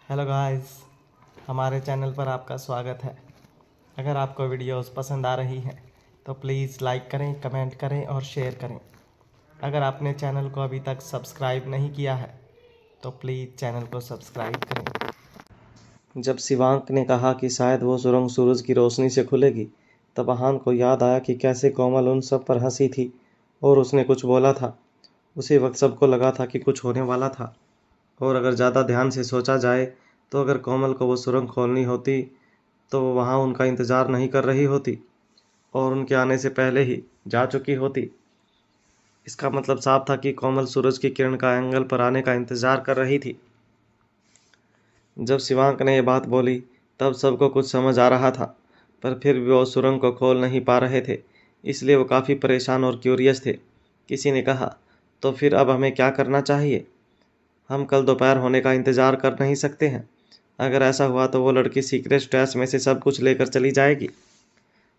Hello guys, हमारे channel पर आपका स्वागत है। अगर आपको वीडियोस पसंद आ रही हैं तो प्लीज़ लाइक करें, कमेंट करें और शेयर करें। अगर आपने चैनल को अभी तक सब्सक्राइब नहीं किया है तो प्लीज़ चैनल को सब्सक्राइब करें। जब शिवांक ने कहा कि शायद वो सुरंग सूरज की रोशनी से खुलेगी, तब आहान को याद आया कि कैसे कोमल उन सब पर हंसी थी और उसने कुछ बोला था। उसी वक्त सबको लगा था कि कुछ होने वाला था। और अगर ज़्यादा ध्यान से सोचा जाए तो अगर कोमल को वो सुरंग खोलनी होती तो वो वहाँ उनका इंतज़ार नहीं कर रही होती और उनके आने से पहले ही जा चुकी होती। इसका मतलब साफ था कि कोमल सूरज की किरण का एंगल पर आने का इंतज़ार कर रही थी। जब शिवांक ने ये बात बोली तब सबको कुछ समझ आ रहा था, पर फिर भी वो सुरंग को खोल नहीं पा रहे थे, इसलिए वो काफ़ी परेशान और क्यूरियस थे। किसी ने कहा, तो फिर अब हमें क्या करना चाहिए? हम कल दोपहर होने का इंतज़ार कर नहीं सकते हैं। अगर ऐसा हुआ तो वो लड़की सीक्रेट स्टेश में से सब कुछ लेकर चली जाएगी।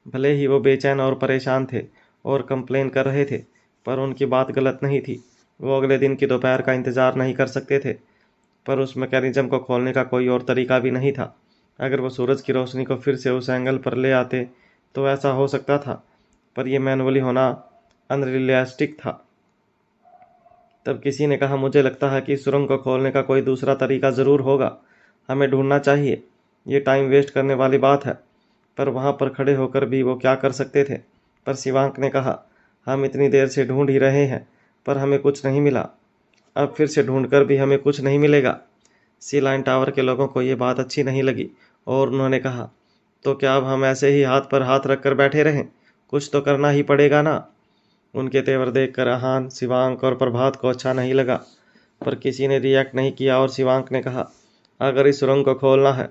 भले ही वो बेचैन और परेशान थे और कंप्लेन कर रहे थे, पर उनकी बात गलत नहीं थी। वो अगले दिन की दोपहर का इंतज़ार नहीं कर सकते थे, पर उस मैकेनिज्म को खोलने का कोई और तरीका भी नहीं था। अगर वो सूरज की रोशनी को फिर से उस एंगल पर ले आते तो ऐसा हो सकता था, पर यह मैनुअली होना अनरियलिस्टिक था। तब किसी ने कहा, मुझे लगता है कि सुरंग को खोलने का कोई दूसरा तरीका ज़रूर होगा। हमें ढूंढना चाहिए। ये टाइम वेस्ट करने वाली बात है। पर वहाँ पर खड़े होकर भी वो क्या कर सकते थे? पर शिवांक ने कहा, हम इतनी देर से ढूंढ ही रहे हैं पर हमें कुछ नहीं मिला। अब फिर से ढूंढकर भी हमें कुछ नहीं मिलेगा। सी लाइन टावर के लोगों को ये बात अच्छी नहीं लगी और उन्होंने कहा, तो क्या अब हम ऐसे ही हाथ पर हाथ रखकर बैठे रहें? कुछ तो करना ही पड़ेगा ना। उनके तेवर देखकर आहान, शिवांक और प्रभात को अच्छा नहीं लगा, पर किसी ने रिएक्ट नहीं किया और शिवांक ने कहा, अगर इस सुरंग को खोलना है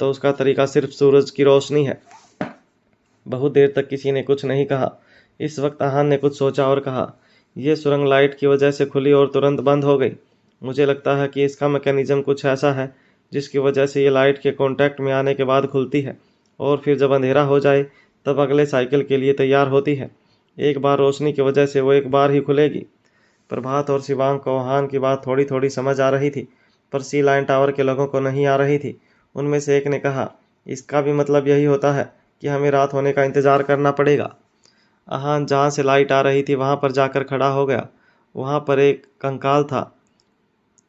तो उसका तरीका सिर्फ सूरज की रोशनी है। बहुत देर तक किसी ने कुछ नहीं कहा। इस वक्त आहान ने कुछ सोचा और कहा, यह सुरंग लाइट की वजह से खुली और तुरंत बंद हो गई। मुझे लगता है कि इसका मैकेनिज्म कुछ ऐसा है जिसकी वजह से ये लाइट के कांटेक्ट में आने के बाद खुलती है और फिर जब अंधेरा हो जाए तब अगले साइकिल के लिए तैयार होती है। एक बार रोशनी की वजह से वो एक बार ही खुलेगी। प्रभात और शिवांक को आहान की बात थोड़ी थोड़ी समझ आ रही थी, पर सी लाइन टावर के लोगों को नहीं आ रही थी। उनमें से एक ने कहा, इसका भी मतलब यही होता है कि हमें रात होने का इंतज़ार करना पड़ेगा। आहान जहाँ से लाइट आ रही थी वहाँ पर जाकर खड़ा हो गया। वहाँ पर एक कंकाल था।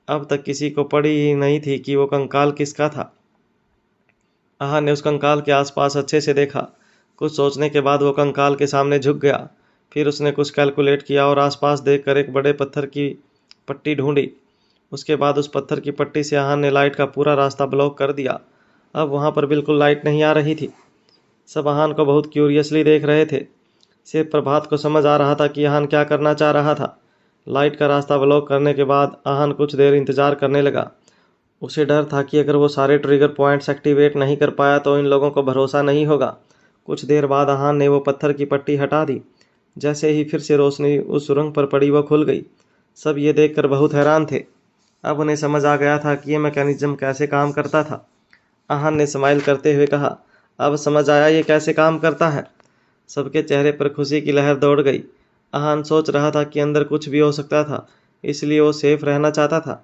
अब तक किसी को पड़ी ही नहीं थी कि वो कंकाल किसका था। आहान ने उस कंकाल के आसपास अच्छे से देखा। कुछ सोचने के बाद वो कंकाल के सामने झुक गया। फिर उसने कुछ कैलकुलेट किया और आसपास देखकर एक बड़े पत्थर की पट्टी ढूंढी। उसके बाद उस पत्थर की पट्टी से आहान ने लाइट का पूरा रास्ता ब्लॉक कर दिया। अब वहाँ पर बिल्कुल लाइट नहीं आ रही थी। सब आहान को बहुत क्यूरियसली देख रहे थे। सिर्फ प्रभात को समझ आ रहा था कि आहान क्या करना चाह रहा था। लाइट का रास्ता ब्लॉक करने के बाद आहान कुछ देर इंतजार करने लगा। उसे डर था कि अगर वो सारे ट्रिगर पॉइंट्स एक्टिवेट नहीं कर पाया तो इन लोगों को भरोसा नहीं होगा। कुछ देर बाद आहान ने वो पत्थर की पट्टी हटा दी। जैसे ही फिर से रोशनी उस सुरंग पर पड़ी, वह खुल गई। सब ये देखकर बहुत हैरान थे। अब उन्हें समझ आ गया था कि ये मैकेनिज्म कैसे काम करता था। आहान ने स्माइल करते हुए कहा, अब समझ आया ये कैसे काम करता है। सबके चेहरे पर खुशी की लहर दौड़ गई। आहान सोच रहा था कि अंदर कुछ भी हो सकता था, इसलिए वो सेफ रहना चाहता था,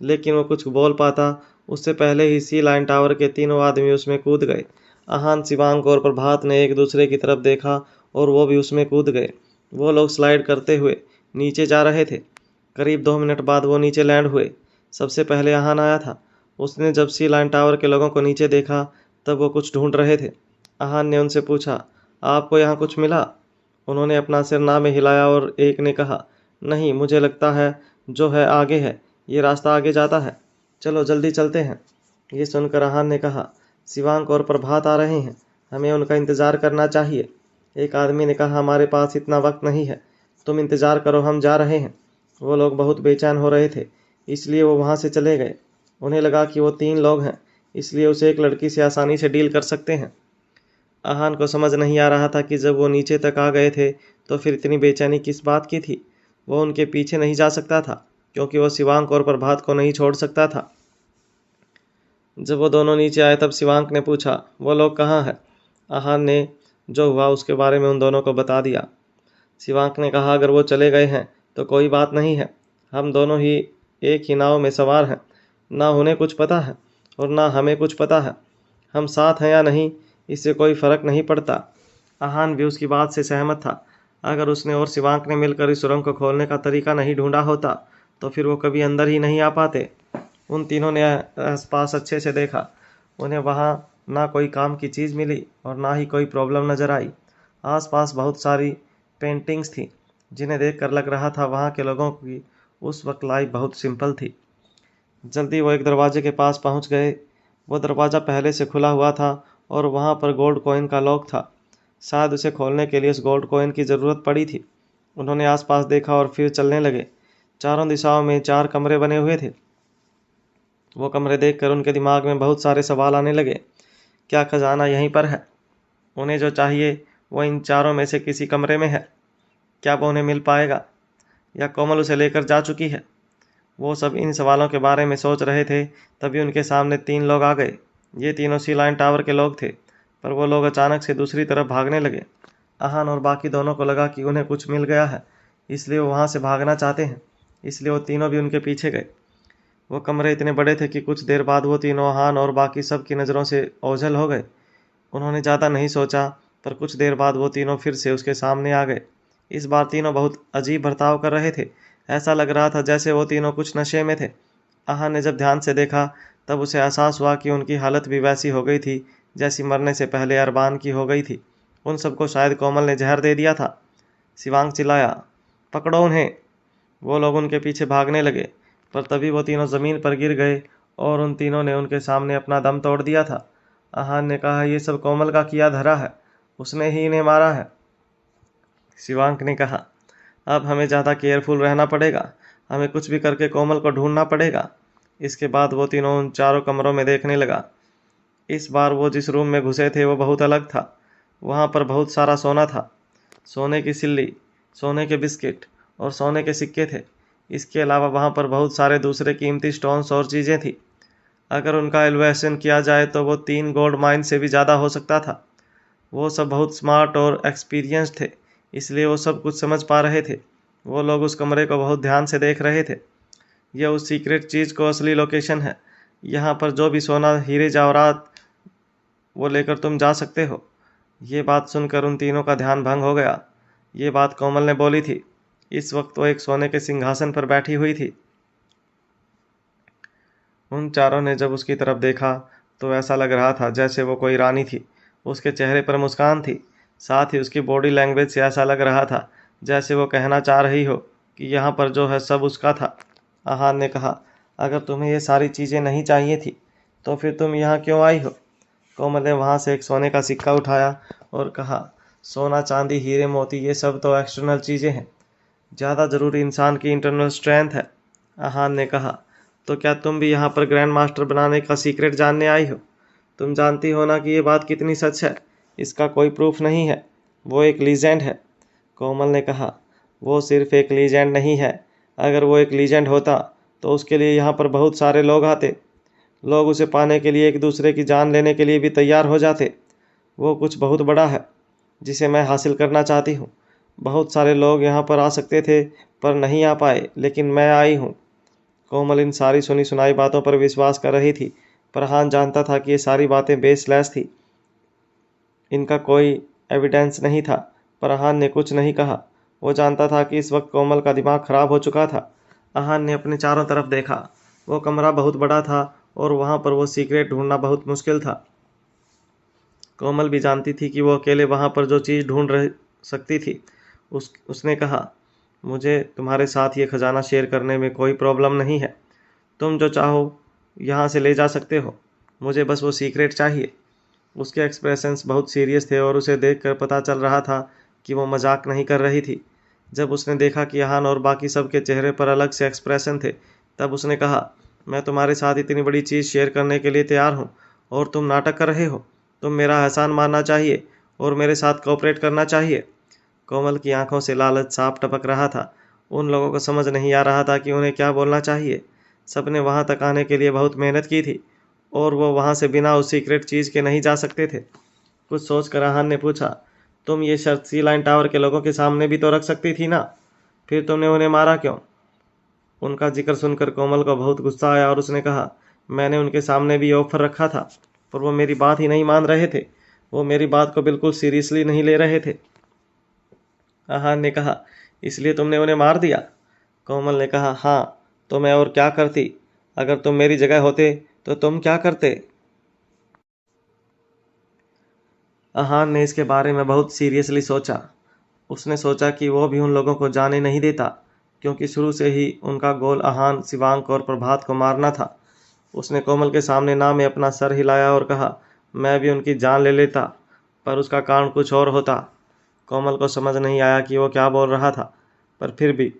लेकिन वो कुछ बोल पाता उससे पहले ही सी लाइन टावर के तीनों आदमी उसमें कूद गए। आहान, शिवांक और प्रभात ने एक दूसरे की तरफ देखा और वो भी उसमें कूद गए। वो लोग स्लाइड करते हुए नीचे जा रहे थे। करीब 2 मिनट बाद वो नीचे लैंड हुए। सबसे पहले आहान आया था। उसने जब सी लाइन टावर के लोगों को नीचे देखा तब वो कुछ ढूंढ रहे थे। आहान ने उनसे पूछा, आपको यहाँ कुछ मिला? उन्होंने अपना सिर ना में हिलाया और एक ने कहा, नहीं, मुझे लगता है जो है आगे है, ये रास्ता आगे जाता है, चलो जल्दी चलते हैं। ये सुनकर आहान ने कहा, शिवांक और प्रभात आ रहे हैं, हमें उनका इंतज़ार करना चाहिए। एक आदमी ने कहा, हमारे पास इतना वक्त नहीं है, तुम इंतज़ार करो, हम जा रहे हैं। वो लोग बहुत बेचैन हो रहे थे, इसलिए वो वहाँ से चले गए। उन्हें लगा कि वो 3 लोग हैं, इसलिए उसे एक लड़की से आसानी से डील कर सकते हैं। आहान को समझ नहीं आ रहा था कि जब वो नीचे तक आ गए थे तो फिर इतनी बेचैनी किस बात की थी। वो उनके पीछे नहीं जा सकता था क्योंकि वो शिवांक और प्रभात को नहीं छोड़ सकता था। जब वो दोनों नीचे आए तब शिवांक ने पूछा, वो लोग कहाँ हैं? आहान ने जो हुआ उसके बारे में उन दोनों को बता दिया। शिवांक ने कहा, अगर वो चले गए हैं तो कोई बात नहीं है, हम दोनों ही एक ही नाव में सवार हैं, ना उन्हें कुछ पता है। और ना हमें कुछ पता है। हम साथ हैं या नहीं इससे कोई फर्क नहीं पड़ता। आहान भी उसकी बात से सहमत था। अगर उसने और शिवांक ने मिलकर इस सुरंग को खोलने का तरीका नहीं ढूंढा होता तो फिर वो कभी अंदर ही नहीं आ पाते। उन तीनों ने आसपास अच्छे से देखा। उन्हें वहाँ ना कोई काम की चीज़ मिली और ना ही कोई प्रॉब्लम नजर आई। आसपास बहुत सारी पेंटिंग्स थी जिन्हें देखकर लग रहा था वहाँ के लोगों की उस वक्त लाइफ बहुत सिंपल थी। जल्दी वो एक दरवाजे के पास पहुंच गए। वो दरवाज़ा पहले से खुला हुआ था और वहां पर गोल्ड कॉइन का लॉक था। शायद उसे खोलने के लिए उस गोल्ड कॉइन की ज़रूरत पड़ी थी। उन्होंने आसपास देखा और फिर चलने लगे। चारों दिशाओं में 4 कमरे बने हुए थे। वो कमरे देखकर उनके दिमाग में बहुत सारे सवाल आने लगे। क्या खजाना यहीं पर है? उन्हें जो चाहिए वो इन चारों में से किसी कमरे में है। क्या वो उन्हें मिल पाएगा या कोमल उसे लेकर जा चुकी है? वो सब इन सवालों के बारे में सोच रहे थे, तभी उनके सामने 3 लोग आ गए। ये तीनों सी लाइन टावर के लोग थे, पर वो लोग अचानक से दूसरी तरफ भागने लगे। आहान और बाकी दोनों को लगा कि उन्हें कुछ मिल गया है, इसलिए वो वहाँ से भागना चाहते हैं। इसलिए वो तीनों भी उनके पीछे गए। वो कमरे इतने बड़े थे कि कुछ देर बाद वो तीनों आहान और बाकी सब की नज़रों से ओझल हो गए। उन्होंने ज़्यादा नहीं सोचा, पर कुछ देर बाद वो तीनों फिर से उसके सामने आ गए। इस बार तीनों बहुत अजीब बर्ताव कर रहे थे। ऐसा लग रहा था जैसे वो तीनों कुछ नशे में थे। आहान ने जब ध्यान से देखा तब उसे एहसास हुआ कि उनकी हालत भी वैसी हो गई थी जैसी मरने से पहले अरबान की हो गई थी। उन सबको शायद कोमल ने जहर दे दिया था। शिवांग चिल्लाया, पकड़ो उन्हें। वो लोग उनके पीछे भागने लगे, पर तभी वो तीनों ज़मीन पर गिर गए और उन तीनों ने उनके सामने अपना दम तोड़ दिया था। आहान ने कहा, ये सब कोमल का किया धरा है, उसने ही इन्हें मारा है। शिवांक ने कहा, अब हमें ज़्यादा केयरफुल रहना पड़ेगा। हमें कुछ भी करके कोमल को ढूंढना पड़ेगा। इसके बाद वो तीनों उन चारों कमरों में देखने लगा। इस बार वो जिस रूम में घुसे थे वो बहुत अलग था। वहाँ पर बहुत सारा सोना था। सोने की सिल्ली, सोने के बिस्किट और सोने के सिक्के थे। इसके अलावा वहाँ पर बहुत सारे दूसरे कीमती स्टोन्स और चीज़ें थी। अगर उनका एल्युएशन किया जाए तो वो 3 गोल्ड माइन से भी ज़्यादा हो सकता था। वो सब बहुत स्मार्ट और एक्सपीरियंस्ड थे, इसलिए वो सब कुछ समझ पा रहे थे। वो लोग उस कमरे को बहुत ध्यान से देख रहे थे। यह उस सीक्रेट चीज़ को असली लोकेशन है। यहाँ पर जो भी सोना, हीरे जवाहरात वो लेकर तुम जा सकते हो। ये बात सुनकर उन तीनों का ध्यान भंग हो गया। ये बात कोमल ने बोली थी। इस वक्त वो एक सोने के सिंहासन पर बैठी हुई थी। उन चारों ने जब उसकी तरफ देखा तो ऐसा लग रहा था जैसे वो कोई रानी थी। उसके चेहरे पर मुस्कान थी। साथ ही उसकी बॉडी लैंग्वेज से ऐसा लग रहा था जैसे वो कहना चाह रही हो कि यहाँ पर जो है सब उसका था। आहान ने कहा, अगर तुम्हें ये सारी चीज़ें नहीं चाहिए थी तो फिर तुम यहाँ क्यों आई हो? कोमल ने वहाँ से एक सोने का सिक्का उठाया और कहा, सोना, चांदी, हीरे मोती ये सब तो एक्सटर्नल चीज़ें हैं। ज़्यादा ज़रूरी इंसान की इंटरनल स्ट्रेंथ है। आहान ने कहा, तो क्या तुम भी यहाँ पर ग्रैंड मास्टर बनाने का सीक्रेट जानने आई हो? तुम जानती हो ना कि ये बात कितनी सच है। इसका कोई प्रूफ नहीं है। वो एक लीजेंड है। कोमल ने कहा, वो सिर्फ एक लीजेंड नहीं है। अगर वो एक लीजेंड होता तो उसके लिए यहाँ पर बहुत सारे लोग आते। लोग उसे पाने के लिए एक दूसरे की जान लेने के लिए भी तैयार हो जाते। वो कुछ बहुत बड़ा है जिसे मैं हासिल करना चाहती हूँ। बहुत सारे लोग यहाँ पर आ सकते थे पर नहीं आ पाए, लेकिन मैं आई हूँ। कोमल इन सारी सुनी सुनाई बातों पर विश्वास कर रही थी, पर हान जानता था कि ये सारी बातें बेसलेस थी। इनका कोई एविडेंस नहीं था, पर अहान ने कुछ नहीं कहा। वो जानता था कि इस वक्त कोमल का दिमाग खराब हो चुका था। अहान ने अपने चारों तरफ देखा। वो कमरा बहुत बड़ा था और वहाँ पर वो सीक्रेट ढूंढना बहुत मुश्किल था। कोमल भी जानती थी कि वो अकेले वहाँ पर जो चीज़ ढूंढ रह सकती थी। उसने कहा, मुझे तुम्हारे साथ ये खजाना शेयर करने में कोई प्रॉब्लम नहीं है। तुम जो चाहो यहाँ से ले जा सकते हो। मुझे बस वो सीक्रेट चाहिए। उसके एक्सप्रेशंस बहुत सीरियस थे और उसे देखकर पता चल रहा था कि वो मजाक नहीं कर रही थी। जब उसने देखा कि यहान और बाकी सब के चेहरे पर अलग से एक्सप्रेशन थे, तब उसने कहा, मैं तुम्हारे साथ इतनी बड़ी चीज़ शेयर करने के लिए तैयार हूँ और तुम नाटक कर रहे हो। तुम मेरा एहसान मानना चाहिए और मेरे साथ कोऑपरेट करना चाहिए। कोमल की आंखों से लालच साफ टपक रहा था। उन लोगों को समझ नहीं आ रहा था कि उन्हें क्या बोलना चाहिए। सबने वहां तक आने के लिए बहुत मेहनत की थी और वो वहां से बिना उस सीक्रेट चीज़ के नहीं जा सकते थे। कुछ सोचकर आहान ने पूछा, तुम ये शर्त सी लाइन टावर के लोगों के सामने भी तो रख सकती थी ना? फिर तुमने उन्हें मारा क्यों? उनका जिक्र सुनकर कोमल को बहुत गुस्सा आया और उसने कहा, मैंने उनके सामने भी ऑफर रखा था, पर वो मेरी बात ही नहीं मान रहे थे। वो मेरी बात को बिल्कुल सीरियसली नहीं ले रहे थे। आहान ने कहा, इसलिए तुमने उन्हें मार दिया? कोमल ने कहा, हाँ, तो मैं और क्या करती? अगर तुम मेरी जगह होते तो तुम क्या करते? आहान ने इसके बारे में बहुत सीरियसली सोचा। उसने सोचा कि वो भी उन लोगों को जाने नहीं देता, क्योंकि शुरू से ही उनका गोल आहान, शिवांक और प्रभात को मारना था। उसने कोमल के सामने ना में अपना सर हिलाया और कहा, मैं भी उनकी जान ले लेता, पर उसका कारण कुछ और होता। कोमल को समझ नहीं आया कि वो क्या बोल रहा था, पर फिर भी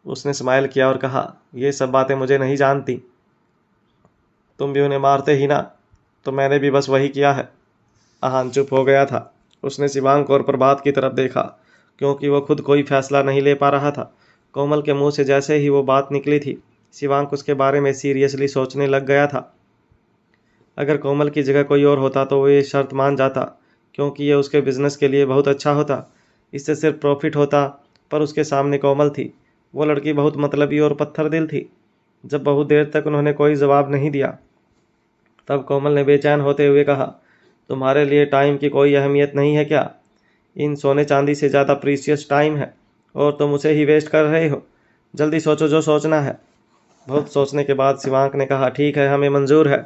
उसने स्माइल किया और कहा, ये सब बातें मुझे नहीं जानती। तुम भी उन्हें मारते ही ना, तो मैंने भी बस वही किया है। आहान चुप हो गया था। उसने शिवांक और प्रभात की तरफ देखा, क्योंकि वो खुद कोई फैसला नहीं ले पा रहा था। कोमल के मुंह से जैसे ही वो बात निकली थी, शिवांक उसके बारे में सीरियसली सोचने लग गया था। अगर कोमल की जगह कोई और होता तो वो ये शर्त मान जाता, क्योंकि ये उसके बिजनेस के लिए बहुत अच्छा होता। इससे सिर्फ प्रॉफिट होता, पर उसके सामने कोमल थी। वो लड़की बहुत मतलबी और पत्थर दिल थी। जब बहुत देर तक उन्होंने कोई जवाब नहीं दिया, तब कोमल ने बेचैन होते हुए कहा, तुम्हारे लिए टाइम की कोई अहमियत नहीं है क्या? इन सोने चांदी से ज़्यादा प्रीशियस टाइम है, और तुम उसे ही वेस्ट कर रहे हो। जल्दी सोचो जो सोचना है। बहुत सोचने के बाद शिवांक ने कहा, ठीक है, हमें मंजूर है।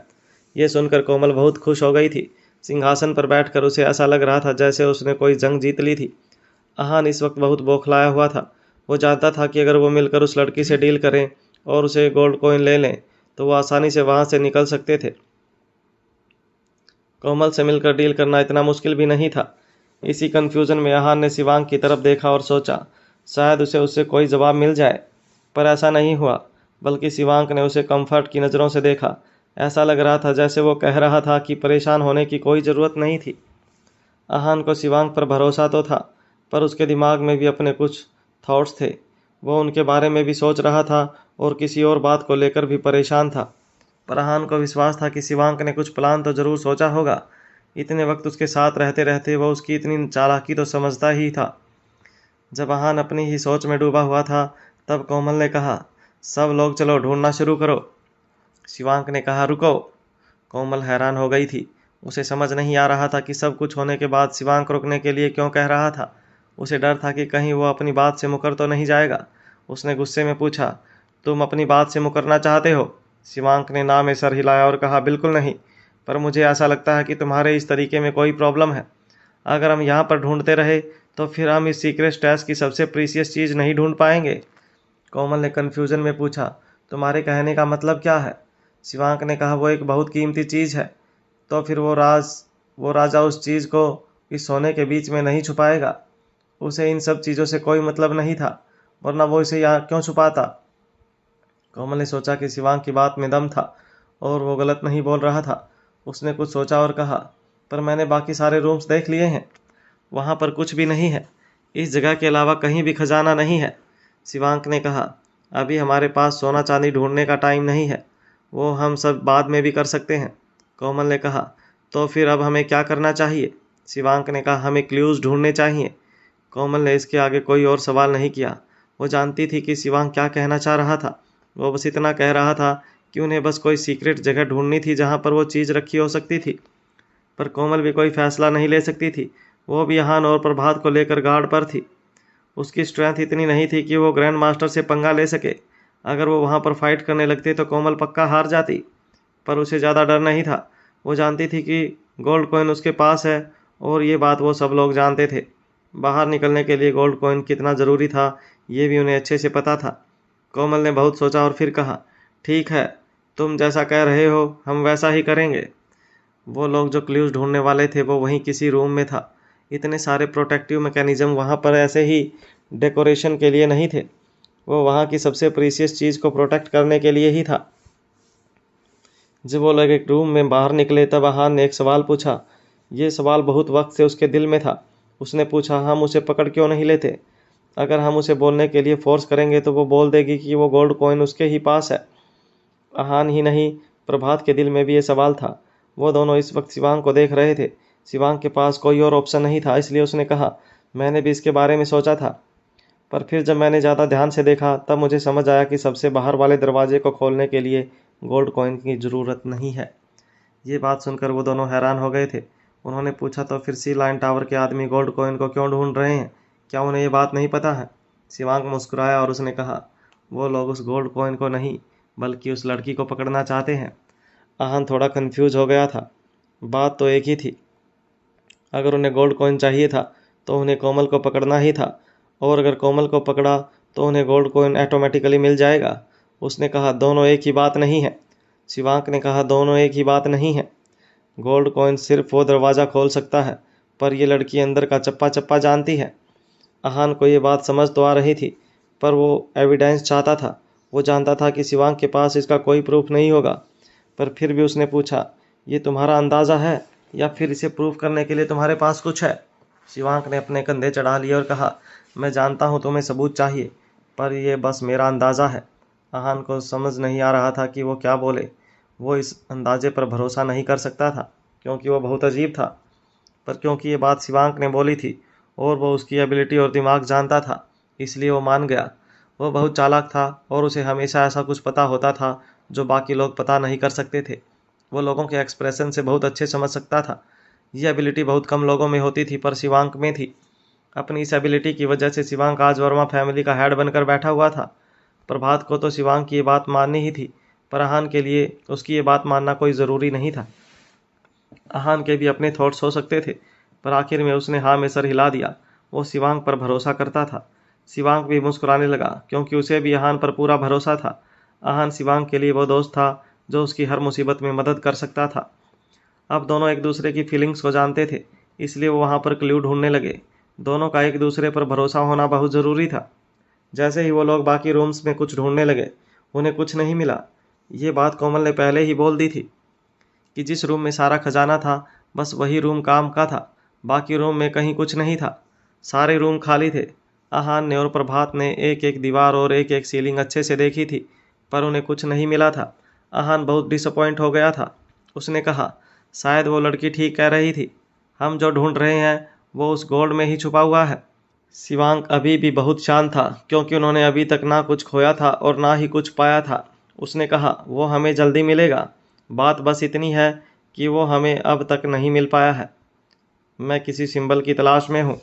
ये सुनकर कोमल बहुत खुश हो गई थी। सिंहासन पर बैठकर उसे ऐसा लग रहा था जैसे उसने कोई जंग जीत ली थी। आहान इस वक्त बहुत बौखलाया हुआ था। वो जानता था कि अगर वो मिलकर उस लड़की से डील करें और उसे गोल्ड कॉइन ले लें, तो वो आसानी से वहाँ से निकल सकते थे। कोमल से मिलकर डील करना इतना मुश्किल भी नहीं था। इसी कन्फ्यूज़न में आहान ने शिवांक की तरफ देखा और सोचा, शायद उसे उससे कोई जवाब मिल जाए। पर ऐसा नहीं हुआ, बल्कि शिवांक ने उसे कंफर्ट की नज़रों से देखा। ऐसा लग रहा था जैसे वो कह रहा था कि परेशान होने की कोई ज़रूरत नहीं थी। आहान को शिवांक पर भरोसा तो था, पर उसके दिमाग में भी अपने कुछ थॉट्स थे। वो उनके बारे में भी सोच रहा था और किसी और बात को लेकर भी परेशान था। पर आहान को विश्वास था कि शिवांक ने कुछ प्लान तो ज़रूर सोचा होगा। इतने वक्त उसके साथ रहते रहते वो उसकी इतनी चालाकी तो समझता ही था। जब आहान अपनी ही सोच में डूबा हुआ था, तब कोमल ने कहा, सब लोग चलो ढूंढना शुरू करो। शिवांक ने कहा, रुको। कोमल हैरान हो गई थी। उसे समझ नहीं आ रहा था कि सब कुछ होने के बाद शिवांक रुकने के लिए क्यों कह रहा था। उसे डर था कि कहीं वो अपनी बात से मुकर तो नहीं जाएगा। उसने गुस्से में पूछा, तुम अपनी बात से मुकरना चाहते हो? शिवांक ने ना में सर हिलाया और कहा, बिल्कुल नहीं, पर मुझे ऐसा लगता है कि तुम्हारे इस तरीके में कोई प्रॉब्लम है। अगर हम यहाँ पर ढूंढते रहे तो फिर हम इस सीक्रेट स्टैश की सबसे प्रीशियस चीज़ नहीं ढूंढ पाएंगे। कोमल ने कन्फ्यूजन में पूछा, तुम्हारे कहने का मतलब क्या है? शिवांक ने कहा, वो एक बहुत कीमती चीज़ है। तो फिर वो राजा उस चीज़ को इस सोने के बीच में नहीं छुपाएगा। उसे इन सब चीज़ों से कोई मतलब नहीं था, वरना वो इसे यहाँ क्यों छुपाता? कोमल ने सोचा कि शिवांक की बात में दम था और वो गलत नहीं बोल रहा था। उसने कुछ सोचा और कहा, पर मैंने बाकी सारे रूम्स देख लिए हैं, वहाँ पर कुछ भी नहीं है। इस जगह के अलावा कहीं भी खजाना नहीं है। शिवांक ने कहा, अभी हमारे पास सोना चांदी ढूंढने का टाइम नहीं है, वो हम सब बाद में भी कर सकते हैं। कोमल ने कहा, तो फिर अब हमें क्या करना चाहिए? शिवांक ने कहा, हमें क्लूज़ ढूंढने चाहिए। कोमल ने इसके आगे कोई और सवाल नहीं किया। वो जानती थी कि शिवांक क्या कहना चाह रहा था। वो बस इतना कह रहा था कि उन्हें बस कोई सीक्रेट जगह ढूंढनी थी जहाँ पर वो चीज़ रखी हो सकती थी। पर कोमल भी कोई फैसला नहीं ले सकती थी। वो भी आहान और प्रभात को लेकर गार्ड पर थी। उसकी स्ट्रेंथ इतनी नहीं थी कि वो ग्रैंड मास्टर से पंगा ले सके। अगर वो वहाँ पर फाइट करने लगते तो कोमल पक्का हार जाती। पर उसे ज़्यादा डर नहीं था। वो जानती थी कि गोल्ड कॉइन उसके पास है, और ये बात वो सब लोग जानते थे। बाहर निकलने के लिए गोल्ड कॉइन कितना ज़रूरी था, ये भी उन्हें अच्छे से पता था। कोमल ने बहुत सोचा और फिर कहा, ठीक है, तुम जैसा कह रहे हो हम वैसा ही करेंगे। वो लोग जो क्लूज ढूंढने वाले थे वो वहीं किसी रूम में था। इतने सारे प्रोटेक्टिव मैकेनिज्म वहाँ पर ऐसे ही डेकोरेशन के लिए नहीं थे, वो वहाँ की सबसे प्रीशियस चीज़ को प्रोटेक्ट करने के लिए ही था। जब वो लोग एक रूम में बाहर निकले, तब आहान ने एक सवाल पूछा। ये सवाल बहुत वक्त से उसके दिल में था। उसने पूछा, हम उसे पकड़ क्यों नहीं लेते? अगर हम उसे बोलने के लिए फोर्स करेंगे तो वो बोल देगी कि वो गोल्ड कॉइन उसके ही पास है। आहान ही नहीं, प्रभात के दिल में भी ये सवाल था। वो दोनों इस वक्त शिवांक को देख रहे थे। शिवांक के पास कोई और ऑप्शन नहीं था, इसलिए उसने कहा, मैंने भी इसके बारे में सोचा था, पर फिर जब मैंने ज़्यादा ध्यान से देखा तब मुझे समझ आया कि सबसे बाहर वाले दरवाजे को खोलने के लिए गोल्ड कॉइन की ज़रूरत नहीं है। ये बात सुनकर वो दोनों हैरान हो गए थे। उन्होंने पूछा, तो फिर सी लाइन टावर के आदमी गोल्ड कॉइन को क्यों ढूंढ रहे हैं? क्या उन्हें ये बात नहीं पता है? शिवांक मुस्कुराया और उसने कहा, वो लोग उस गोल्ड कॉइन को नहीं बल्कि उस लड़की को पकड़ना चाहते हैं। आहान थोड़ा कंफ्यूज हो गया था। बात तो एक ही थी। अगर उन्हें गोल्ड कॉइन चाहिए था तो उन्हें कोमल को पकड़ना ही था, और अगर कोमल को पकड़ा तो उन्हें गोल्ड कॉइन ऑटोमेटिकली मिल जाएगा। उसने कहा, दोनों एक ही बात नहीं है। शिवांक ने कहा, दोनों एक ही बात नहीं है। गोल्ड कॉइन सिर्फ वो दरवाज़ा खोल सकता है, पर ये लड़की अंदर का चप्पा चप्पा जानती है। आहान को ये बात समझ तो आ रही थी, पर वो एविडेंस चाहता था। वो जानता था कि शिवांक के पास इसका कोई प्रूफ नहीं होगा, पर फिर भी उसने पूछा, ये तुम्हारा अंदाज़ा है या फिर इसे प्रूफ करने के लिए तुम्हारे पास कुछ है? शिवांक ने अपने कंधे चढ़ा लिए और कहा, मैं जानता हूँ तुम्हें सबूत चाहिए, पर यह बस मेरा अंदाज़ा है। आहान को समझ नहीं आ रहा था कि वो क्या बोले। वो इस अंदाजे पर भरोसा नहीं कर सकता था, क्योंकि वो बहुत अजीब था, पर क्योंकि ये बात शिवांक ने बोली थी और वो उसकी एबिलिटी और दिमाग जानता था, इसलिए वो मान गया। वो बहुत चालाक था और उसे हमेशा ऐसा कुछ पता होता था जो बाकी लोग पता नहीं कर सकते थे। वो लोगों के एक्सप्रेशन से बहुत अच्छे समझ सकता था। ये एबिलिटी बहुत कम लोगों में होती थी, पर शिवांक में थी। अपनी इस एबिलिटी की वजह से शिवांक आज वर्मा फैमिली का हेड बनकर बैठा हुआ था। प्रभात को तो शिवांक की ये बात माननी ही थी, पर आहान के लिए उसकी ये बात मानना कोई ज़रूरी नहीं था। आहान के भी अपने थॉट्स हो सकते थे, पर आखिर में उसने हाँ में सर हिला दिया। वो शिवांक पर भरोसा करता था। शिवांक भी मुस्कुराने लगा, क्योंकि उसे भी आहान पर पूरा भरोसा था। आहान शिवांक के लिए वो दोस्त था जो उसकी हर मुसीबत में मदद कर सकता था। अब दोनों एक दूसरे की फीलिंग्स को जानते थे, इसलिए वो वहाँ पर क्ल्यू ढूंढने लगे। दोनों का एक दूसरे पर भरोसा होना बहुत ज़रूरी था। जैसे ही वो लोग बाकी रूम्स में कुछ ढूंढने लगे, उन्हें कुछ नहीं मिला। ये बात कोमल ने पहले ही बोल दी थी कि जिस रूम में सारा खजाना था, बस वही रूम काम का था। बाकी रूम में कहीं कुछ नहीं था। सारे रूम खाली थे। आहान ने और प्रभात ने एक एक दीवार और एक एक सीलिंग अच्छे से देखी थी, पर उन्हें कुछ नहीं मिला था। आहान बहुत डिसअपॉइंट हो गया था। उसने कहा, शायद वो लड़की ठीक कह रही थी। हम जो ढूंढ रहे हैं वो उस गोल्ड में ही छुपा हुआ है। शिवांक अभी भी बहुत शांत था, क्योंकि उन्होंने अभी तक ना कुछ खोया था और ना ही कुछ पाया था। उसने कहा, वो हमें जल्दी मिलेगा। बात बस इतनी है कि वो हमें अब तक नहीं मिल पाया है। मैं किसी सिंबल की तलाश में हूँ,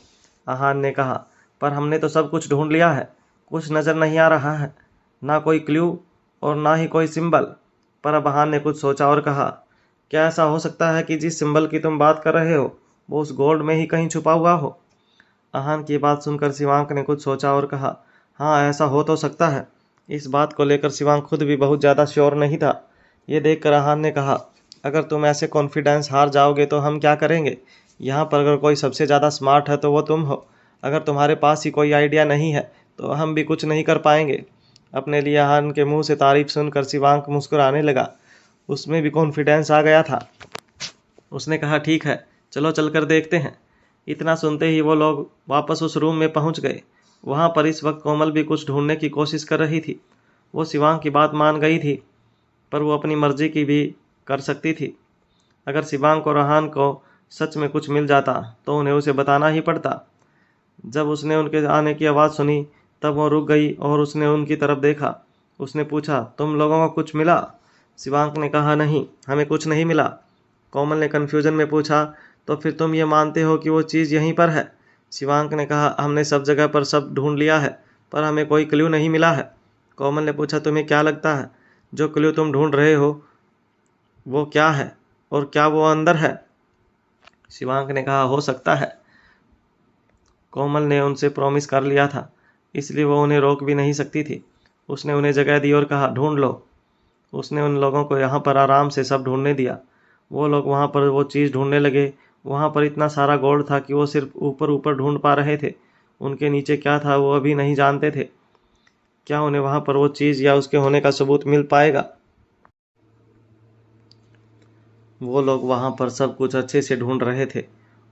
आहान ने कहा, पर हमने तो सब कुछ ढूंढ लिया है। कुछ नज़र नहीं आ रहा है, ना कोई क्ल्यू और ना ही कोई सिंबल। पर अब आहान ने कुछ सोचा और कहा, क्या ऐसा हो सकता है कि जिस सिंबल की तुम बात कर रहे हो वो उस गोल्ड में ही कहीं छुपा हुआ हो? आहान की बात सुनकर शिवांक ने कुछ सोचा और कहा, हाँ, ऐसा हो तो सकता है। इस बात को लेकर शिवांक खुद भी बहुत ज़्यादा श्योर नहीं था। ये देखकर आहान ने कहा, अगर तुम ऐसे कॉन्फिडेंस हार जाओगे तो हम क्या करेंगे? यहाँ पर अगर कोई सबसे ज़्यादा स्मार्ट है तो वो तुम हो। अगर तुम्हारे पास ही कोई आइडिया नहीं है तो हम भी कुछ नहीं कर पाएंगे। अपने लिए आहान के मुंह से तारीफ सुनकर शिवांक मुस्कुराने लगा। उसमें भी कॉन्फिडेंस आ गया था। उसने कहा, ठीक है, चलो चलकर देखते हैं। इतना सुनते ही वो लोग वापस उस रूम में पहुंच गए। वहां पर इस वक्त कोमल भी कुछ ढूंढने की कोशिश कर रही थी। वो शिवांक की बात मान गई थी, पर वो अपनी मर्जी की भी कर सकती थी। अगर शिवांक और आहान को सच में कुछ मिल जाता तो उन्हें उसे बताना ही पड़ता। जब उसने उनके आने की आवाज़ सुनी तब वो रुक गई और उसने उनकी तरफ देखा। उसने पूछा, तुम लोगों को कुछ मिला? शिवांक ने कहा, नहीं, हमें कुछ नहीं मिला। कोमल ने कन्फ्यूजन में पूछा, तो फिर तुम ये मानते हो कि वो चीज़ यहीं पर है? शिवांक ने कहा, हमने सब जगह पर सब ढूंढ लिया है, पर हमें कोई क्ल्यू नहीं मिला है। कोमल ने पूछा, तुम्हें क्या लगता है जो क्ल्यू तुम ढूंढ रहे हो वो क्या है, और क्या वो अंदर है? शिवांक ने कहा, हो सकता है। कोमल ने उनसे प्रॉमिस कर लिया था, इसलिए वो उन्हें रोक भी नहीं सकती थी। उसने उन्हें जगह दी और कहा, ढूंढ लो। उसने उन लोगों को यहाँ पर आराम से सब ढूंढने दिया। वो लोग वहाँ पर वो चीज़ ढूंढने लगे। वहाँ पर इतना सारा गोल्ड था कि वो सिर्फ ऊपर ऊपर ढूंढ पा रहे थे। उनके नीचे क्या था वो अभी नहीं जानते थे। क्या उन्हें वहाँ पर वो चीज़ या उसके होने का सबूत मिल पाएगा? वो लोग वहाँ पर सब कुछ अच्छे से ढूंढ रहे थे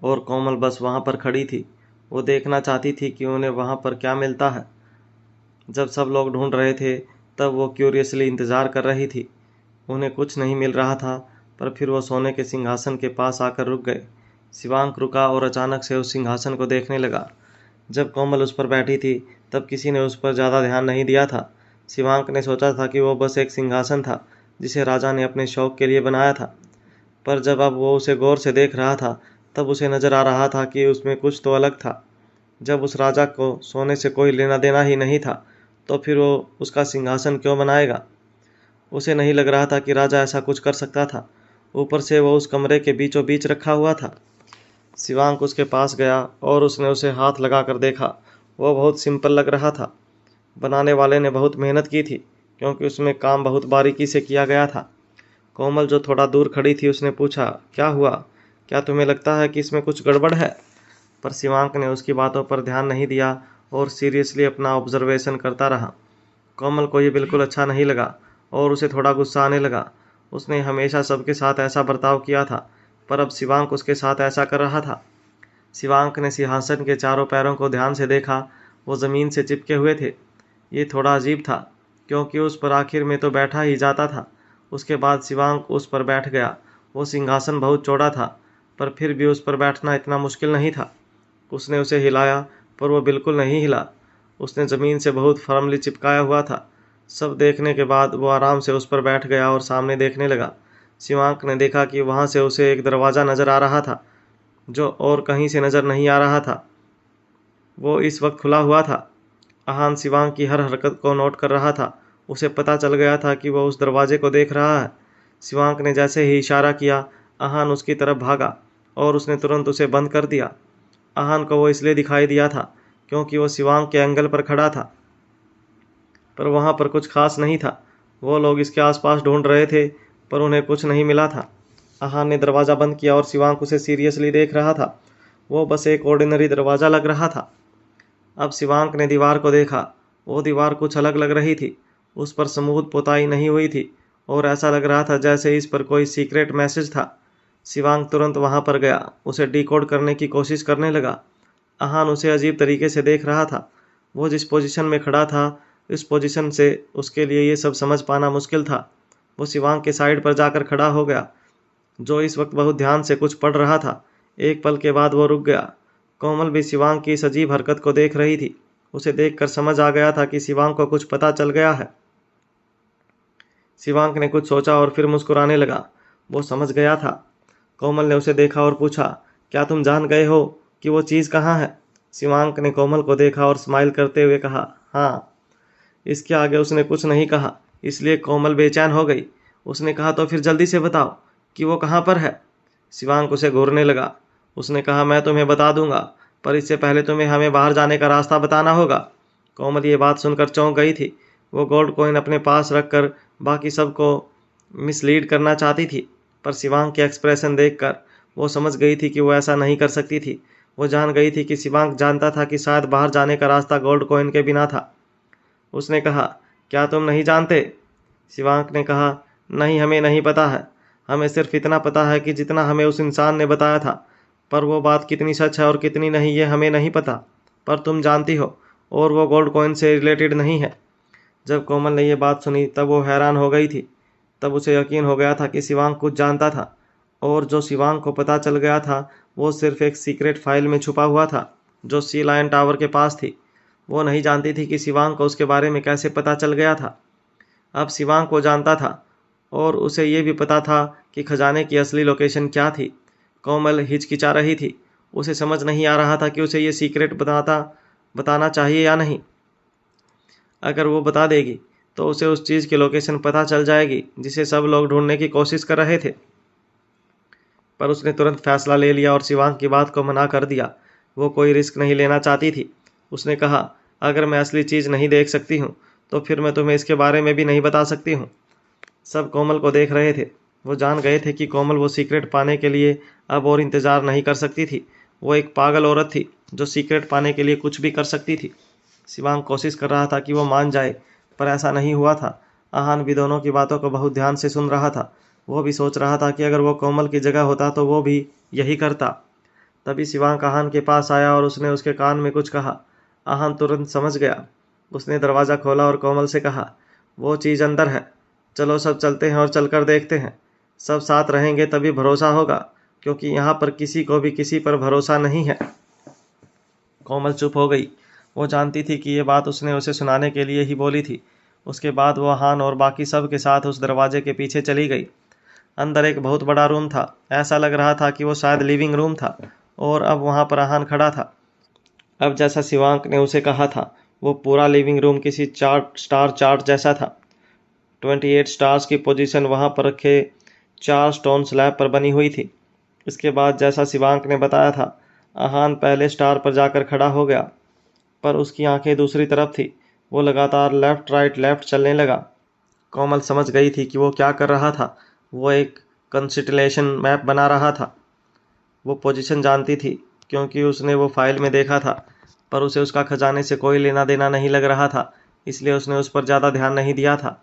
और कोमल बस वहाँ पर खड़ी थी। वो देखना चाहती थी कि उन्हें वहाँ पर क्या मिलता है। जब सब लोग ढूंढ रहे थे तब वो क्यूरियसली इंतज़ार कर रही थी। उन्हें कुछ नहीं मिल रहा था, पर फिर वो सोने के सिंहासन के पास आकर रुक गए। शिवांक रुका और अचानक से उस सिंहासन को देखने लगा। जब कोमल उस पर बैठी थी तब किसी ने उस पर ज़्यादा ध्यान नहीं दिया था। शिवांक ने सोचा था कि वो बस एक सिंहासन था, जिसे राजा ने अपने शौक के लिए बनाया था। पर जब अब वो उसे गौर से देख रहा था तब उसे नजर आ रहा था कि उसमें कुछ तो अलग था। जब उस राजा को सोने से कोई लेना देना ही नहीं था तो फिर वो उसका सिंहासन क्यों बनाएगा। उसे नहीं लग रहा था कि राजा ऐसा कुछ कर सकता था। ऊपर से वो उस कमरे के बीचों बीच रखा हुआ था। शिवांक उसके पास गया और उसने उसे हाथ लगा कर देखा। वो बहुत सिंपल लग रहा था। बनाने वाले ने बहुत मेहनत की थी क्योंकि उसमें काम बहुत बारीकी से किया गया था। कोमल जो थोड़ा दूर खड़ी थी उसने पूछा, क्या हुआ? क्या तुम्हें लगता है कि इसमें कुछ गड़बड़ है? पर शिवांक ने उसकी बातों पर ध्यान नहीं दिया और सीरियसली अपना ऑब्जर्वेशन करता रहा। कोमल को ये बिल्कुल अच्छा नहीं लगा और उसे थोड़ा गुस्सा आने लगा। उसने हमेशा सबके साथ ऐसा बर्ताव किया था, पर अब शिवांक उसके साथ ऐसा कर रहा था। शिवांक ने सिंहासन के चारों पैरों को ध्यान से देखा। वो ज़मीन से चिपके हुए थे। ये थोड़ा अजीब था क्योंकि उस पर आखिर में तो बैठा ही जाता था। उसके बाद शिवांक उस पर बैठ गया। वो सिंहासन बहुत चौड़ा था, पर फिर भी उस पर बैठना इतना मुश्किल नहीं था। उसने उसे हिलाया, पर वो बिल्कुल नहीं हिला। उसने ज़मीन से बहुत फर्मली चिपकाया हुआ था। सब देखने के बाद वो आराम से उस पर बैठ गया और सामने देखने लगा। शिवांक ने देखा कि वहाँ से उसे एक दरवाज़ा नज़र आ रहा था, जो और कहीं से नज़र नहीं आ रहा था। वो इस वक्त खुला हुआ था। आहान शिवांक की हर हरकत को नोट कर रहा था। उसे पता चल गया था कि वह उस दरवाजे को देख रहा है। शिवांक ने जैसे ही इशारा किया, आहान उसकी तरफ भागा और उसने तुरंत उसे बंद कर दिया। आहान को वो इसलिए दिखाई दिया था क्योंकि वो शिवांक के एंगल पर खड़ा था, पर वहाँ पर कुछ खास नहीं था। वो लोग इसके आसपास ढूंढ रहे थे, पर उन्हें कुछ नहीं मिला था। आहान ने दरवाज़ा बंद किया और शिवांक उसे सीरियसली देख रहा था। वो बस एक ऑर्डिनरी दरवाज़ा लग रहा था। अब शिवांक ने दीवार को देखा। वो दीवार कुछ अलग लग रही थी। उस पर स्मूथ पुताई नहीं हुई थी और ऐसा लग रहा था जैसे इस पर कोई सीक्रेट मैसेज था। शिवांक तुरंत वहां पर गया, उसे डिकोड करने की कोशिश करने लगा। आहान उसे अजीब तरीके से देख रहा था। वो जिस पोजीशन में खड़ा था, इस पोजीशन से उसके लिए ये सब समझ पाना मुश्किल था। वो शिवांक के साइड पर जाकर खड़ा हो गया, जो इस वक्त बहुत ध्यान से कुछ पढ़ रहा था। एक पल के बाद वो रुक गया। कोमल भी शिवांक की इस अजीब हरकत को देख रही थी। उसे देखकर समझ आ गया था कि शिवांक को कुछ पता चल गया है। शिवांक ने कुछ सोचा और फिर मुस्कुराने लगा। वो समझ गया था। कोमल ने उसे देखा और पूछा, क्या तुम जान गए हो कि वो चीज़ कहाँ है? शिवांक ने कोमल को देखा और स्माइल करते हुए कहा, हाँ। इसके आगे उसने कुछ नहीं कहा, इसलिए कोमल बेचैन हो गई। उसने कहा, तो फिर जल्दी से बताओ कि वो कहाँ पर है। शिवांक उसे घूरने लगा। उसने कहा, मैं तुम्हें बता दूंगा, पर इससे पहले तुम्हें हमें बाहर जाने का रास्ता बताना होगा। कोमल ये बात सुनकर चौंक गई थी। वो गोल्ड कॉइन अपने पास रखकर बाकी सबको मिसलीड करना चाहती थी, पर शिवांक के एक्सप्रेशन देखकर वो समझ गई थी कि वो ऐसा नहीं कर सकती थी। वो जान गई थी कि शिवांक जानता था कि शायद बाहर जाने का रास्ता गोल्ड कॉइन के बिना था। उसने कहा, क्या तुम नहीं जानते? शिवांक ने कहा, नहीं, हमें नहीं पता है। हमें सिर्फ इतना पता है कि जितना हमें उस इंसान ने बताया था, पर वो बात कितनी सच है और कितनी नहीं ये हमें नहीं पता। पर तुम जानती हो, और वो गोल्ड कॉइन से रिलेटेड नहीं है। जब कोमल ने ये बात सुनी तब वो हैरान हो गई थी। तब उसे यकीन हो गया था कि शिवांक कुछ जानता था, और जो शिवांक को पता चल गया था वो सिर्फ एक सीक्रेट फाइल में छुपा हुआ था जो सी लायन टावर के पास थी। वो नहीं जानती थी कि शिवांक को उसके बारे में कैसे पता चल गया था। अब शिवांक को जानता था और उसे ये भी पता था कि खजाने की असली लोकेशन क्या थी। कोमल हिचकिचा रही थी। उसे समझ नहीं आ रहा था कि उसे ये सीक्रेट बताना चाहिए या नहीं। अगर वो बता देगी तो उसे उस चीज़ की लोकेशन पता चल जाएगी जिसे सब लोग ढूंढने की कोशिश कर रहे थे। पर उसने तुरंत फैसला ले लिया और शिवांक की बात को मना कर दिया। वो कोई रिस्क नहीं लेना चाहती थी। उसने कहा, अगर मैं असली चीज़ नहीं देख सकती हूँ तो फिर मैं तुम्हें इसके बारे में भी नहीं बता सकती हूँ। सब कोमल को देख रहे थे। वो जान गए थे कि कोमल वो सीक्रेट पाने के लिए अब और इंतज़ार नहीं कर सकती थी। वो एक पागल औरत थी जो सीक्रेट पाने के लिए कुछ भी कर सकती थी। शिवांक कोशिश कर रहा था कि वो मान जाए, पर ऐसा नहीं हुआ था। आहान भी दोनों की बातों को बहुत ध्यान से सुन रहा था। वो भी सोच रहा था कि अगर वो कोमल की जगह होता तो वो भी यही करता। तभी शिवांक आहान के पास आया और उसने उसके कान में कुछ कहा। आहान तुरंत समझ गया। उसने दरवाज़ा खोला और कोमल से कहा, वो चीज़ अंदर है, चलो सब चलते हैं और चलकर देखते हैं। सब साथ रहेंगे तभी भरोसा होगा, क्योंकि यहाँ पर किसी को भी किसी पर भरोसा नहीं है। कोमल चुप हो गई। वो जानती थी कि ये बात उसने उसे सुनाने के लिए ही बोली थी। उसके बाद वो आहान और बाकी सब के साथ उस दरवाजे के पीछे चली गई। अंदर एक बहुत बड़ा रूम था। ऐसा लग रहा था कि वो शायद लिविंग रूम था और अब वहाँ पर आहान खड़ा था। अब जैसा शिवांक ने उसे कहा था, वो पूरा लिविंग रूम किसी स्टार चार्ट जैसा था। 28 स्टार्स की पोजीशन वहाँ पर रखे 4 स्टोन स्लैब पर बनी हुई थी। इसके बाद जैसा शिवांक ने बताया था, आहान पहले स्टार पर जाकर खड़ा हो गया, पर उसकी आंखें दूसरी तरफ थी। वो लगातार लेफ्ट राइट लेफ्ट चलने लगा। कोमल समझ गई थी कि वो क्या कर रहा था। वो एक कंस्टेलेशन मैप बना रहा था। वो पोजीशन जानती थी क्योंकि उसने वो फाइल में देखा था, पर उसे उसका खजाने से कोई लेना देना नहीं लग रहा था, इसलिए उसने उस पर ज़्यादा ध्यान नहीं दिया था।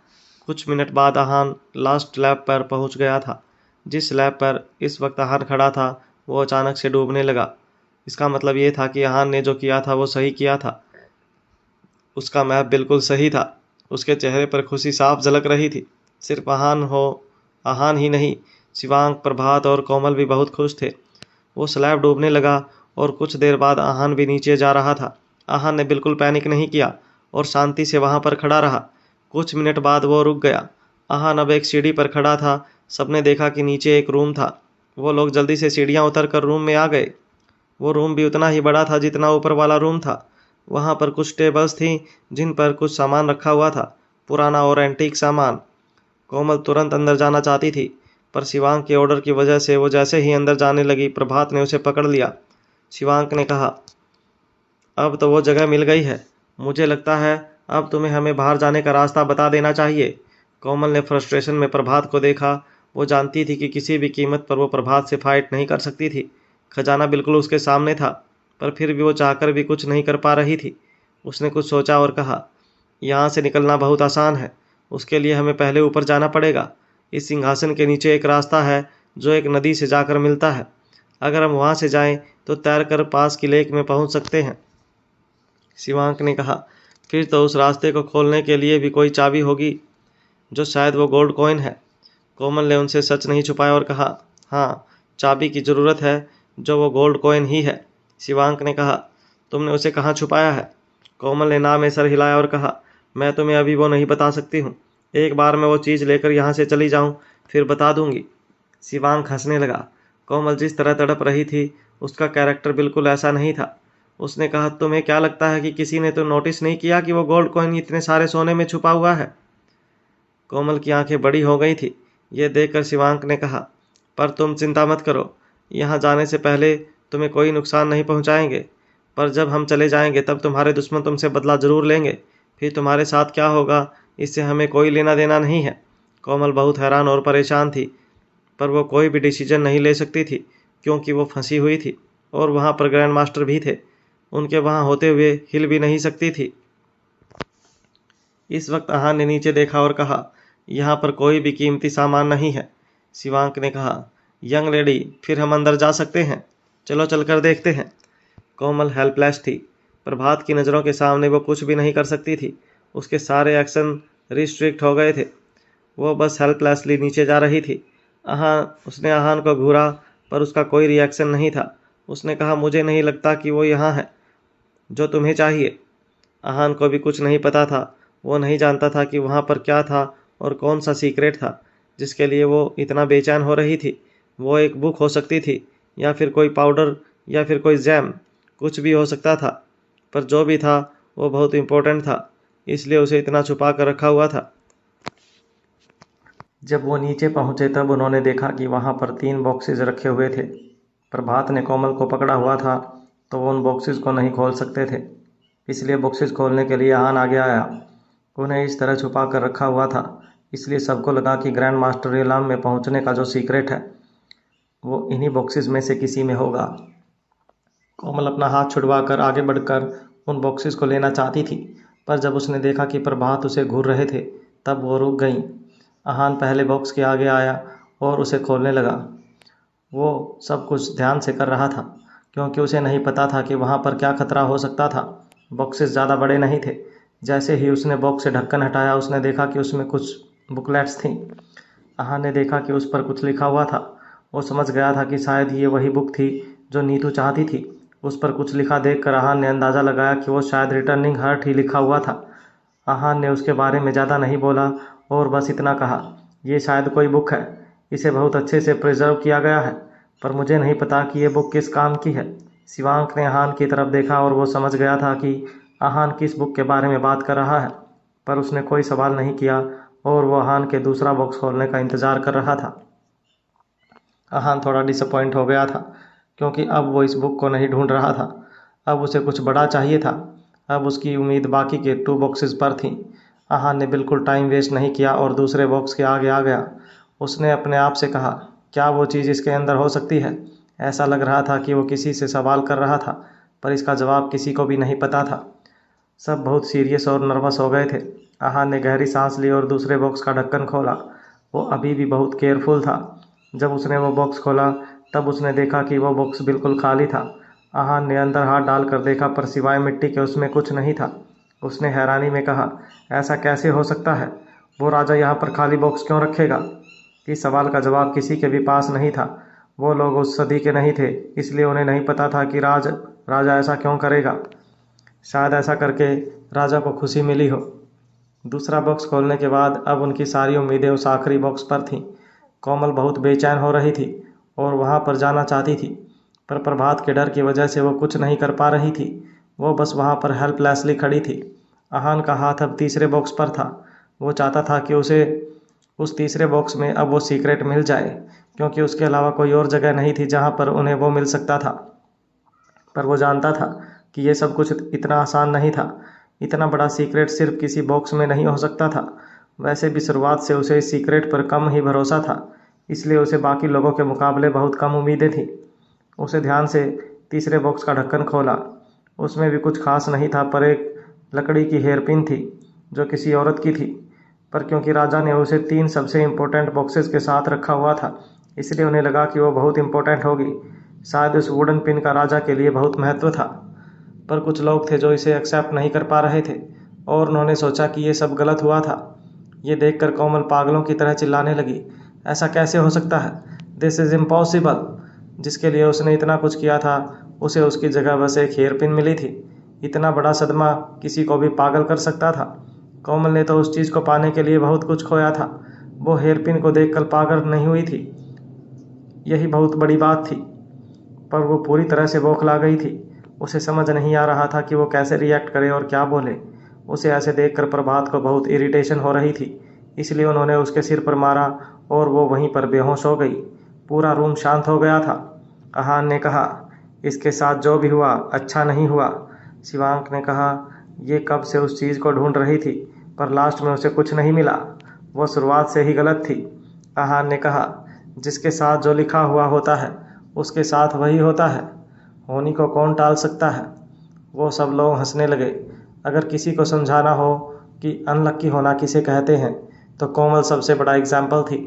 कुछ मिनट बाद आहान लास्ट लैब पर पहुंच गया था। जिस लैब पर इस वक्त आहान खड़ा था वो अचानक से डूबने लगा। इसका मतलब ये था कि आहान ने जो किया था वो सही किया था। उसका मैप बिल्कुल सही था। उसके चेहरे पर खुशी साफ झलक रही थी। सिर्फ आहान ही नहीं, शिवांक, प्रभात और कोमल भी बहुत खुश थे। वो स्लैब डूबने लगा और कुछ देर बाद आहान भी नीचे जा रहा था। आहान ने बिल्कुल पैनिक नहीं किया और शांति से वहां पर खड़ा रहा। कुछ मिनट बाद वो रुक गया। आहान अब एक सीढ़ी पर खड़ा था। सबने देखा कि नीचे एक रूम था। वो लोग जल्दी से सीढ़ियां उतर कर रूम में आ गए। वो रूम भी उतना ही बड़ा था जितना ऊपर वाला रूम था। वहां पर कुछ टेबल्स थीं जिन पर कुछ सामान रखा हुआ था, पुराना और एंटीक सामान। कोमल तुरंत अंदर जाना चाहती थी, पर शिवांक के ऑर्डर की वजह से वो जैसे ही अंदर जाने लगी, प्रभात ने उसे पकड़ लिया। शिवांक ने कहा, अब तो वो जगह मिल गई है। मुझे लगता है अब तुम्हें हमें बाहर जाने का रास्ता बता देना चाहिए। कोमल ने फ्रस्ट्रेशन में प्रभात को देखा। वो जानती थी कि किसी भी कीमत पर वो प्रभात से फाइट नहीं कर सकती थी। खजाना बिल्कुल उसके सामने था, पर फिर भी वो चाहकर भी कुछ नहीं कर पा रही थी। उसने कुछ सोचा और कहा, यहाँ से निकलना बहुत आसान है। उसके लिए हमें पहले ऊपर जाना पड़ेगा। इस सिंहासन के नीचे एक रास्ता है जो एक नदी से जाकर मिलता है। अगर हम वहाँ से जाएं तो तैरकर पास की लेक में पहुँच सकते हैं। शिवांक ने कहा, फिर तो उस रास्ते को खोलने के लिए भी कोई चाबी होगी, जो शायद वो गोल्ड कॉइन है। कोमल ने उनसे सच नहीं छुपाया और कहा, हाँ, चाबी की ज़रूरत है, जो वो गोल्ड कॉइन ही है। शिवांक ने कहा, तुमने उसे कहाँ छुपाया है? कोमल ने ना में सर हिलाया और कहा, मैं तुम्हें अभी वो नहीं बता सकती हूँ। एक बार मैं वो चीज़ लेकर यहाँ से चली जाऊँ, फिर बता दूंगी। शिवांक हंसने लगा। कोमल जिस तरह तड़प रही थी, उसका कैरेक्टर बिल्कुल ऐसा नहीं था। उसने कहा, तुम्हें क्या लगता है कि किसी ने तो नोटिस नहीं किया कि वो गोल्ड कॉइन इतने सारे सोने में छुपा हुआ है? कोमल की आंखें बड़ी हो गई थी। ये देखकर शिवांक ने कहा, पर तुम चिंता मत करो, यहाँ जाने से पहले तुम्हें कोई नुकसान नहीं पहुँचाएंगे, पर जब हम चले जाएंगे तब तुम्हारे दुश्मन तुमसे बदला ज़रूर लेंगे। फिर तुम्हारे साथ क्या होगा, इससे हमें कोई लेना देना नहीं है। कोमल बहुत हैरान और परेशान थी, पर वो कोई भी डिसीजन नहीं ले सकती थी, क्योंकि वो फंसी हुई थी और वहाँ पर ग्रैंड मास्टर भी थे। उनके वहाँ होते हुए हिल भी नहीं सकती थी। इस वक्त आहान ने नीचे देखा और कहा, यहाँ पर कोई भी कीमती सामान नहीं है। शिवांक ने कहा, यंग लेडी, फिर हम अंदर जा सकते हैं? चलो चलकर देखते हैं। कोमल हेल्पलेस थी। प्रभात की नज़रों के सामने वो कुछ भी नहीं कर सकती थी। उसके सारे एक्शन रिस्ट्रिक्ट हो गए थे। वो बस हेल्पलेसली नीचे जा रही थी। उसने आहान को घूरा, पर उसका कोई रिएक्शन नहीं था। उसने कहा, मुझे नहीं लगता कि वो यहाँ है जो तुम्हें चाहिए। आहान को भी कुछ नहीं पता था। वो नहीं जानता था कि वहाँ पर क्या था और कौन सा सीक्रेट था जिसके लिए वो इतना बेचैन हो रही थी। वो एक बुक हो सकती थी, या फिर कोई पाउडर, या फिर कोई जैम, कुछ भी हो सकता था। पर जो भी था वो बहुत इम्पोर्टेंट था, इसलिए उसे इतना छुपा कर रखा हुआ था। जब वो नीचे पहुंचे तब उन्होंने देखा कि वहाँ पर 3 बॉक्सेस रखे हुए थे। प्रभात ने कोमल को पकड़ा हुआ था, तो वो उन बॉक्सेस को नहीं खोल सकते थे। इसलिए बॉक्सेस खोलने के लिए आहान आगे आया। उन्हें इस तरह छुपा कर रखा हुआ था, इसलिए सबको लगा कि ग्रैंड मास्टर रियलाम में पहुंचने का जो सीक्रेट है वो इन्हीं बॉक्सेस में से किसी में होगा। कोमल अपना हाथ छुड़वाकर आगे बढ़कर उन बॉक्सेस को लेना चाहती थी, पर जब उसने देखा कि प्रभात उसे घूर रहे थे तब वो रुक गई। आहान पहले बॉक्स के आगे आया और उसे खोलने लगा। वो सब कुछ ध्यान से कर रहा था, क्योंकि उसे नहीं पता था कि वहाँ पर क्या खतरा हो सकता था। बॉक्सेस ज़्यादा बड़े नहीं थे। जैसे ही उसने बॉक्स से ढक्कन हटाया, उसने देखा कि उसमें कुछ बुकलेट्स थीं। आहान ने देखा कि उस पर कुछ लिखा हुआ था। वो समझ गया था कि शायद ये वही बुक थी जो नीतू चाहती थी। उस पर कुछ लिखा देखकर आहान ने अंदाज़ा लगाया कि वो शायद रिटर्निंग हार्ट ही लिखा हुआ था। आहान ने उसके बारे में ज़्यादा नहीं बोला और बस इतना कहा, ये शायद कोई बुक है, इसे बहुत अच्छे से प्रिजर्व किया गया है, पर मुझे नहीं पता कि ये बुक किस काम की है। शिवांक ने आहान की तरफ देखा और वो समझ गया था कि आहान किस बुक के बारे में बात कर रहा है, पर उसने कोई सवाल नहीं किया और वो आहान के दूसरा बॉक्स खोलने का इंतज़ार कर रहा था। आहान थोड़ा डिसअपॉइंट हो गया था, क्योंकि अब वो इस बुक को नहीं ढूंढ रहा था, अब उसे कुछ बड़ा चाहिए था। अब उसकी उम्मीद बाकी के 2 बॉक्सेस पर थी। आहान ने बिल्कुल टाइम वेस्ट नहीं किया और दूसरे बॉक्स के आगे आ गया। उसने अपने आप से कहा, क्या वो चीज़ इसके अंदर हो सकती है? ऐसा लग रहा था कि वो किसी से सवाल कर रहा था, पर इसका जवाब किसी को भी नहीं पता था। सब बहुत सीरियस और नर्वस हो गए थे। आहान ने गहरी सांस ली और दूसरे बॉक्स का ढक्कन खोला। वो अभी भी बहुत केयरफुल था। जब उसने वो बॉक्स खोला तब उसने देखा कि वो बॉक्स बिल्कुल खाली था। आहान ने अंदर हाथ डालकर देखा, पर सिवाय मिट्टी के उसमें कुछ नहीं था। उसने हैरानी में कहा, ऐसा कैसे हो सकता है? वो राजा यहाँ पर खाली बॉक्स क्यों रखेगा? इस सवाल का जवाब किसी के भी पास नहीं था। वो लोग उस सदी के नहीं थे, इसलिए उन्हें नहीं पता था कि राजा ऐसा क्यों करेगा। शायद ऐसा करके राजा को खुशी मिली हो। दूसरा बॉक्स खोलने के बाद अब उनकी सारी उम्मीदें उस आखिरी बॉक्स पर थीं। कोमल बहुत बेचैन हो रही थी और वहाँ पर जाना चाहती थी, पर प्रभात के डर की वजह से वो कुछ नहीं कर पा रही थी। वो बस वहाँ पर हेल्पलेसली खड़ी थी। आहान का हाथ अब तीसरे बॉक्स पर था। वो चाहता था कि उसे उस तीसरे बॉक्स में अब वो सीक्रेट मिल जाए, क्योंकि उसके अलावा कोई और जगह नहीं थी जहाँ पर उन्हें वो मिल सकता था। पर वो जानता था कि ये सब कुछ इतना आसान नहीं था। इतना बड़ा सीक्रेट सिर्फ किसी बॉक्स में नहीं हो सकता था। वैसे भी शुरुआत से उसे इस सीक्रेट पर कम ही भरोसा था, इसलिए उसे बाकी लोगों के मुकाबले बहुत कम उम्मीदें थी। उसे ध्यान से तीसरे बॉक्स का ढक्कन खोला। उसमें भी कुछ खास नहीं था, पर एक लकड़ी की हेयरपिन थी जो किसी औरत की थी। पर क्योंकि राजा ने उसे 3 सबसे इम्पोर्टेंट बॉक्सेस के साथ रखा हुआ था, इसलिए उन्हें लगा कि वो बहुत इम्पोर्टेंट होगी। शायद उस वुडन पिन का राजा के लिए बहुत महत्व था। पर कुछ लोग थे जो इसे एक्सेप्ट नहीं कर पा रहे थे और उन्होंने सोचा कि ये सब गलत हुआ था। ये देखकर कोमल पागलों की तरह चिल्लाने लगी, ऐसा कैसे हो सकता है? This is impossible. जिसके लिए उसने इतना कुछ किया था, उसे उसकी जगह बस एक हेयरपिन मिली थी। इतना बड़ा सदमा किसी को भी पागल कर सकता था। कोमल ने तो उस चीज़ को पाने के लिए बहुत कुछ खोया था। वो हेयरपिन को देखकर पागल नहीं हुई थी, यही बहुत बड़ी बात थी। पर वो पूरी तरह से बौखला गई थी। उसे समझ नहीं आ रहा था कि वो कैसे रिएक्ट करे और क्या बोले। उसे ऐसे देखकर प्रभात को बहुत इरिटेशन हो रही थी, इसलिए उन्होंने उसके सिर पर मारा और वो वहीं पर बेहोश हो गई। पूरा रूम शांत हो गया था। आहान ने कहा, इसके साथ जो भी हुआ अच्छा नहीं हुआ। शिवांक ने कहा, ये कब से उस चीज़ को ढूंढ रही थी, पर लास्ट में उसे कुछ नहीं मिला। वो शुरुआत से ही गलत थी। आहान ने कहा, जिसके साथ जो लिखा हुआ होता है उसके साथ वही होता है, होनी को कौन टाल सकता है। वो सब लोग हंसने लगे। अगर किसी को समझाना हो कि अनलक्की होना किसे कहते हैं, तो कोमल सबसे बड़ा एग्जाम्पल थी।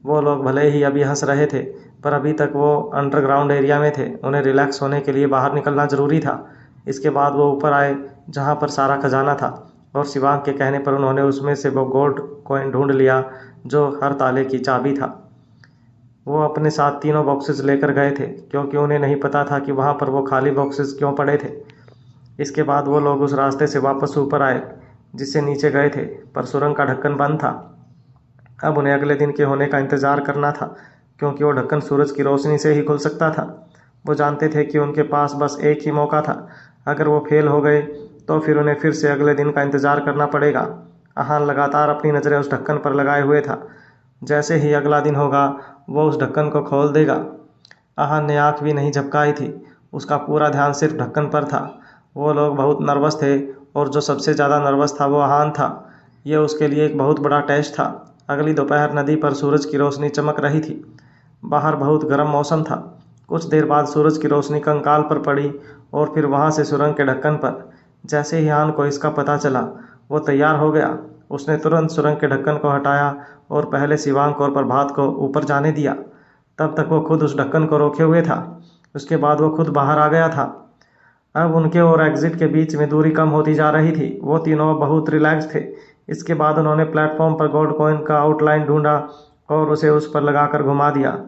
वो लोग भले ही अभी हंस रहे थे, पर अभी तक वो अंडरग्राउंड एरिया में थे। उन्हें रिलैक्स होने के लिए बाहर निकलना ज़रूरी था। इसके बाद वो ऊपर आए जहाँ पर सारा खजाना था, और शिवांग के कहने पर उन्होंने उसमें से वो गोल्ड कॉइन ढूंढ लिया जो हर ताले की चाबी था। वो अपने साथ तीनों बॉक्सेस लेकर गए थे, क्योंकि उन्हें नहीं पता था कि वहाँ पर वो खाली बॉक्सेस क्यों पड़े थे। इसके बाद वो लोग उस रास्ते से वापस ऊपर आए जिससे नीचे गए थे, पर सुरंग का ढक्कन बंद था। अब उन्हें अगले दिन के होने का इंतज़ार करना था, क्योंकि वो ढक्कन सूरज की रोशनी से ही खुल सकता था। वो जानते थे कि उनके पास बस एक ही मौका था। अगर वो फेल हो गए तो फिर उन्हें फिर से अगले दिन का इंतज़ार करना पड़ेगा। आहान लगातार अपनी नज़रें उस ढक्कन पर लगाए हुए था। जैसे ही अगला दिन होगा वो उस ढक्कन को खोल देगा। आहान ने आँख भी नहीं झपकाई थी। उसका पूरा ध्यान सिर्फ ढक्कन पर था। वो लोग बहुत नर्वस थे और जो सबसे ज़्यादा नर्वस था वो आहान था। ये उसके लिए एक बहुत बड़ा टेस्ट था। अगली दोपहर नदी पर सूरज की रोशनी चमक रही थी। बाहर बहुत गर्म मौसम था। कुछ देर बाद सूरज की रोशनी कंकाल पर पड़ी और फिर वहाँ से सुरंग के ढक्कन पर। जैसे ही आहान को इसका पता चला, वो तैयार हो गया। उसने तुरंत सुरंग के ढक्कन को हटाया और पहले शिवांक और प्रभात को ऊपर जाने दिया। तब तक वो खुद उस ढक्कन को रोके हुए था। उसके बाद वो खुद बाहर आ गया था। अब उनके और एग्जिट के बीच में दूरी कम होती जा रही थी। वो तीनों बहुत रिलैक्स थे। इसके बाद उन्होंने प्लेटफॉर्म पर गोल्ड कॉइन का आउटलाइन ढूंढा और उसे उस पर लगाकर घुमा दिया।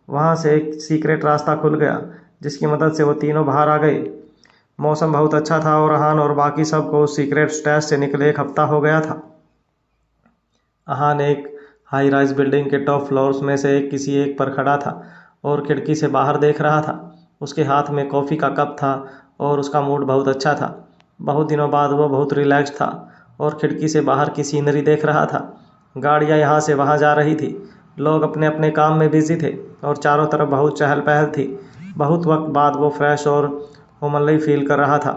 वहाँ से एक सीक्रेट रास्ता खुल गया, जिसकी मदद से वो तीनों बाहर आ गए। मौसम बहुत अच्छा था और अहान और बाकी सबको सीक्रेट स्टेज से निकले 1 हफ्ता हो गया था। अहान एक हाई राइज बिल्डिंग के टॉप फ्लोर्स में से किसी एक पर खड़ा था और खिड़की से बाहर देख रहा था। उसके हाथ में कॉफ़ी का कप था और उसका मूड बहुत अच्छा था। बहुत दिनों बाद वो बहुत रिलैक्स था और खिड़की से बाहर की सीनरी देख रहा था। गाड़ियाँ यहाँ से वहाँ जा रही थी, लोग अपने अपने काम में बिजी थे और चारों तरफ बहुत चहल पहल थी। बहुत वक्त बाद वो फ्रेश और होमली फील कर रहा था।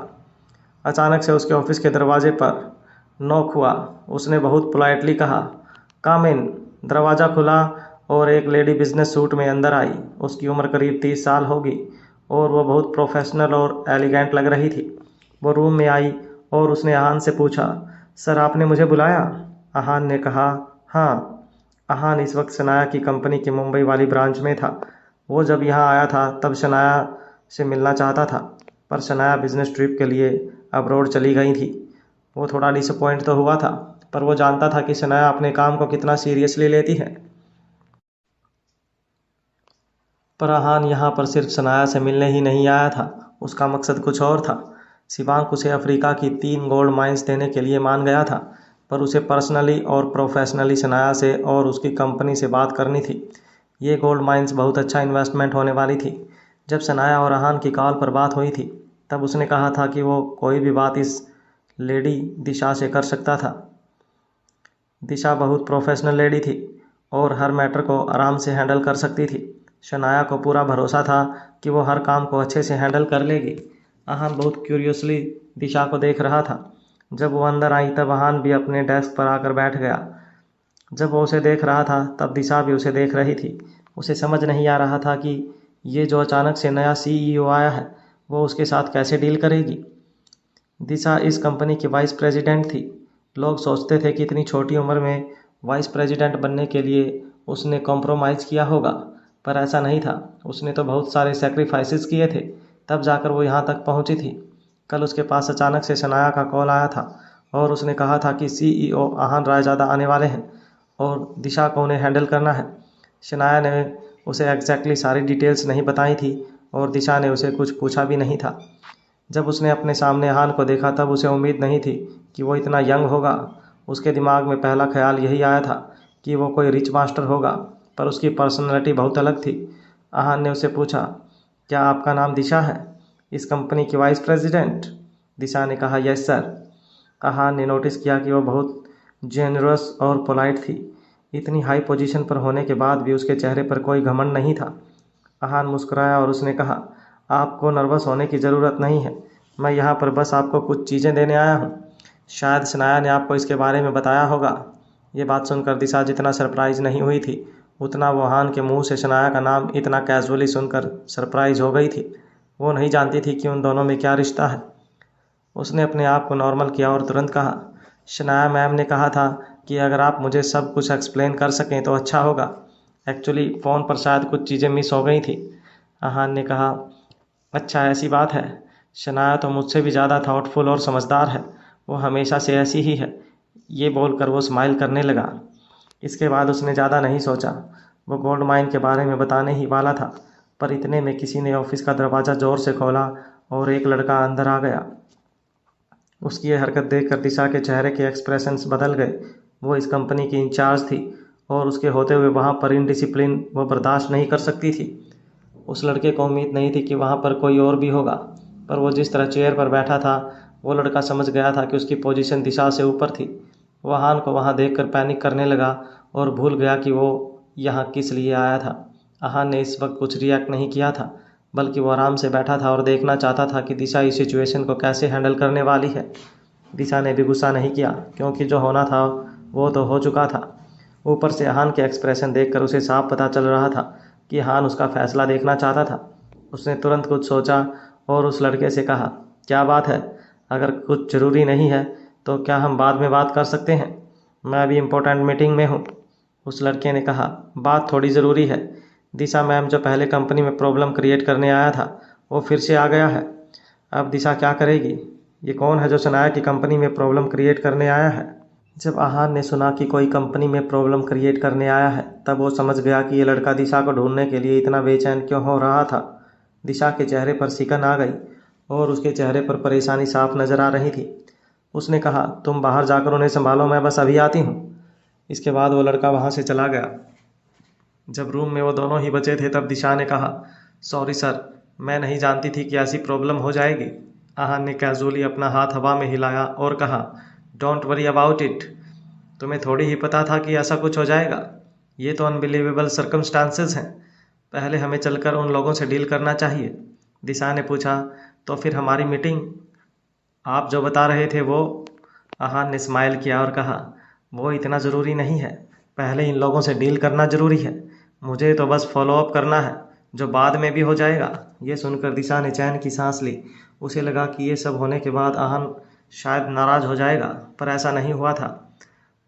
अचानक से उसके ऑफिस के दरवाजे पर नॉक हुआ। उसने बहुत पोलाइटली कहा, कम इन। दरवाज़ा खुला और एक लेडी बिजनेस सूट में अंदर आई। उसकी उम्र करीब 30 साल होगी और वो बहुत प्रोफेशनल और एलिगेंट लग रही थी। वो रूम में आई और उसने अहान से पूछा, सर आपने मुझे बुलाया? अहान ने कहा, हाँ। अहान इस वक्त शनाया की कंपनी की मुंबई वाली ब्रांच में था। वो जब यहाँ आया था तब शनाया से मिलना चाहता था, पर शनाया बिजनेस ट्रिप के लिए अब्रॉड चली गई थी। वो थोड़ा डिसअपॉइंट तो हुआ था, पर वो जानता था कि शनाया अपने काम को कितना सीरियसली लेती है। पर अहान यहाँ पर सिर्फ शनाया से मिलने ही नहीं आया था, उसका मकसद कुछ और था। शिवांक उसे अफ्रीका की 3 गोल्ड माइंस देने के लिए मान गया था, पर उसे पर्सनली और प्रोफेशनली शनाया से और उसकी कंपनी से बात करनी थी। ये गोल्ड माइंस बहुत अच्छा इन्वेस्टमेंट होने वाली थी। जब शनाया और अहान की कॉल पर बात हुई थी तब उसने कहा था कि वो कोई भी बात इस लेडी दिशा से कर सकता था। दिशा बहुत प्रोफेशनल लेडी थी और हर मैटर को आराम से हैंडल कर सकती थी। शनाया को पूरा भरोसा था कि वो हर काम को अच्छे से हैंडल कर लेगी। अहान बहुत क्यूरियसली दिशा को देख रहा था। जब वो अंदर आई तब अहान भी अपने डेस्क पर आकर बैठ गया। जब वो उसे देख रहा था तब दिशा भी उसे देख रही थी। उसे समझ नहीं आ रहा था कि ये जो अचानक से नया सीईओ आया है वो उसके साथ कैसे डील करेगी। दिशा इस कंपनी की वाइस प्रेसिडेंट थी। लोग सोचते थे कि इतनी छोटी उम्र में वाइस प्रेसिडेंट बनने के लिए उसने कॉम्प्रोमाइज़ किया होगा, पर ऐसा नहीं था। उसने तो बहुत सारे सेक्रीफाइसेस किए थे, तब जाकर वो यहाँ तक पहुँची थी। कल उसके पास अचानक से शनाया का कॉल आया था और उसने कहा था कि सीईओ आहान रायजादा आने वाले हैं और दिशा को उन्हें हैंडल करना है। शनाया ने उसे एग्जैक्टली सारी डिटेल्स नहीं बताई थी और दिशा ने उसे कुछ पूछा भी नहीं था। जब उसने अपने सामने अहान को देखा तब उसे उम्मीद नहीं थी कि वो इतना यंग होगा। उसके दिमाग में पहला ख्याल यही आया था कि वो कोई रिच मास्टर होगा, पर उसकी पर्सनैलिटी बहुत अलग थी। अहान ने उसे पूछा, क्या आपका नाम दिशा है, इस कंपनी की वाइस प्रेसिडेंट? दिशा ने कहा, यस सर। अहान ने नोटिस किया कि वो बहुत जेनरस और पोलाइट थी। इतनी हाई पोजीशन पर होने के बाद भी उसके चेहरे पर कोई घमंड नहीं था। अहान मुस्कुराया और उसने कहा, आपको नर्वस होने की ज़रूरत नहीं है, मैं यहाँ पर बस आपको कुछ चीज़ें देने आया हूँ। शायद शनाया ने आपको इसके बारे में बताया होगा। ये बात सुनकर दिशा जितना सरप्राइज नहीं हुई थी उतना वो अहान के मुंह से शनाया का नाम इतना कैजुअली सुनकर सरप्राइज हो गई थी। वो नहीं जानती थी कि उन दोनों में क्या रिश्ता है। उसने अपने आप को नॉर्मल किया और तुरंत कहा, शनाया मैम ने कहा था कि अगर आप मुझे सब कुछ एक्सप्लेन कर सकें तो अच्छा होगा। एक्चुअली फ़ोन पर शायद कुछ चीज़ें मिस हो गई थी। अहान ने कहा, अच्छा ऐसी बात है। शनाया तो मुझसे भी ज़्यादा थॉटफुल और समझदार है, वो हमेशा से ऐसी ही है। ये बोलकर वो स्माइल करने लगा। इसके बाद उसने ज़्यादा नहीं सोचा। वो गोल्ड माइन के बारे में बताने ही वाला था, पर इतने में किसी ने ऑफिस का दरवाज़ा ज़ोर से खोला और एक लड़का अंदर आ गया। उसकी यह हरकत देखकर दिशा के चेहरे के एक्सप्रेशंस बदल गए। वो इस कंपनी की इंचार्ज थी और उसके होते हुए वहाँ पर इनडिसिप्लिन वो बर्दाश्त नहीं कर सकती थी। उस लड़के को उम्मीद नहीं थी कि वहाँ पर कोई और भी होगा, पर वो जिस तरह चेयर पर बैठा था वो लड़का समझ गया था कि उसकी पोजीशन दिशा से ऊपर थी। वो अहान को वहाँ देखकर पैनिक करने लगा और भूल गया कि वो यहाँ किस लिए आया था। अहान ने इस वक्त कुछ रिएक्ट नहीं किया था, बल्कि वो आराम से बैठा था और देखना चाहता था कि दिशा इस सिचुएशन को कैसे हैंडल करने वाली है। दिशा ने भी गुस्सा नहीं किया, क्योंकि जो होना था वो तो हो चुका था। ऊपर से अहान के एक्सप्रेशन देखकर उसे साफ पता चल रहा था कि अहान उसका फैसला देखना चाहता था। उसने तुरंत कुछ सोचा और उस लड़के से कहा, क्या बात है? अगर कुछ ज़रूरी नहीं है तो क्या हम बाद में बात कर सकते हैं? मैं अभी इम्पोर्टेंट मीटिंग में हूँ। उस लड़के ने कहा, बात थोड़ी ज़रूरी है। दिशा मैम जो पहले कंपनी में प्रॉब्लम क्रिएट करने आया था वो फिर से आ गया है। अब दिशा क्या करेगी? ये कौन है जो शनाया की कंपनी में प्रॉब्लम क्रिएट करने आया है? जब अहान ने सुना कि कोई कंपनी में प्रॉब्लम क्रिएट करने आया है तब वो समझ गया कि ये लड़का दिशा को ढूंढने के लिए इतना बेचैन क्यों हो रहा था। दिशा के चेहरे पर सिकन आ गई और उसके चेहरे पर परेशानी साफ नज़र आ रही थी। उसने कहा, तुम बाहर जाकर उन्हें संभालो, मैं बस अभी आती हूँ। इसके बाद वो लड़का वहाँ से चला गया। जब रूम में वो दोनों ही बचे थे तब दिशा ने कहा, सॉरी सर, मैं नहीं जानती थी कि ऐसी प्रॉब्लम हो जाएगी। आहान ने कैजुअली अपना हाथ हवा में हिलाया और कहा, डोंट वरी अबाउट इट। तुम्हें थोड़ी ही पता था कि ऐसा कुछ हो जाएगा। ये तो अनबिलीवेबल सर्कमस्टांसेस हैं। पहले हमें चलकर उन लोगों से डील करना चाहिए। दिशा ने पूछा, तो फिर हमारी मीटिंग आप जो बता रहे थे वो? आहान ने स्माइल किया और कहा, वो इतना ज़रूरी नहीं है। पहले इन लोगों से डील करना ज़रूरी है। मुझे तो बस फॉलो अप करना है, जो बाद में भी हो जाएगा। ये सुनकर दिशा ने चैन की सांस ली। उसे लगा कि ये सब होने के बाद आहान शायद नाराज़ हो जाएगा, पर ऐसा नहीं हुआ था।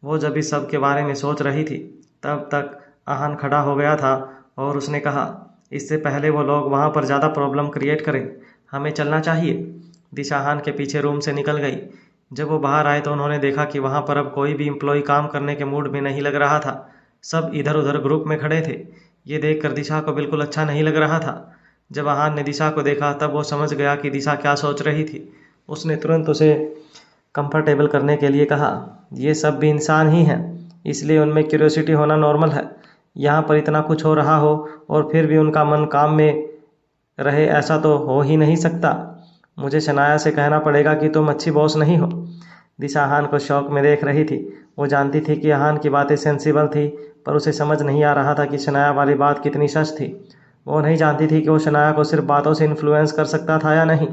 वो जब इस सब के बारे में सोच रही थी तब तक आहान खड़ा हो गया था और उसने कहा, इससे पहले वो लोग वहाँ पर ज़्यादा प्रॉब्लम क्रिएट करें, हमें चलना चाहिए। दिशा आहान के पीछे रूम से निकल गई। जब वो बाहर आए तो उन्होंने देखा कि वहाँ पर अब कोई भी एम्प्लॉय काम करने के मूड में नहीं लग रहा था। सब इधर उधर ग्रुप में खड़े थे। ये देखकर दिशा को बिल्कुल अच्छा नहीं लग रहा था। जब आहान ने दिशा को देखा तब वो समझ गया कि दिशा क्या सोच रही थी। उसने तुरंत उसे कंफर्टेबल करने के लिए कहा, ये सब भी इंसान ही हैं, इसलिए उनमें क्यूरियोसिटी होना नॉर्मल है। यहाँ पर इतना कुछ हो रहा हो और फिर भी उनका मन काम में रहे, ऐसा तो हो ही नहीं सकता। मुझे शनाया से कहना पड़ेगा कि तुम अच्छी बॉस नहीं हो। दिशा आहान को शौक में देख रही थी। वो जानती थी कि आहान की बातें सेंसिबल थी, पर उसे समझ नहीं आ रहा था कि शनाया वाली बात कितनी सच थी। वो नहीं जानती थी कि वो शनाया को सिर्फ बातों से इन्फ्लुएंस कर सकता था या नहीं,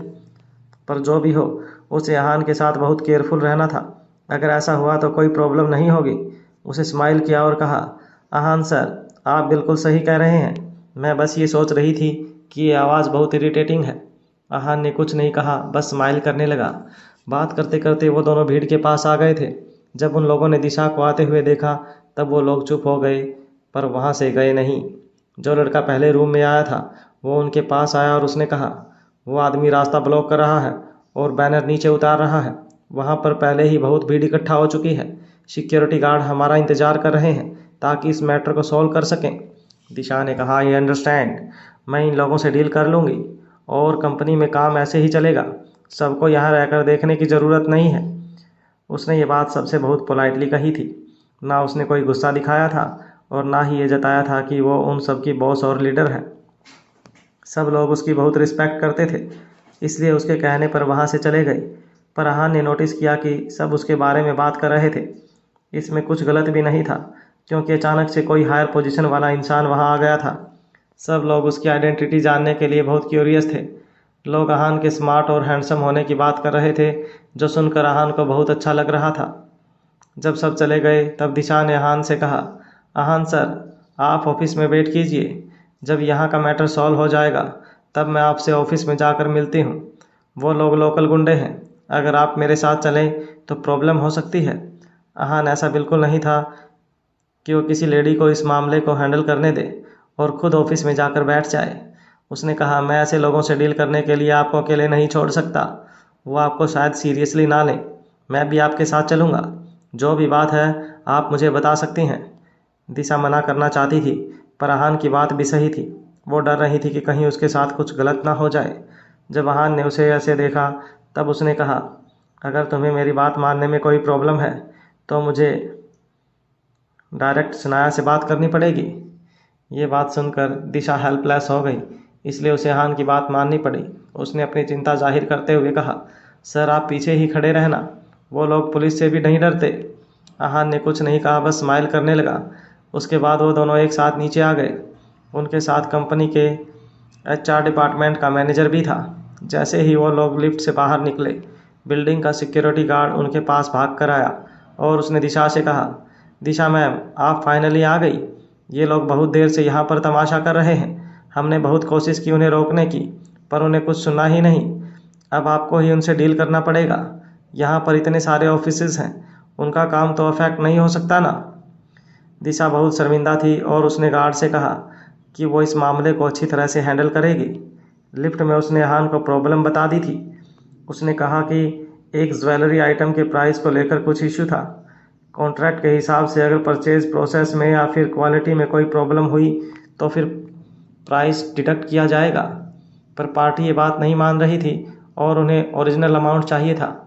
पर जो भी हो उसे आहान के साथ बहुत केयरफुल रहना था। अगर ऐसा हुआ तो कोई प्रॉब्लम नहीं होगी। उसे स्माइल किया और कहा, आहान सर, आप बिल्कुल सही कह रहे हैं। मैं बस ये सोच रही थी कि ये आवाज़ बहुत इरिटेटिंग है। आहान ने कुछ नहीं कहा, बस स्माइल करने लगा। बात करते करते वो दोनों भीड़ के पास आ गए थे। जब उन लोगों ने दिशा को आते हुए देखा तब वो लोग चुप हो गए, पर वहाँ से गए नहीं। जो लड़का पहले रूम में आया था वो उनके पास आया और उसने कहा, वो आदमी रास्ता ब्लॉक कर रहा है और बैनर नीचे उतार रहा है। वहाँ पर पहले ही बहुत भीड़ इकट्ठा हो चुकी है। सिक्योरिटी गार्ड हमारा इंतज़ार कर रहे हैं ताकि इस मैटर को सॉल्व कर सकें। दिशा ने कहा, आई अंडरस्टैंड, मैं इन लोगों से डील कर लूँगी और कंपनी में काम ऐसे ही चलेगा। सबको यहाँ रहकर देखने की ज़रूरत नहीं है। उसने ये बात सबसे बहुत पोलाइटली कही थी। ना उसने कोई गुस्सा दिखाया था और ना ही ये जताया था कि वो उन सब की बॉस और लीडर है। सब लोग उसकी बहुत रिस्पेक्ट करते थे, इसलिए उसके कहने पर वहाँ से चले गए। पर आहान ने नोटिस किया कि सब उसके बारे में बात कर रहे थे। इसमें कुछ गलत भी नहीं था, क्योंकि अचानक से कोई हायर पोजीशन वाला इंसान वहाँ आ गया था। सब लोग उसकी आइडेंटिटी जानने के लिए बहुत क्यूरियस थे। लोग आहान के स्मार्ट और हैंडसम होने की बात कर रहे थे, जो सुनकर आहान को बहुत अच्छा लग रहा था। जब सब चले गए तब दिशा ने आहान से कहा, आहान सर, आप ऑफिस में वेट कीजिए। जब यहाँ का मैटर सॉल्व हो जाएगा तब मैं आपसे ऑफिस में जाकर मिलती हूँ। वो लोग लोकल गुंडे हैं, अगर आप मेरे साथ चलें तो प्रॉब्लम हो सकती है। आहान ऐसा बिल्कुल नहीं था कि वो किसी लेडी को इस मामले को हैंडल करने दे और ख़ुद ऑफिस में जाकर बैठ जाए। उसने कहा, मैं ऐसे लोगों से डील करने के लिए आपको अकेले नहीं छोड़ सकता। वो आपको शायद सीरियसली ना लें। मैं भी आपके साथ चलूँगा। जो भी बात है आप मुझे बता सकती हैं। दिशा मना करना चाहती थी, पर आहान की बात भी सही थी। वो डर रही थी कि कहीं उसके साथ कुछ गलत ना हो जाए। जब आहान ने उसे ऐसे देखा तब उसने कहा, अगर तुम्हें मेरी बात मानने में कोई प्रॉब्लम है तो मुझे डायरेक्ट शनाया से बात करनी पड़ेगी। ये बात सुनकर दिशा हेल्पलेस हो गई, इसलिए उसे आहान की बात माननी पड़ी। उसने अपनी चिंता जाहिर करते हुए कहा, सर आप पीछे ही खड़े रहना, वो लोग पुलिस से भी नहीं डरते। आहान ने कुछ नहीं कहा, बस स्माइल करने लगा। उसके बाद वो दोनों एक साथ नीचे आ गए। उनके साथ कंपनी के HR डिपार्टमेंट का मैनेजर भी था। जैसे ही वो लोग लिफ्ट से बाहर निकले, बिल्डिंग का सिक्योरिटी गार्ड उनके पास भाग कर आया और उसने दिशा से कहा, दिशा मैम, आप फाइनली आ गई। ये लोग बहुत देर से यहाँ पर तमाशा कर रहे हैं। हमने बहुत कोशिश की उन्हें रोकने की, पर उन्हें कुछ सुना ही नहीं। अब आपको ही उनसे डील करना पड़ेगा। यहाँ पर इतने सारे ऑफिसेज हैं, उनका काम तो अफेक्ट नहीं हो सकता ना। दिशा बहुत शर्मिंदा थी और उसने गार्ड से कहा कि वो इस मामले को अच्छी तरह से हैंडल करेगी। लिफ्ट में उसने आहान को प्रॉब्लम बता दी थी। उसने कहा कि एक ज्वेलरी आइटम के प्राइस को लेकर कुछ इश्यू था। कॉन्ट्रैक्ट के हिसाब से अगर परचेज प्रोसेस में या फिर क्वालिटी में कोई प्रॉब्लम हुई तो फिर प्राइस डिडक्ट किया जाएगा। पर पार्टी ये बात नहीं मान रही थी और उन्हें ओरिजिनल अमाउंट चाहिए था।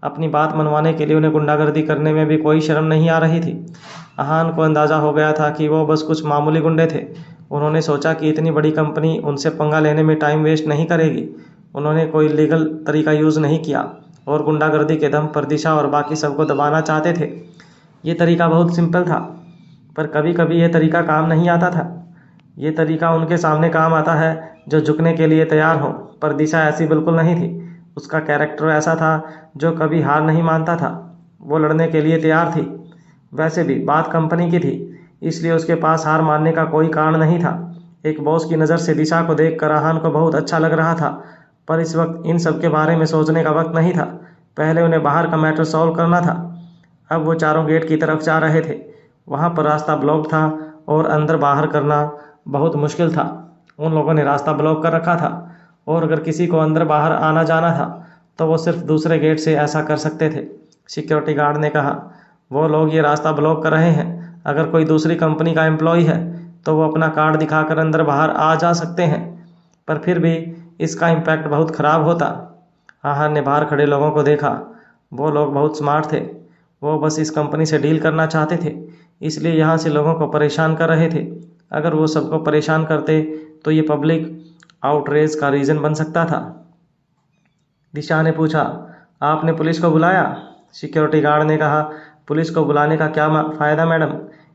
अपनी बात मनवाने के लिए उन्हें गुंडागर्दी करने में भी कोई शर्म नहीं आ रही थी। अहान को अंदाज़ा हो गया था कि वो बस कुछ मामूली गुंडे थे। उन्होंने सोचा कि इतनी बड़ी कंपनी उनसे पंगा लेने में टाइम वेस्ट नहीं करेगी। उन्होंने कोई लीगल तरीका यूज़ नहीं किया और गुंडागर्दी के दम पर दिशा और बाकी सबको दबाना चाहते थे। ये तरीका बहुत सिंपल था, पर कभी कभी ये तरीका काम नहीं आता था। ये तरीका उनके सामने काम आता है जो झुकने के लिए तैयार हो, पर दिशा ऐसी बिल्कुल नहीं थी। उसका कैरेक्टर ऐसा था जो कभी हार नहीं मानता था। वो लड़ने के लिए तैयार थी। वैसे भी बात कंपनी की थी, इसलिए उसके पास हार मानने का कोई कारण नहीं था। एक बॉस की नज़र से दिशा को देखकर आहान को बहुत अच्छा लग रहा था, पर इस वक्त इन सब के बारे में सोचने का वक्त नहीं था। पहले उन्हें बाहर का मैटर सॉल्व करना था। अब वो चारों गेट की तरफ जा रहे थे। वहाँ पर रास्ता ब्लॉक था और अंदर बाहर करना बहुत मुश्किल था। उन लोगों ने रास्ता ब्लॉक कर रखा था और अगर किसी को अंदर बाहर आना जाना था तो वो सिर्फ दूसरे गेट से ऐसा कर सकते थे। सिक्योरिटी गार्ड ने कहा, वो लोग ये रास्ता ब्लॉक कर रहे हैं। अगर कोई दूसरी कंपनी का एम्प्लॉय है तो वो अपना कार्ड दिखाकर अंदर बाहर आ जा सकते हैं, पर फिर भी इसका इम्पैक्ट बहुत ख़राब होता। आहान ने बाहर खड़े लोगों को देखा। वो लोग बहुत स्मार्ट थे। वो बस इस कंपनी से डील करना चाहते थे, इसलिए यहाँ से लोगों को परेशान कर रहे थे। अगर वो सबको परेशान करते तो ये पब्लिक आउटरेज का रीज़न बन सकता था। दिशा ने पूछा, आपने पुलिस को बुलाया? सिक्योरिटी गार्ड ने कहा, पुलिस को बुलाने का क्या फ़ायदा मैडम?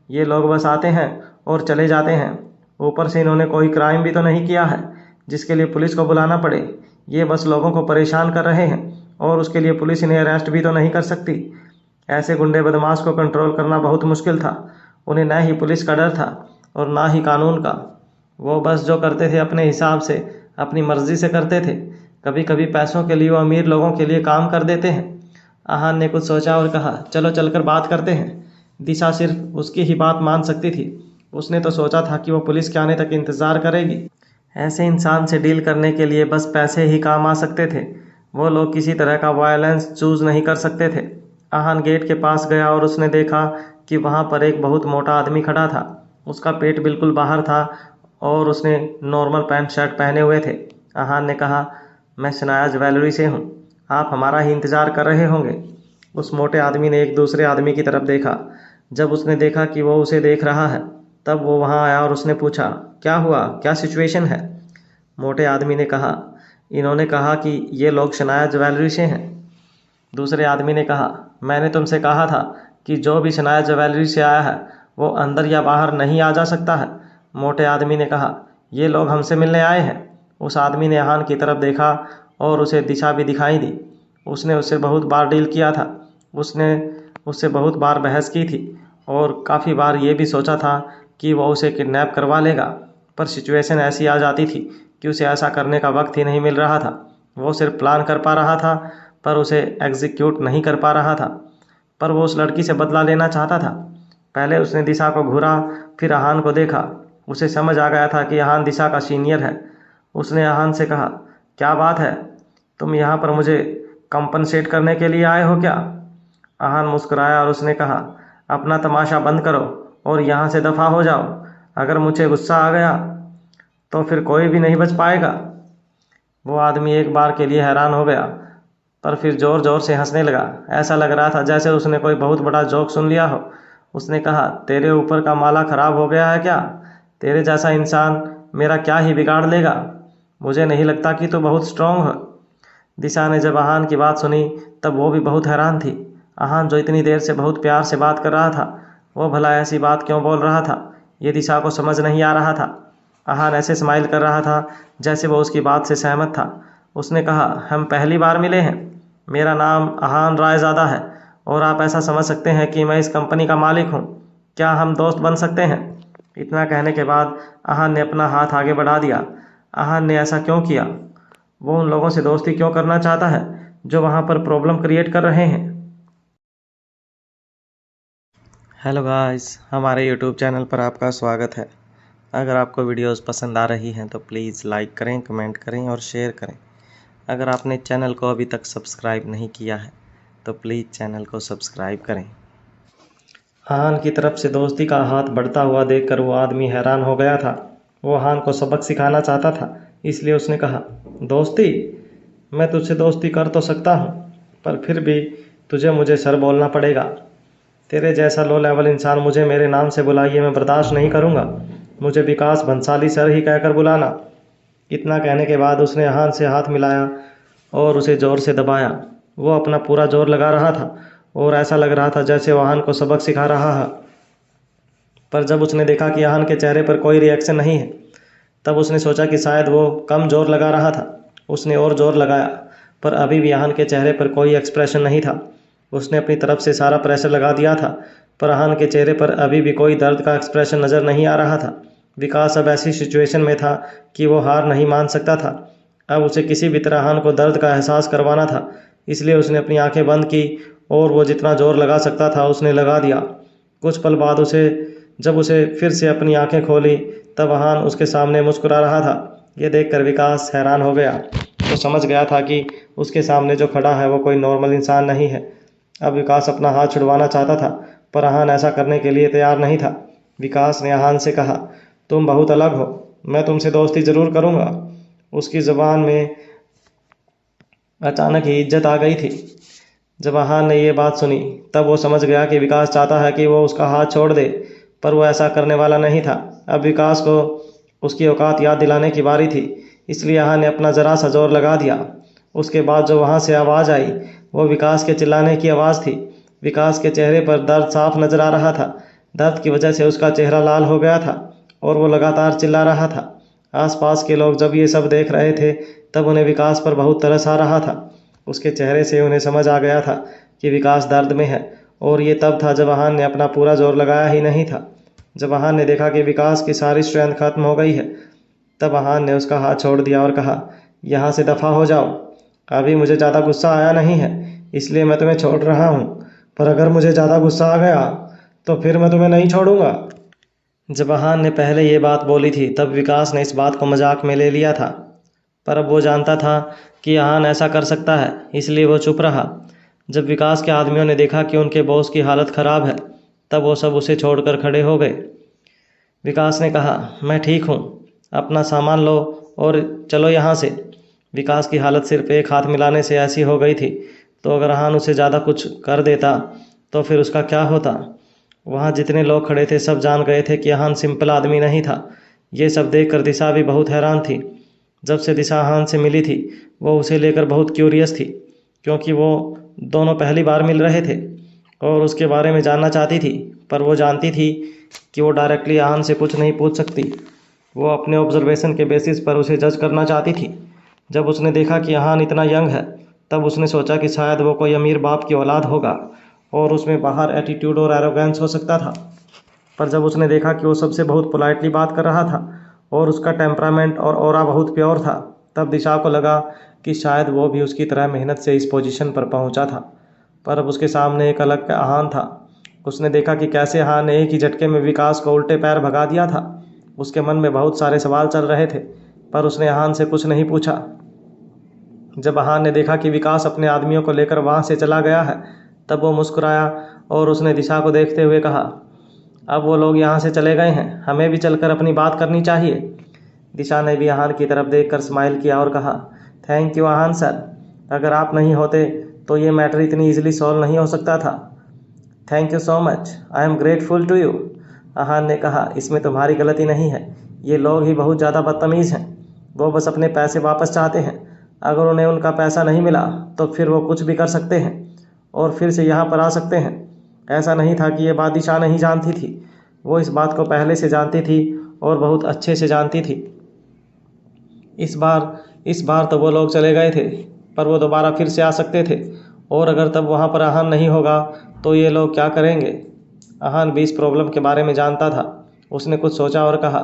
ये लोग बस आते हैं और चले जाते हैं। ऊपर से इन्होंने कोई क्राइम भी तो नहीं किया है जिसके लिए पुलिस को बुलाना पड़े। ये बस लोगों को परेशान कर रहे हैं और उसके लिए पुलिस इन्हें अरेस्ट भी तो नहीं कर सकती। ऐसे गुंडे बदमाश को कंट्रोल करना बहुत मुश्किल था। उन्हें न ही पुलिस का डर था और ना ही कानून का। वो बस जो करते थे अपने हिसाब से, अपनी मर्जी से करते थे। कभी कभी पैसों के लिए वो अमीर लोगों के लिए काम कर देते हैं। आहान ने कुछ सोचा और कहा, चलो चलकर बात करते हैं। दिशा सिर्फ उसकी ही बात मान सकती थी। उसने तो सोचा था कि वो पुलिस के आने तक इंतज़ार करेगी। ऐसे इंसान से डील करने के लिए बस पैसे ही काम आ सकते थे। वो लोग किसी तरह का वायलेंस चूज़ नहीं कर सकते थे। आहान गेट के पास गया और उसने देखा कि वहाँ पर एक बहुत मोटा आदमी खड़ा था। उसका पेट बिल्कुल बाहर था और उसने नॉर्मल पैंट शर्ट पहने हुए थे। आहान ने कहा, मैं शनाया ज्वेलरी से हूँ, आप हमारा ही इंतज़ार कर रहे होंगे। उस मोटे आदमी ने एक दूसरे आदमी की तरफ देखा। जब उसने देखा कि वो उसे देख रहा है तब वो वहाँ आया और उसने पूछा, क्या हुआ, क्या सिचुएशन है? मोटे आदमी ने कहा, इन्होंने कहा कि ये लोग शनाया ज्वेलरी से हैं। दूसरे आदमी ने कहा, मैंने तुमसे कहा था कि जो भी शनाया ज्वेलरी से आया है वो अंदर या बाहर नहीं आ जा सकता है। मोटे आदमी ने कहा, ये लोग हमसे मिलने आए हैं। उस आदमी ने आहान की तरफ देखा और उसे दिशा भी दिखाई दी। उसने उससे बहुत बार डील किया था। उसने उससे बहुत बार बहस की थी और काफ़ी बार ये भी सोचा था कि वो उसे किडनैप करवा लेगा, पर सिचुएशन ऐसी आ जाती थी कि उसे ऐसा करने का वक्त ही नहीं मिल रहा था। वो सिर्फ प्लान कर पा रहा था पर उसे एग्जीक्यूट नहीं कर पा रहा था। पर वो उस लड़की से बदला लेना चाहता था। पहले उसने दिशा को घूरा, फिर आहान को देखा। उसे समझ आ गया था कि आहान दिशा का सीनियर है। उसने आहान से कहा, क्या बात है, तुम यहाँ पर मुझे कंपनसेट करने के लिए आए हो क्या? आहान मुस्कुराया और उसने कहा, अपना तमाशा बंद करो और यहाँ से दफ़ा हो जाओ। अगर मुझे गुस्सा आ गया तो फिर कोई भी नहीं बच पाएगा। वो आदमी एक बार के लिए हैरान हो गया, पर फिर ज़ोर ज़ोर से हंसने लगा। ऐसा लग रहा था जैसे उसने कोई बहुत बड़ा जोक सुन लिया हो। उसने कहा, तेरे ऊपर का माला ख़राब हो गया है क्या? तेरे जैसा इंसान मेरा क्या ही बिगाड़ लेगा। मुझे नहीं लगता कि तू बहुत स्ट्रांग हो। दिशा ने जब आहान की बात सुनी तब वो भी बहुत हैरान थी। आहान जो इतनी देर से बहुत प्यार से बात कर रहा था, वो भला ऐसी बात क्यों बोल रहा था, ये दिशा को समझ नहीं आ रहा था। आहान ऐसे स्माइल कर रहा था जैसे वो उसकी बात से सहमत था। उसने कहा, हम पहली बार मिले हैं। मेरा नाम आहान रायज़ादा है और आप ऐसा समझ सकते हैं कि मैं इस कंपनी का मालिक हूँ। क्या हम दोस्त बन सकते हैं? इतना कहने के बाद आहान ने अपना हाथ आगे बढ़ा दिया। आहान ने ऐसा क्यों किया? वो उन लोगों से दोस्ती क्यों करना चाहता है जो वहाँ पर प्रॉब्लम क्रिएट कर रहे हैं? हेलो गाइस, हमारे यूट्यूब चैनल पर आपका स्वागत है। अगर आपको वीडियोस पसंद आ रही हैं तो प्लीज़ लाइक करें, कमेंट करें और शेयर करें। अगर आपने चैनल को अभी तक सब्सक्राइब नहीं किया है तो प्लीज़ चैनल को सब्सक्राइब करें। आहान की तरफ से दोस्ती का हाथ बढ़ता हुआ देखकर वो आदमी हैरान हो गया था। वो आहान को सबक सिखाना चाहता था, इसलिए उसने कहा, दोस्ती? मैं तुझसे दोस्ती कर तो सकता हूँ, पर फिर भी तुझे मुझे सर बोलना पड़ेगा। तेरे जैसा लो लेवल इंसान मुझे मेरे नाम से बुलाइए मैं बर्दाश्त नहीं करूँगा। मुझे विकास भंसाली सर ही कहकर बुलाना। इतना कहने के बाद उसने अहान से हाथ मिलाया और उसे ज़ोर से दबाया। वो अपना पूरा जोर लगा रहा था और ऐसा लग रहा था जैसे वो अहान को सबक सिखा रहा है। पर जब उसने देखा कि अहान के चेहरे पर कोई रिएक्शन नहीं है, तब उसने सोचा कि शायद वो कम जोर लगा रहा था। उसने और जोर लगाया, पर अभी भी अहान के चेहरे पर कोई एक्सप्रेशन नहीं था। उसने अपनी तरफ से सारा प्रेशर लगा दिया था, पर अहान के चेहरे पर अभी भी कोई दर्द का एक्सप्रेशन नज़र नहीं आ रहा था। विकास अब ऐसी सिचुएशन में था कि वो हार नहीं मान सकता था। अब उसे किसी भी तरह अहान को दर्द का एहसास करवाना था, इसलिए उसने अपनी आंखें बंद की और वो जितना जोर लगा सकता था उसने लगा दिया। कुछ पल बाद जब उसे फिर से अपनी आंखें खोली, तब अहान उसके सामने मुस्कुरा रहा था। ये देखकर विकास हैरान हो गया। वो समझ गया था कि उसके सामने जो खड़ा है वो कोई नॉर्मल इंसान नहीं है। अब विकास अपना हाथ छुड़वाना चाहता था, पर अहान ऐसा करने के लिए तैयार नहीं था। विकास ने अहान से कहा, तुम बहुत अलग हो, मैं तुमसे दोस्ती ज़रूर करूँगा। उसकी ज़ुबान में अचानक ही इज्जत आ गई थी। जब अहान ने ये बात सुनी, तब वो समझ गया कि विकास चाहता है कि वो उसका हाथ छोड़ दे, पर वो ऐसा करने वाला नहीं था। अब विकास को उसकी औकात याद दिलाने की बारी थी, इसलिए अहान ने अपना ज़रा सा जोर लगा दिया। उसके बाद जो वहाँ से आवाज़ आई, वो विकास के चिल्लाने की आवाज़ थी। विकास के चेहरे पर दर्द साफ नज़र आ रहा था। दर्द की वजह से उसका चेहरा लाल हो गया था और वो लगातार चिल्ला रहा था। आसपास के लोग जब ये सब देख रहे थे, तब उन्हें विकास पर बहुत तरस आ रहा था। उसके चेहरे से उन्हें समझ आ गया था कि विकास दर्द में है, और ये तब था जब अहान ने अपना पूरा जोर लगाया ही नहीं था। जब अहान ने देखा कि विकास की सारी स्ट्रेंथ खत्म हो गई है, तब अहान ने उसका हाथ छोड़ दिया और कहा, यहाँ से दफ़ा हो जाओ। अभी मुझे ज़्यादा गुस्सा आया नहीं है, इसलिए मैं तुम्हें छोड़ रहा हूँ, पर अगर मुझे ज़्यादा गुस्सा आ गया तो फिर मैं तुम्हें नहीं छोड़ूंगा। जब अहान ने पहले ये बात बोली थी, तब विकास ने इस बात को मजाक में ले लिया था, पर अब वो जानता था कि अहान ऐसा कर सकता है, इसलिए वो चुप रहा। जब विकास के आदमियों ने देखा कि उनके बॉस की हालत ख़राब है, तब वो सब उसे छोड़कर खड़े हो गए। विकास ने कहा, मैं ठीक हूँ, अपना सामान लो और चलो यहाँ से। विकास की हालत सिर्फ एक हाथ मिलाने से ऐसी हो गई थी, तो अगर अहान उसे ज़्यादा कुछ कर देता तो फिर उसका क्या होता। वहाँ जितने लोग खड़े थे सब जान गए थे कि अहान सिंपल आदमी नहीं था। ये सब देखकर दिशा भी बहुत हैरान थी। जब से दिशा अहान से मिली थी, वो उसे लेकर बहुत क्यूरियस थी, क्योंकि वो दोनों पहली बार मिल रहे थे और उसके बारे में जानना चाहती थी। पर वो जानती थी कि वो डायरेक्टली अहान से कुछ नहीं पूछ सकती। वो अपने ऑब्जर्वेशन के बेसिस पर उसे जज करना चाहती थी। जब उसने देखा कि अहान इतना यंग है, तब उसने सोचा कि शायद वो कोई अमीर बाप की औलाद होगा और उसमें बाहर एटीट्यूड और एरोगेंस हो सकता था। पर जब उसने देखा कि वो सबसे बहुत पोलाइटली बात कर रहा था और उसका टेम्परामेंट और ऑरा बहुत प्योर था, तब दिशा को लगा कि शायद वो भी उसकी तरह मेहनत से इस पोजीशन पर पहुंचा था। पर अब उसके सामने एक अलग अहान था। उसने देखा कि कैसे अहान ने एक ही झटके में विकास को उल्टे पैर भगा दिया था। उसके मन में बहुत सारे सवाल चल रहे थे, पर उसने अहान से कुछ नहीं पूछा। जब अहान ने देखा कि विकास अपने आदमियों को लेकर वहाँ से चला गया है, तब वो मुस्कुराया और उसने दिशा को देखते हुए कहा, अब वो लोग यहाँ से चले गए हैं, हमें भी चलकर अपनी बात करनी चाहिए। दिशा ने भी अहान की तरफ देखकर स्माइल किया और कहा, थैंक यू अहान सर, अगर आप नहीं होते तो ये मैटर इतनी ईजिली सॉल्व नहीं हो सकता था। Thank you so much, I am grateful to you. Ahaan ने कहा, इसमें तुम्हारी गलती नहीं है, ये लोग ही बहुत ज़्यादा बदतमीज़ हैं। वो बस अपने पैसे वापस चाहते हैं। अगर उन्हें उनका पैसा नहीं मिला तो फिर वो कुछ भी कर सकते हैं और फिर से यहाँ पर आ सकते हैं। ऐसा नहीं था कि ये बात दिशा नहीं जानती थी, वो इस बात को पहले से जानती थी और बहुत अच्छे से जानती थी। इस बार तो वो लोग चले गए थे, पर वो दोबारा फिर से आ सकते थे, और अगर तब वहाँ पर अहान नहीं होगा तो ये लोग क्या करेंगे। अहान भी इस प्रॉब्लम के बारे में जानता था। उसने कुछ सोचा और कहा,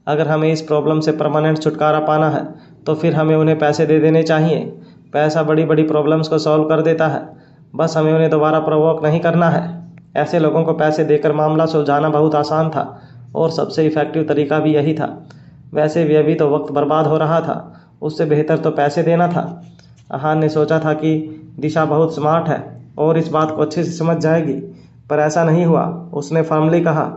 अगर हमें इस प्रॉब्लम से परमानेंट छुटकारा पाना है तो फिर हमें उन्हें पैसे दे देने चाहिए। पैसा बड़ी बड़ी प्रॉब्लम्स को सॉल्व कर देता है, बस हमें उन्हें दोबारा प्रोवोक नहीं करना है। ऐसे लोगों को पैसे देकर मामला सुलझाना बहुत आसान था और सबसे इफ़ेक्टिव तरीका भी यही था। वैसे भी अभी तो वक्त बर्बाद हो रहा था, उससे बेहतर तो पैसे देना था। अहान ने सोचा था कि दिशा बहुत स्मार्ट है और इस बात को अच्छे से समझ जाएगी, पर ऐसा नहीं हुआ। उसने फर्मली कहा,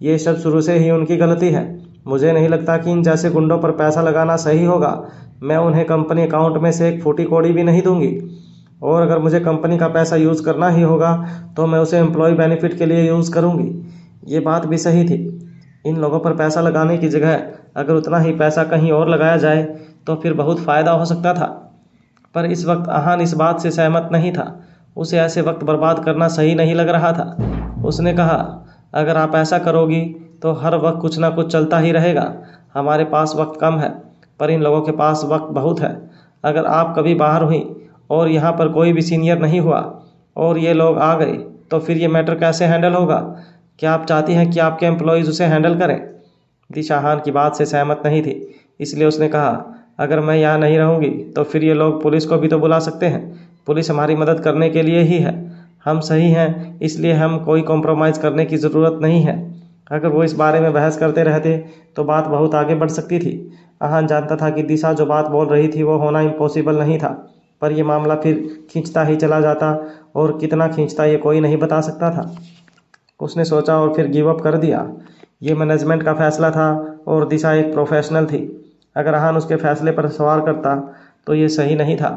ये सब शुरू से ही उनकी गलती है। मुझे नहीं लगता कि इन जैसे गुंडों पर पैसा लगाना सही होगा। मैं उन्हें कंपनी अकाउंट में से एक फूटी कौड़ी भी नहीं दूंगी, और अगर मुझे कंपनी का पैसा यूज़ करना ही होगा तो मैं उसे एम्प्लॉय बेनिफिट के लिए यूज़ करूंगी। ये बात भी सही थी। इन लोगों पर पैसा लगाने की जगह अगर उतना ही पैसा कहीं और लगाया जाए तो फिर बहुत फ़ायदा हो सकता था। पर इस वक्त आहान इस बात से सहमत नहीं था। उसे ऐसे वक्त बर्बाद करना सही नहीं लग रहा था। उसने कहा, अगर आप ऐसा करोगी तो हर वक्त कुछ ना कुछ चलता ही रहेगा। हमारे पास वक्त कम है, पर इन लोगों के पास वक्त बहुत है। अगर आप कभी बाहर हुई और यहाँ पर कोई भी सीनियर नहीं हुआ और ये लोग आ गए तो फिर ये मैटर कैसे हैंडल होगा? क्या आप चाहती हैं कि आपके एम्प्लॉयज़ उसे हैंडल करें? दिशा आहान की बात से सहमत नहीं थी, इसलिए उसने कहा, अगर मैं यहाँ नहीं रहूँगी तो फिर ये लोग पुलिस को भी तो बुला सकते हैं। पुलिस हमारी मदद करने के लिए ही है। हम सही हैं, इसलिए हम कोई कॉम्प्रोमाइज़ करने की ज़रूरत नहीं है। अगर वो इस बारे में बहस करते रहते तो बात बहुत आगे बढ़ सकती थी। आहान जानता था कि दिशा जो बात बोल रही थी वो होना इम्पॉसिबल नहीं था, पर यह मामला फिर खींचता ही चला जाता, और कितना खींचता ये कोई नहीं बता सकता था। उसने सोचा और फिर गिव अप कर दिया। ये मैनेजमेंट का फैसला था और दिशा एक प्रोफेशनल थी। अगर आहान उसके फैसले पर सवाल करता तो ये सही नहीं था।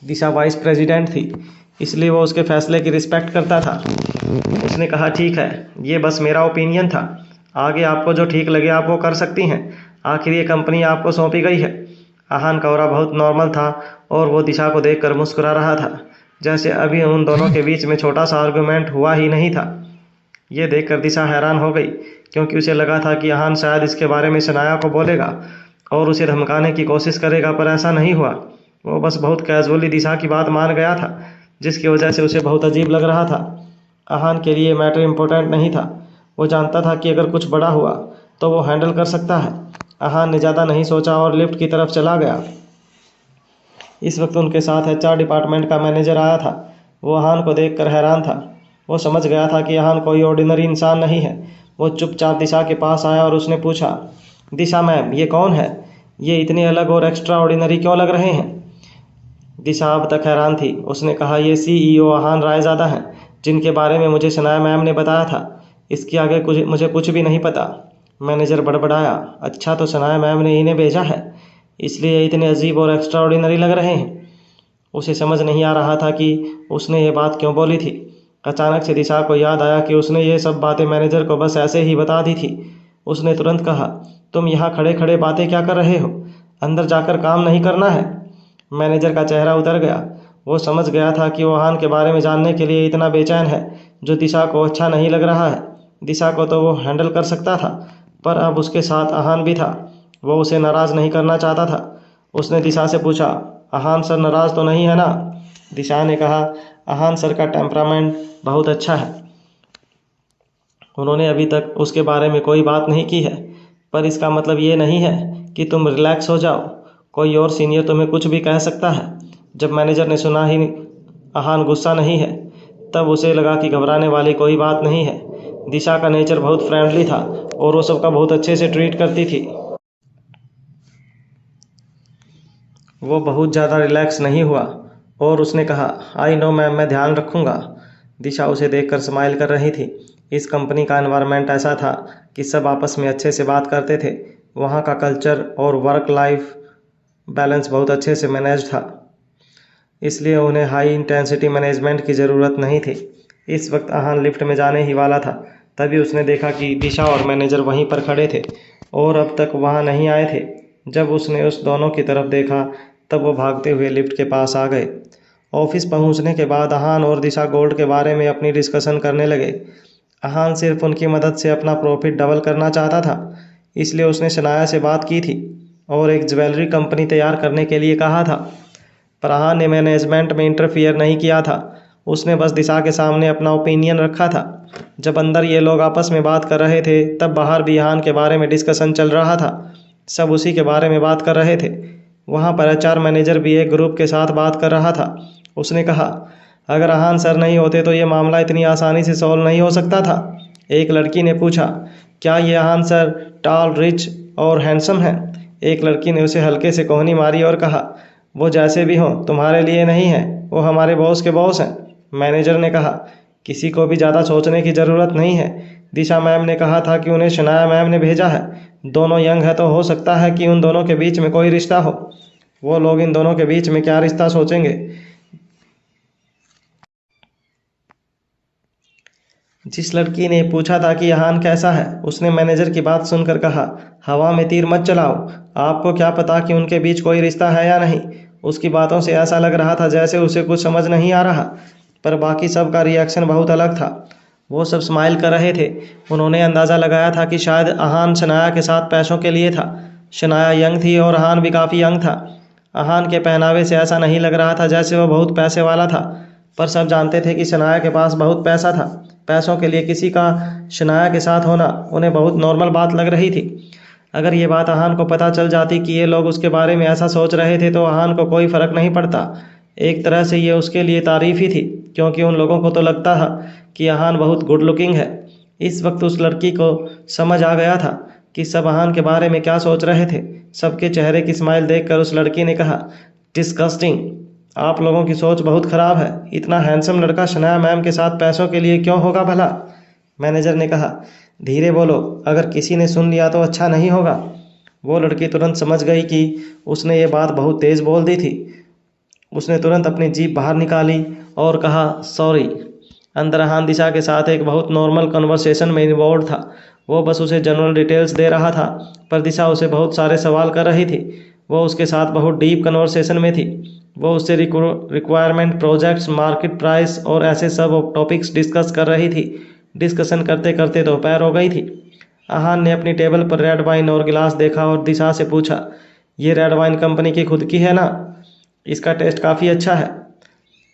दिशा वाइस प्रेसिडेंट थी, इसलिए वो उसके फैसले की रिस्पेक्ट करता था। उसने कहा, ठीक है, ये बस मेरा ओपिनियन था। आगे आपको जो ठीक लगे आप वो कर सकती हैं। आखिर ये कंपनी आपको सौंपी गई है। आहान का ऑरा बहुत नॉर्मल था और वो दिशा को देखकर मुस्कुरा रहा था, जैसे अभी उन दोनों के बीच में छोटा सा आर्गुमेंट हुआ ही नहीं था। ये देखकर दिशा हैरान हो गई, क्योंकि उसे लगा था कि आहान शायद इसके बारे में शनाया को बोलेगा और उसे धमकाने की कोशिश करेगा, पर ऐसा नहीं हुआ। वो बस बहुत कैजुअली दिशा की बात मान गया था, जिसकी वजह से उसे बहुत अजीब लग रहा था। आहान के लिए मैटर इम्पोर्टेंट नहीं था। वो जानता था कि अगर कुछ बड़ा हुआ तो वो हैंडल कर सकता है। आहान ने ज़्यादा नहीं सोचा और लिफ्ट की तरफ चला गया। इस वक्त उनके साथ एचआर डिपार्टमेंट का मैनेजर आया था। वो आहान को देखकर हैरान था। वो समझ गया था कि आहान कोई ऑर्डिनरी इंसान नहीं है। वो चुपचाप दिशा के पास आया और उसने पूछा, दिशा मैम, ये कौन है? ये इतने अलग और एक्स्ट्रा ऑर्डिनरी क्यों लग रहे हैं? दिशा अब तक हैरान थी। उसने कहा, ये CEO आहान रायज़ादा हैं, जिनके बारे में मुझे सनाया मैम ने बताया था। इसके आगे मुझे कुछ भी नहीं पता। मैनेजर बड़बड़ाया, अच्छा, तो सनाया मैम ने इन्हें भेजा है, इसलिए इतने अजीब और एक्स्ट्रा ऑर्डिनरी लग रहे हैं। उसे समझ नहीं आ रहा था कि उसने ये बात क्यों बोली थी। अचानक से दिशा को याद आया कि उसने ये सब बातें मैनेजर को बस ऐसे ही बता दी थी। उसने तुरंत कहा, तुम यहाँ खड़े खड़े बातें क्या कर रहे हो? अंदर जाकर काम नहीं करना है? मैनेजर का चेहरा उतर गया। वो समझ गया था कि वो आहान के बारे में जानने के लिए इतना बेचैन है, जो दिशा को अच्छा नहीं लग रहा है। दिशा को तो वो हैंडल कर सकता था, पर अब उसके साथ आहान भी था। वो उसे नाराज़ नहीं करना चाहता था। उसने दिशा से पूछा, आहान सर नाराज़ तो नहीं है ना? दिशा ने कहा, आहान सर का टेम्परामेंट बहुत अच्छा है। उन्होंने अभी तक उसके बारे में कोई बात नहीं की है, पर इसका मतलब ये नहीं है कि तुम रिलैक्स हो जाओ। कोई और सीनियर तुम्हें कुछ भी कह सकता है। जब मैनेजर ने सुना ही आहान गुस्सा नहीं है, तब उसे लगा कि घबराने वाली कोई बात नहीं है। दिशा का नेचर बहुत फ्रेंडली था और वो सबका बहुत अच्छे से ट्रीट करती थी। वो बहुत ज़्यादा रिलैक्स नहीं हुआ और उसने कहा, आई नो मैम, मैं ध्यान रखूँगा। दिशा उसे देखकर स्माइल कर रही थी। इस कंपनी का एनवायरनमेंट ऐसा था कि सब आपस में अच्छे से बात करते थे। वहाँ का कल्चर और वर्क लाइफ बैलेंस बहुत अच्छे से मैनेज था, इसलिए उन्हें हाई इंटेंसिटी मैनेजमेंट की ज़रूरत नहीं थी। इस वक्त आहान लिफ्ट में जाने ही वाला था, तभी उसने देखा कि दिशा और मैनेजर वहीं पर खड़े थे और अब तक वहाँ नहीं आए थे। जब उसने उस दोनों की तरफ देखा तब वो भागते हुए लिफ्ट के पास आ गए। ऑफिस पहुंचने के बाद आहान और दिशा गोल्ड के बारे में अपनी डिस्कशन करने लगे। आहान सिर्फ उनकी मदद से अपना प्रॉफिट डबल करना चाहता था, इसलिए उसने शनाया से बात की थी और एक ज्वेलरी कंपनी तैयार करने के लिए कहा था। पर आहान ने मैनेजमेंट में इंटरफियर नहीं किया था। उसने बस दिशा के सामने अपना ओपिनियन रखा था। जब अंदर ये लोग आपस में बात कर रहे थे, तब बाहर भी आहान के बारे में डिस्कशन चल रहा था। सब उसी के बारे में बात कर रहे थे। वहाँ पर HR मैनेजर भी एक ग्रुप के साथ बात कर रहा था। उसने कहा, अगर आहान सर नहीं होते तो ये मामला इतनी आसानी से सॉल्व नहीं हो सकता था। एक लड़की ने पूछा, क्या ये आहान सर टॉल, रिच और हैंडसम हैं? एक लड़की ने उसे हल्के से कोहनी मारी और कहा, वो जैसे भी हों तुम्हारे लिए नहीं है, वो हमारे बॉस के बॉस हैं। मैनेजर ने कहा, किसी को भी ज़्यादा सोचने की ज़रूरत नहीं है। दिशा मैम ने कहा था कि उन्हें शनाया मैम ने भेजा है। दोनों यंग है तो हो सकता है कि उन दोनों के बीच में कोई रिश्ता हो। वो लोग इन दोनों के बीच में क्या रिश्ता सोचेंगे। जिस लड़की ने पूछा था कि यहान कैसा है, उसने मैनेजर की बात सुनकर कहा, हवा में तीर मत चलाओ। आपको क्या पता कि उनके बीच कोई रिश्ता है या नहीं। उसकी बातों से ऐसा लग रहा था जैसे उसे कुछ समझ नहीं आ रहा, पर बाकी सब का रिएक्शन बहुत अलग था। वो सब स्माइल कर रहे थे। उन्होंने अंदाज़ा लगाया था कि शायद अहान शनाया के साथ पैसों के लिए था। शनाया यंग थी और अहान भी काफ़ी यंग था। अहान के पहनावे से ऐसा नहीं लग रहा था जैसे वो बहुत पैसे वाला था, पर सब जानते थे कि शनाया के पास बहुत पैसा था। पैसों के लिए किसी का शनाया के साथ होना उन्हें बहुत नॉर्मल बात लग रही थी। अगर ये बात अहान को पता चल जाती कि ये लोग उसके बारे में ऐसा सोच रहे थे तो अहान को कोई फ़र्क नहीं पड़ता। एक तरह से ये उसके लिए तारीफ़ ही थी, क्योंकि उन लोगों को तो लगता था कि अहान बहुत गुड लुकिंग है। इस वक्त उस लड़की को समझ आ गया था कि सब अहान के बारे में क्या सोच रहे थे। सबके चेहरे की स्माइल देखकर उस लड़की ने कहा, डिस्गस्टिंग, आप लोगों की सोच बहुत ख़राब है। इतना हैंडसम लड़का शनाया मैम के साथ पैसों के लिए क्यों होगा भला। मैनेजर ने कहा, धीरे बोलो, अगर किसी ने सुन लिया तो अच्छा नहीं होगा। वो लड़की तुरंत समझ गई कि उसने ये बात बहुत तेज़ बोल दी थी। उसने तुरंत अपनी जीभ बाहर निकाली और कहा, सॉरी। अंदर अहान दिशा के साथ एक बहुत नॉर्मल कन्वर्सेशन में इन्वॉल्व था। वो बस उसे जनरल डिटेल्स दे रहा था, पर दिशा उसे बहुत सारे सवाल कर रही थी। वो उसके साथ बहुत डीप कन्वर्सेशन में थी। वो उससे रिक्वायरमेंट, प्रोजेक्ट्स, मार्केट प्राइस और ऐसे सब टॉपिक्स डिस्कस कर रही थी। डिस्कशन करते करते दोपहर हो गई थी। अहान ने अपनी टेबल पर रेड वाइन और गिलास देखा और दिशा से पूछा, ये रेड वाइन कंपनी की खुद की है ना? इसका टेस्ट काफ़ी अच्छा है।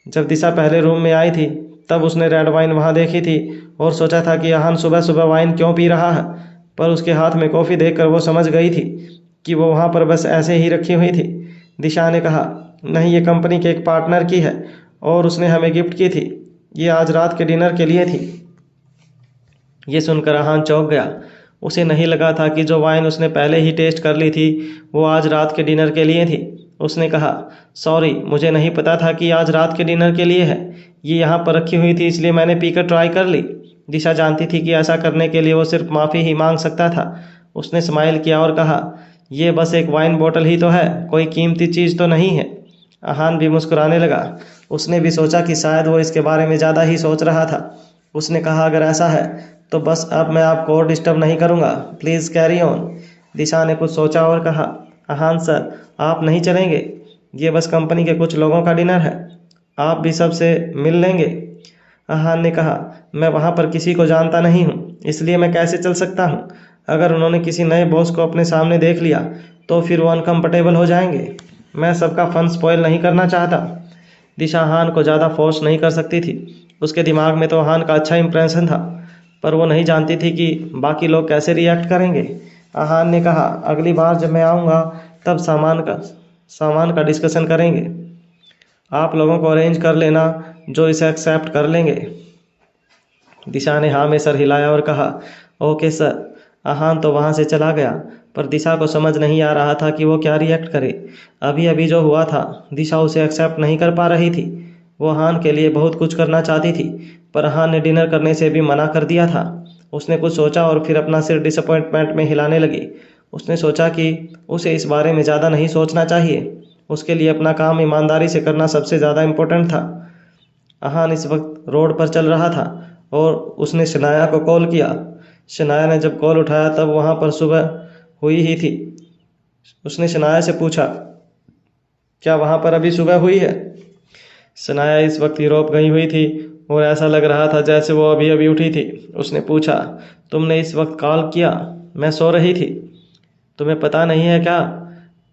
जब दिशा पहले रूम में आई थी तब उसने रेड वाइन वहाँ देखी थी और सोचा था कि अहान सुबह सुबह वाइन क्यों पी रहा है, पर उसके हाथ में कॉफ़ी देखकर वो समझ गई थी कि वो वहाँ पर बस ऐसे ही रखी हुई थी। दिशा ने कहा, नहीं, ये कंपनी के एक पार्टनर की है और उसने हमें गिफ्ट की थी। ये आज रात के डिनर के लिए थी। ये सुनकर अहान चौंक गया। उसे नहीं लगा था कि जो वाइन उसने पहले ही टेस्ट कर ली थी वो आज रात के डिनर के लिए थी। उसने कहा, सॉरी, मुझे नहीं पता था कि आज रात के डिनर के लिए है। ये यहाँ पर रखी हुई थी इसलिए मैंने पीकर ट्राई कर ली। दिशा जानती थी कि ऐसा करने के लिए वो सिर्फ माफ़ी ही मांग सकता था। उसने स्माइल किया और कहा, ये बस एक वाइन बोतल ही तो है, कोई कीमती चीज़ तो नहीं है। अहान भी मुस्कुराने लगा। उसने भी सोचा कि शायद वो इसके बारे में ज़्यादा ही सोच रहा था। उसने कहा, अगर ऐसा है तो बस अब मैं आपको और डिस्टर्ब नहीं करूँगा, प्लीज़ कैरी ऑन। दिशा ने कुछ सोचा और कहा, अहान सर, आप नहीं चलेंगे? ये बस कंपनी के कुछ लोगों का डिनर है, आप भी सबसे मिल लेंगे। अहान ने कहा, मैं वहाँ पर किसी को जानता नहीं हूँ, इसलिए मैं कैसे चल सकता हूँ। अगर उन्होंने किसी नए बॉस को अपने सामने देख लिया तो फिर वो अनकम्फर्टेबल हो जाएंगे। मैं सबका फन स्पॉइल नहीं करना चाहता। दिशा अहान को ज़्यादा फोर्स नहीं कर सकती थी। उसके दिमाग में तो अहान का अच्छा इंप्रेशन था, पर वो नहीं जानती थी कि बाकी लोग कैसे रिएक्ट करेंगे। अहान ने कहा, अगली बार जब मैं आऊँगा तब सामान का डिस्कशन करेंगे। आप लोगों को अरेंज कर लेना जो इसे एक्सेप्ट कर लेंगे। दिशा ने हाँ में सर हिलाया और कहा, ओके सर। अहान तो वहाँ से चला गया, पर दिशा को समझ नहीं आ रहा था कि वो क्या रिएक्ट करे। अभी अभी जो हुआ था, दिशा उसे एक्सेप्ट नहीं कर पा रही थी। वो अहान के लिए बहुत कुछ करना चाहती थी, पर अहान ने डिनर करने से भी मना कर दिया था। उसने कुछ सोचा और फिर अपना सिर डिसअपॉइंटमेंट में हिलाने लगी। उसने सोचा कि उसे इस बारे में ज़्यादा नहीं सोचना चाहिए। उसके लिए अपना काम ईमानदारी से करना सबसे ज़्यादा इम्पोर्टेंट था। अहान इस वक्त रोड पर चल रहा था और उसने शनाया को कॉल किया। शनाया ने जब कॉल उठाया तब वहाँ पर सुबह हुई ही थी। उसने शनाया से पूछा, क्या वहाँ पर अभी सुबह हुई है? शनाया इस वक्त यूरोप गई हुई थी और ऐसा लग रहा था जैसे वो अभी अभी उठी थी। उसने पूछा, तुमने इस वक्त कॉल किया? मैं सो रही थी। तुम्हें पता नहीं है क्या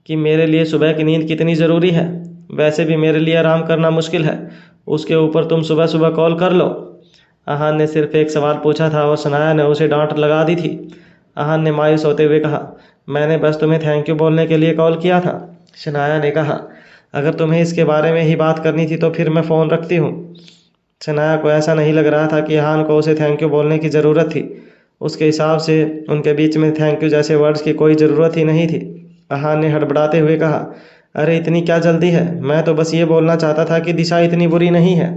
कि मेरे लिए सुबह की नींद कितनी ज़रूरी है? वैसे भी मेरे लिए आराम करना मुश्किल है, उसके ऊपर तुम सुबह सुबह कॉल कर लो। अहान ने सिर्फ एक सवाल पूछा था और शनाया ने उसे डांट लगा दी थी। अहान ने मायूस होते हुए कहा, मैंने बस तुम्हें थैंक यू बोलने के लिए कॉल किया था। शनाया ने कहा, अगर तुम्हें इसके बारे में ही बात करनी थी तो फिर मैं फ़ोन रखती हूँ। शनाया को ऐसा नहीं लग रहा था कि अहान को उसे थैंक यू बोलने की ज़रूरत थी। उसके हिसाब से उनके बीच में थैंक यू जैसे वर्ड्स की कोई ज़रूरत ही नहीं थी। अहान ने हड़बड़ाते हुए कहा, अरे इतनी क्या जल्दी है? मैं तो बस ये बोलना चाहता था कि दिशा इतनी बुरी नहीं है।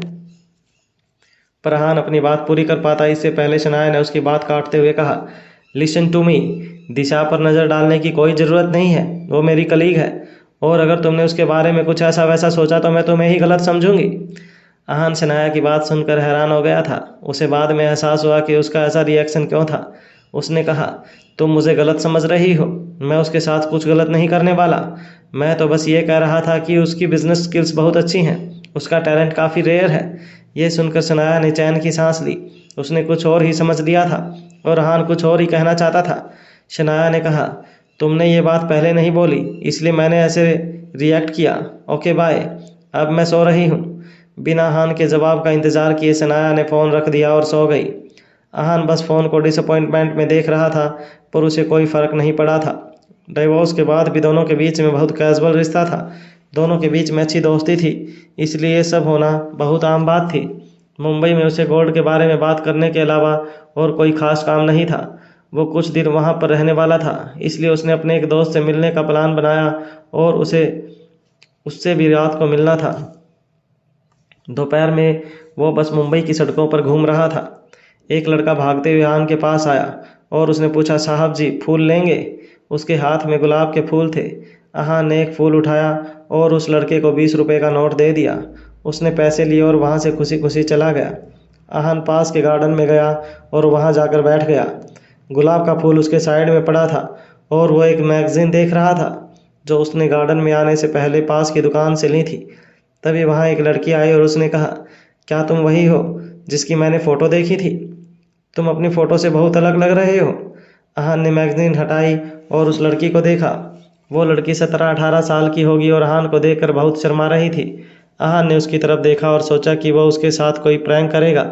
पर अहान अपनी बात पूरी कर पाता इससे पहले शनाया ने उसकी बात काटते हुए कहा, लिसन टू मी, दिशा पर नज़र डालने की कोई ज़रूरत नहीं है, वो मेरी कलीग है, और अगर तुमने उसके बारे में कुछ ऐसा वैसा सोचा तो मैं तुम्हें ही गलत समझूंगी। अहान शनाया की बात सुनकर हैरान हो गया था। उसे बाद में एहसास हुआ कि उसका ऐसा रिएक्शन क्यों था। उसने कहा, तुम मुझे गलत समझ रही हो, मैं उसके साथ कुछ गलत नहीं करने वाला, मैं तो बस ये कह रहा था कि उसकी बिजनेस स्किल्स बहुत अच्छी हैं, उसका टैलेंट काफ़ी रेयर है। ये सुनकर शनाया ने चैन की सांस ली। उसने कुछ और ही समझ लिया था और अहान कुछ और ही कहना चाहता था। शनाया ने कहा, तुमने ये बात पहले नहीं बोली इसलिए मैंने ऐसे रिएक्ट किया, ओके बाय, अब मैं सो रही हूँ। बिना अहान के जवाब का इंतज़ार किए शनाया ने फ़ोन रख दिया और सो गई। अहान बस फ़ोन को डिसअपॉइंटमेंट में देख रहा था पर उसे कोई फ़र्क नहीं पड़ा था। डिवोर्स के बाद भी दोनों के बीच में बहुत कैजुअल रिश्ता था। दोनों के बीच में अच्छी दोस्ती थी, इसलिए ये सब होना बहुत आम बात थी। मुंबई में उसे गोल्ड के बारे में बात करने के अलावा और कोई ख़ास काम नहीं था। वो कुछ दिन वहाँ पर रहने वाला था, इसलिए उसने अपने एक दोस्त से मिलने का प्लान बनाया और उससे भी रात को मिलना था। दोपहर में वो बस मुंबई की सड़कों पर घूम रहा था। एक लड़का भागते हुए अहान के पास आया और उसने पूछा, साहब जी फूल लेंगे? उसके हाथ में गुलाब के फूल थे। अहान ने एक फूल उठाया और उस लड़के को 20 रुपये का नोट दे दिया। उसने पैसे लिए और वहाँ से खुशी खुशी चला गया। अहान पास के गार्डन में गया और वहाँ जाकर बैठ गया। गुलाब का फूल उसके साइड में पड़ा था और वो एक मैगज़ीन देख रहा था जो उसने गार्डन में आने से पहले पास की दुकान से ली थी। तभी वहाँ एक लड़की आई और उसने कहा, क्या तुम वही हो जिसकी मैंने फ़ोटो देखी थी? तुम अपनी फ़ोटो से बहुत अलग लग रहे हो। अहान ने मैगज़ीन हटाई और उस लड़की को देखा। वो लड़की 17-18 साल की होगी और अहान को देखकर बहुत शर्मा रही थी। अहान ने उसकी तरफ देखा और सोचा कि वो उसके साथ कोई प्रैंक करेगा।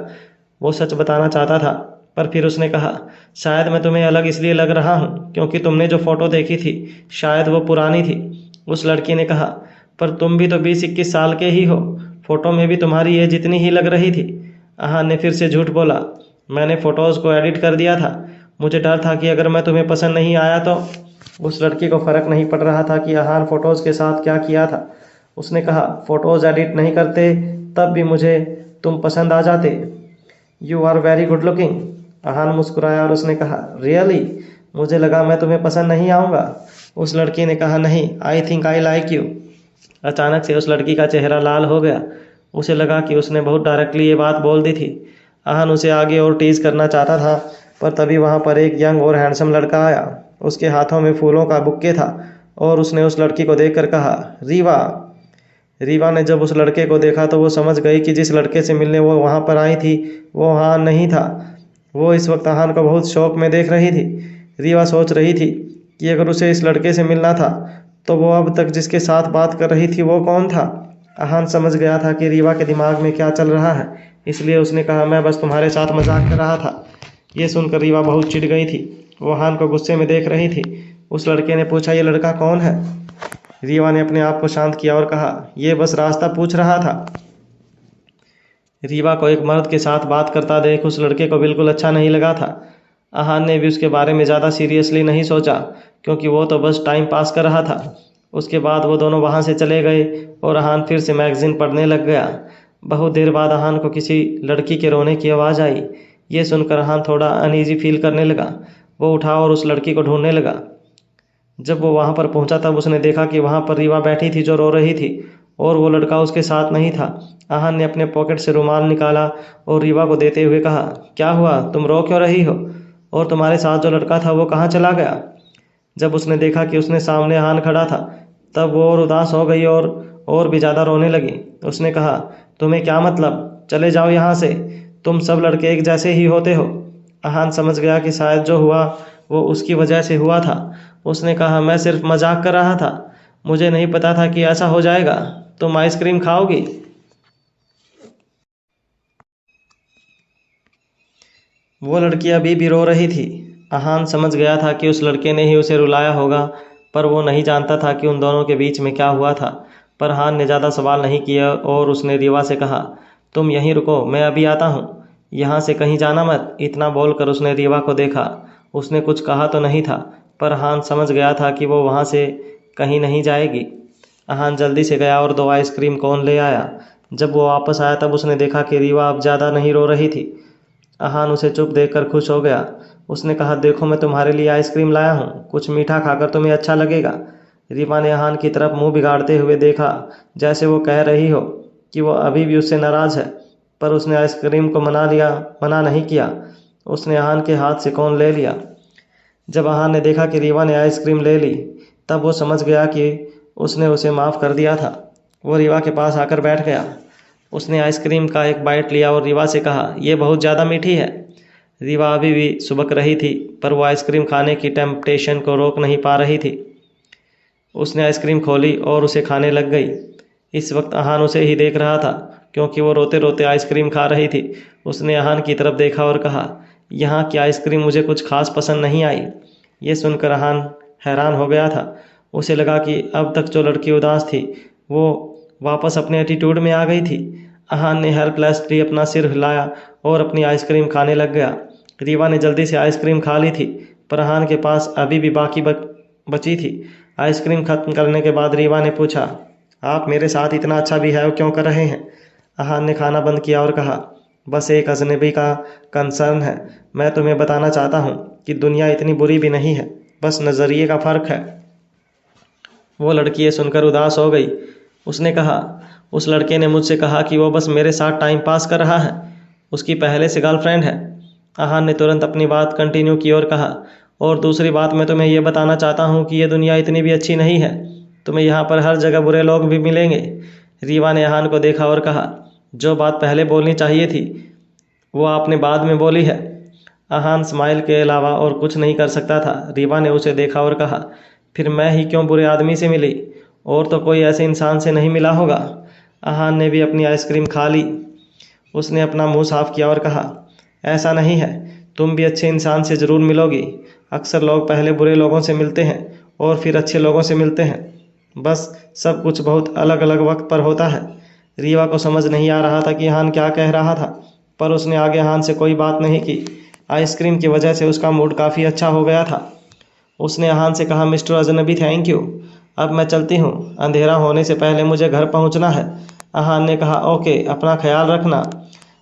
वो सच बताना चाहता था, पर फिर उसने कहा, शायद मैं तुम्हें अलग इसलिए लग रहा हूँ क्योंकि तुमने जो फ़ोटो देखी थी शायद वो पुरानी थी। उस लड़की ने कहा, पर तुम भी तो 20-21 साल के ही हो, फ़ोटो में भी तुम्हारी एज जितनी ही लग रही थी। अहान ने फिर से झूठ बोला, मैंने फ़ोटोज़ को एडिट कर दिया था, मुझे डर था कि अगर मैं तुम्हें पसंद नहीं आया तो। उस लड़की को फ़र्क नहीं पड़ रहा था कि अहान फ़ोटोज़ के साथ क्या किया था। उसने कहा, फ़ोटोज़ एडिट नहीं करते तब भी मुझे तुम पसंद आ जाते। You are very good looking. Ahaan मुस्कुराया और उसने कहा, रियली? मुझे लगा मैं तुम्हें पसंद नहीं आऊँगा। उस लड़की ने कहा, नहीं, I think I like you. अचानक से उस लड़की का चेहरा लाल हो गया। उसे लगा कि उसने बहुत डायरेक्टली ये बात बोल दी थी। अहान उसे आगे और टीज़ करना चाहता था, पर तभी वहाँ पर एक यंग और हैंडसम लड़का आया। उसके हाथों में फूलों का बुक्के था और उसने उस लड़की को देखकर कहा, रीवा। रीवा ने जब उस लड़के को देखा तो वो समझ गई कि जिस लड़के से मिलने वो वहाँ पर आई थी वो अहान नहीं था। वो इस वक्त अहान को बहुत शौक में देख रही थी। रीवा सोच रही थी कि अगर उसे इस लड़के से मिलना था तो वो अब तक जिसके साथ बात कर रही थी वो कौन था। अहान समझ गया था कि रीवा के दिमाग में क्या चल रहा है, इसलिए उसने कहा, मैं बस तुम्हारे साथ मजाक कर रहा था। ये सुनकर रीवा बहुत चिढ़ गई थी। वो अहान को गुस्से में देख रही थी। उस लड़के ने पूछा, ये लड़का कौन है? रीवा ने अपने आप को शांत किया और कहा, ये बस रास्ता पूछ रहा था। रीवा को एक मर्द के साथ बात करता देख उस लड़के को बिल्कुल अच्छा नहीं लगा था। अहान ने भी उसके बारे में ज़्यादा सीरियसली नहीं सोचा क्योंकि वो तो बस टाइम पास कर रहा था। उसके बाद वो दोनों वहाँ से चले गए और अहान फिर से मैगज़ीन पढ़ने लग गया। बहुत देर बाद अहान को किसी लड़की के रोने की आवाज़ आई। ये सुनकर अहान थोड़ा अनईजी फील करने लगा। वो उठा और उस लड़की को ढूंढने लगा। जब वो वहाँ पर पहुँचा तब उसने देखा कि वहाँ पर रीवा बैठी थी जो रो रही थी और वो लड़का उसके साथ नहीं था। अहान ने अपने पॉकेट से रुमाल निकाला और रीवा को देते हुए कहा, क्या हुआ, तुम रो क्यों रही हो? और तुम्हारे साथ जो लड़का था वो कहाँ चला गया? जब उसने देखा कि उसने सामने अहान खड़ा था तब वो और उदास हो गई और भी ज़्यादा रोने लगी। उसने कहा, तुम्हें क्या मतलब, चले जाओ यहाँ से, तुम सब लड़के एक जैसे ही होते हो। अहान समझ गया कि शायद जो हुआ वो उसकी वजह से हुआ था। उसने कहा, मैं सिर्फ मजाक कर रहा था, मुझे नहीं पता था कि ऐसा हो जाएगा। तुम आइसक्रीम खाओगी? वो लड़की अभी भी रो रही थी। अहान समझ गया था कि उस लड़के ने ही उसे रुलाया होगा, पर वो नहीं जानता था कि उन दोनों के बीच में क्या हुआ था। पर अहान ने ज़्यादा सवाल नहीं किया और उसने रीवा से कहा, तुम यहीं रुको, मैं अभी आता हूँ, यहाँ से कहीं जाना मत। इतना बोलकर उसने रीवा को देखा। उसने कुछ कहा तो नहीं था, पर अहान समझ गया था कि वो वहाँ से कहीं नहीं जाएगी। अहान जल्दी से गया और 2 आइसक्रीम कोन ले आया। जब वो वापस आया तब उसने देखा कि रीवा अब ज़्यादा नहीं रो रही थी। अहान उसे चुप देखकर खुश हो गया। उसने कहा, देखो मैं तुम्हारे लिए आइसक्रीम लाया हूँ, कुछ मीठा खाकर तुम्हें अच्छा लगेगा। रीवा ने अहान की तरफ मुंह बिगाड़ते हुए देखा, जैसे वो कह रही हो कि वो अभी भी उससे नाराज़ है, पर उसने आइसक्रीम को मना नहीं किया। उसने अहान के हाथ से कोन ले लिया। जब अहान ने देखा कि रीवा ने आइसक्रीम ले ली, तब वो समझ गया कि उसने उसे माफ़ कर दिया था। वो रीवा के पास आकर बैठ गया। उसने आइसक्रीम का एक बाइट लिया और रीवा से कहा, यह बहुत ज़्यादा मीठी है। रीवा अभी भी सुबक रही थी, पर वो आइसक्रीम खाने की टेम्पटेशन को रोक नहीं पा रही थी। उसने आइसक्रीम खोली और उसे खाने लग गई। इस वक्त अहान उसे ही देख रहा था, क्योंकि वो रोते रोते आइसक्रीम खा रही थी। उसने अहान की तरफ देखा और कहा, यहाँ की आइसक्रीम मुझे कुछ खास पसंद नहीं आई। ये सुनकर अहान हैरान हो गया था। उसे लगा कि अब तक जो लड़की उदास थी, वो वापस अपने एटीट्यूड में आ गई थी। अहान ने हेल्पलेसली अपना सिर हिलाया और अपनी आइसक्रीम खाने लग गया। रीवा ने जल्दी से आइसक्रीम खा ली थी, पर अहान के पास अभी भी बाकी बची थी। आइसक्रीम खत्म करने के बाद रीवा ने पूछा, आप मेरे साथ इतना अच्छा बिहेव क्यों कर रहे हैं? अहान ने खाना बंद किया और कहा, बस एक अजनबी का कंसर्न है। मैं तुम्हें बताना चाहता हूँ कि दुनिया इतनी बुरी भी नहीं है, बस नज़रिए का फ़र्क है। वो लड़की ये सुनकर उदास हो गई। उसने कहा, उस लड़के ने मुझसे कहा कि वो बस मेरे साथ टाइम पास कर रहा है, उसकी पहले से गर्लफ्रेंड है। अहान ने तुरंत अपनी बात कंटिन्यू की और कहा, और दूसरी बात मैं तुम्हें यह बताना चाहता हूँ कि ये दुनिया इतनी भी अच्छी नहीं है। तुम्हें यहाँ पर हर जगह बुरे लोग भी मिलेंगे। रीवा ने अहान को देखा और कहा, जो बात पहले बोलनी चाहिए थी वो आपने बाद में बोली है। अहान स्माइल के अलावा और कुछ नहीं कर सकता था। रीवा ने उसे देखा और कहा, फिर मैं ही क्यों बुरे आदमी से मिली? और तो कोई ऐसे इंसान से नहीं मिला होगा। अहान ने भी अपनी आइसक्रीम खा ली। उसने अपना मुंह साफ किया और कहा, ऐसा नहीं है, तुम भी अच्छे इंसान से ज़रूर मिलोगी। अक्सर लोग पहले बुरे लोगों से मिलते हैं और फिर अच्छे लोगों से मिलते हैं। बस सब कुछ बहुत अलग अलग वक्त पर होता है। रीवा को समझ नहीं आ रहा था कि अहान क्या कह रहा था, पर उसने आगे अहान से कोई बात नहीं की। आइसक्रीम की वजह से उसका मूड काफ़ी अच्छा हो गया था। उसने अहान से कहा, मिस्टर अजनबी थैंक यू, अब मैं चलती हूँ, अंधेरा होने से पहले मुझे घर पहुँचना है। अहान ने कहा, ओके, अपना ख्याल रखना।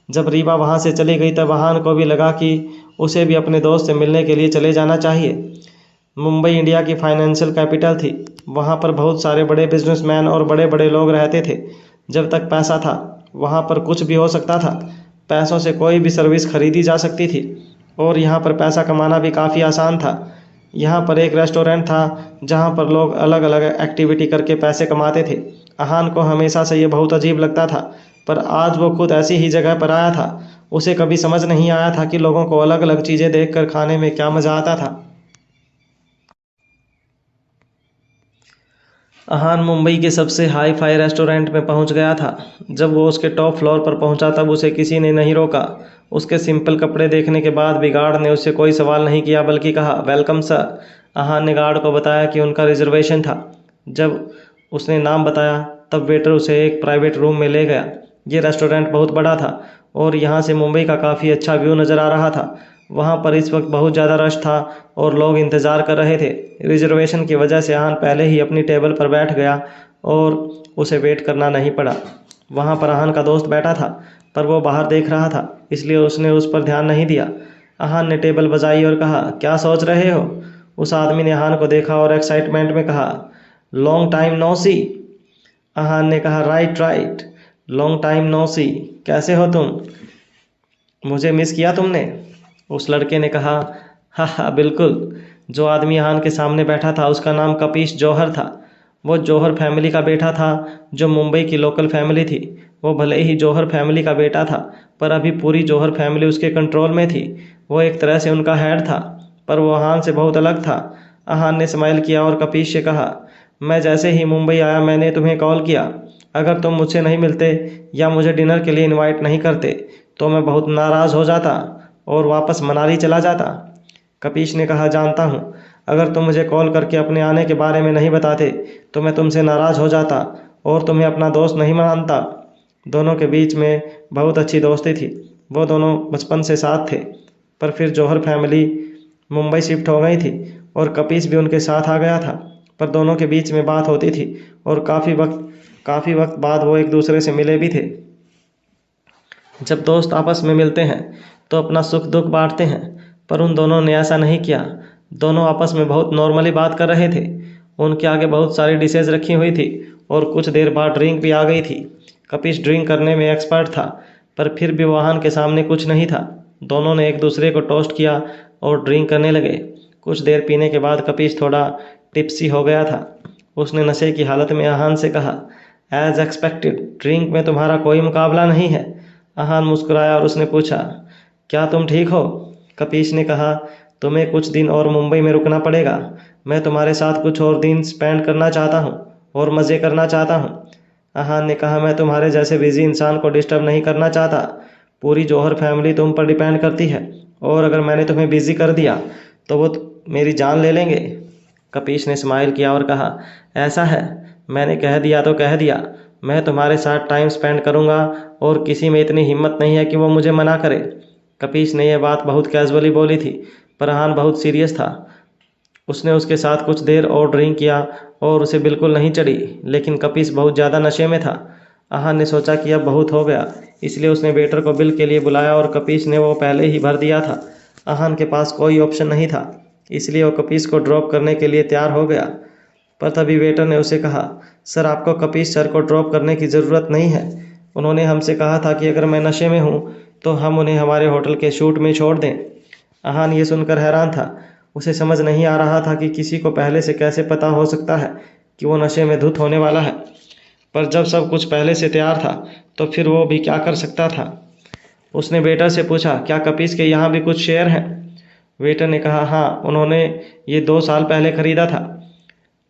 जब रीवा वहाँ से चली गई तब अहान को भी लगा कि उसे भी अपने दोस्त से मिलने के लिए चले जाना चाहिए। मुंबई इंडिया की फाइनेंशियल कैपिटल थी। वहाँ पर बहुत सारे बड़े बिजनेसमैन और बड़े बड़े लोग रहते थे। जब तक पैसा था वहाँ पर कुछ भी हो सकता था। पैसों से कोई भी सर्विस खरीदी जा सकती थी और यहाँ पर पैसा कमाना भी काफ़ी आसान था। यहाँ पर एक रेस्टोरेंट था जहाँ पर लोग अलग अलग एक्टिविटी करके पैसे कमाते थे। अहान को हमेशा से ये बहुत अजीब लगता था, पर आज वो खुद ऐसी ही जगह पर आया था। उसे कभी समझ नहीं आया था कि लोगों को अलग अलग चीज़ें देखकर खाने में क्या मज़ा आता था। अहान मुंबई के सबसे हाई फाई रेस्टोरेंट में पहुंच गया था। जब वो उसके टॉप फ्लोर पर पहुंचा तब उसे किसी ने नहीं रोका। उसके सिंपल कपड़े देखने के बाद भी गार्ड ने उससे कोई सवाल नहीं किया, बल्कि कहा, वेलकम सर। अहान ने गार्ड को बताया कि उनका रिजर्वेशन था। जब उसने नाम बताया तब वेटर उसे एक प्राइवेट रूम में ले गया। ये रेस्टोरेंट बहुत बड़ा था और यहाँ से मुंबई का काफ़ी अच्छा व्यू नज़र आ रहा था। वहाँ पर इस वक्त बहुत ज़्यादा रश था और लोग इंतज़ार कर रहे थे। रिजर्वेशन की वजह से अहान पहले ही अपनी टेबल पर बैठ गया और उसे वेट करना नहीं पड़ा। वहाँ पर अहान का दोस्त बैठा था, पर वो बाहर देख रहा था, इसलिए उसने उस पर ध्यान नहीं दिया। अहान ने टेबल बजाई और कहा, क्या सोच रहे हो? उस आदमी ने अहान को देखा और एक्साइटमेंट में कहा, long time no see. Ahaan ने कहा, right right, long time no see. कैसे हो तुम? मुझे मिस किया तुमने? उस लड़के ने कहा, हाँ बिल्कुल। जो आदमी अहान के सामने बैठा था उसका नाम कपीश जौहर था। वो जौहर फैमिली का बेटा था, जो मुंबई की लोकल फैमिली थी। वो भले ही जौहर फैमिली का बेटा था, पर अभी पूरी जौहर फैमिली उसके कंट्रोल में थी। वो एक तरह से उनका हेड था, पर वो अहान से बहुत अलग था। अहान ने स्माइल किया और कपीश से कहा, मैं जैसे ही मुंबई आया मैंने तुम्हें कॉल किया। अगर तुम मुझसे नहीं मिलते या मुझे डिनर के लिए इनवाइट नहीं करते तो मैं बहुत नाराज़ हो जाता और वापस मनाली चला जाता। कपीश ने कहा, जानता हूँ, अगर तुम मुझे कॉल करके अपने आने के बारे में नहीं बताते तो मैं तुमसे नाराज़ हो जाता और तुम्हें अपना दोस्त नहीं मानता। दोनों के बीच में बहुत अच्छी दोस्ती थी। वो दोनों बचपन से साथ थे, पर फिर जौहर फैमिली मुंबई शिफ्ट हो गई थी और कपीश भी उनके साथ आ गया था। पर दोनों के बीच में बात होती थी और काफ़ी वक्त काफ़ी वक्त बाद वो एक दूसरे से मिले भी थे। जब दोस्त आपस में मिलते हैं तो अपना सुख दुख बांटते हैं, पर उन दोनों ने ऐसा नहीं किया। दोनों आपस में बहुत नॉर्मली बात कर रहे थे। उनके आगे बहुत सारी डिशेज रखी हुई थी और कुछ देर बाद ड्रिंक भी आ गई थी। कपिश ड्रिंक करने में एक्सपर्ट था, पर फिर भी वाहन के सामने कुछ नहीं था। दोनों ने एक दूसरे को टोस्ट किया और ड्रिंक करने लगे। कुछ देर पीने के बाद कपिश थोड़ा टिप्सी हो गया था। उसने नशे की हालत में आहान से कहा, एज एक्सपेक्टेड, ड्रिंक में तुम्हारा कोई मुकाबला नहीं है। आहान मुस्कुराया और उसने पूछा, क्या तुम ठीक हो? कपिश ने कहा, तुम्हें कुछ दिन और मुंबई में रुकना पड़ेगा। मैं तुम्हारे साथ कुछ और दिन स्पेंड करना चाहता हूँ और मज़े करना चाहता हूँ। आहान ने कहा, मैं तुम्हारे जैसे बिजी इंसान को डिस्टर्ब नहीं करना चाहता। पूरी जौहर फैमिली तुम पर डिपेंड करती है और अगर मैंने तुम्हें बिजी कर दिया तो वो मेरी जान ले लेंगे। कपिश ने स्माइल किया और कहा, ऐसा है, मैंने कह दिया तो कह दिया। मैं तुम्हारे साथ टाइम स्पेंड करूंगा और किसी में इतनी हिम्मत नहीं है कि वो मुझे मना करे। कपिश ने यह बात बहुत कैजुअली बोली थी, पर आहान बहुत सीरियस था। उसने उसके साथ कुछ देर और ड्रिंक किया और उसे बिल्कुल नहीं चढ़ी, लेकिन कपिश बहुत ज़्यादा नशे में था। आहान ने सोचा कि अब बहुत हो गया, इसलिए उसने वेटर को बिल के लिए बुलाया और कपिश ने वो पहले ही भर दिया था। आहान के पास कोई ऑप्शन नहीं था, इसलिए वो कपिश को ड्रॉप करने के लिए तैयार हो गया। पर तभी वेटर ने उसे कहा, सर, आपको कपिश सर को ड्रॉप करने की ज़रूरत नहीं है। उन्होंने हमसे कहा था कि अगर मैं नशे में हूँ तो हम उन्हें हमारे होटल के शूट में छोड़ दें। आहान ये सुनकर हैरान था। उसे समझ नहीं आ रहा था कि किसी को पहले से कैसे पता हो सकता है कि वो नशे में धुत होने वाला है। पर जब सब कुछ पहले से तैयार था तो फिर वो भी क्या कर सकता था। उसने वेटर से पूछा, क्या कपिश के यहाँ भी कुछ शेयर हैं? वेटर ने कहा, हाँ, उन्होंने ये 2 साल पहले खरीदा था।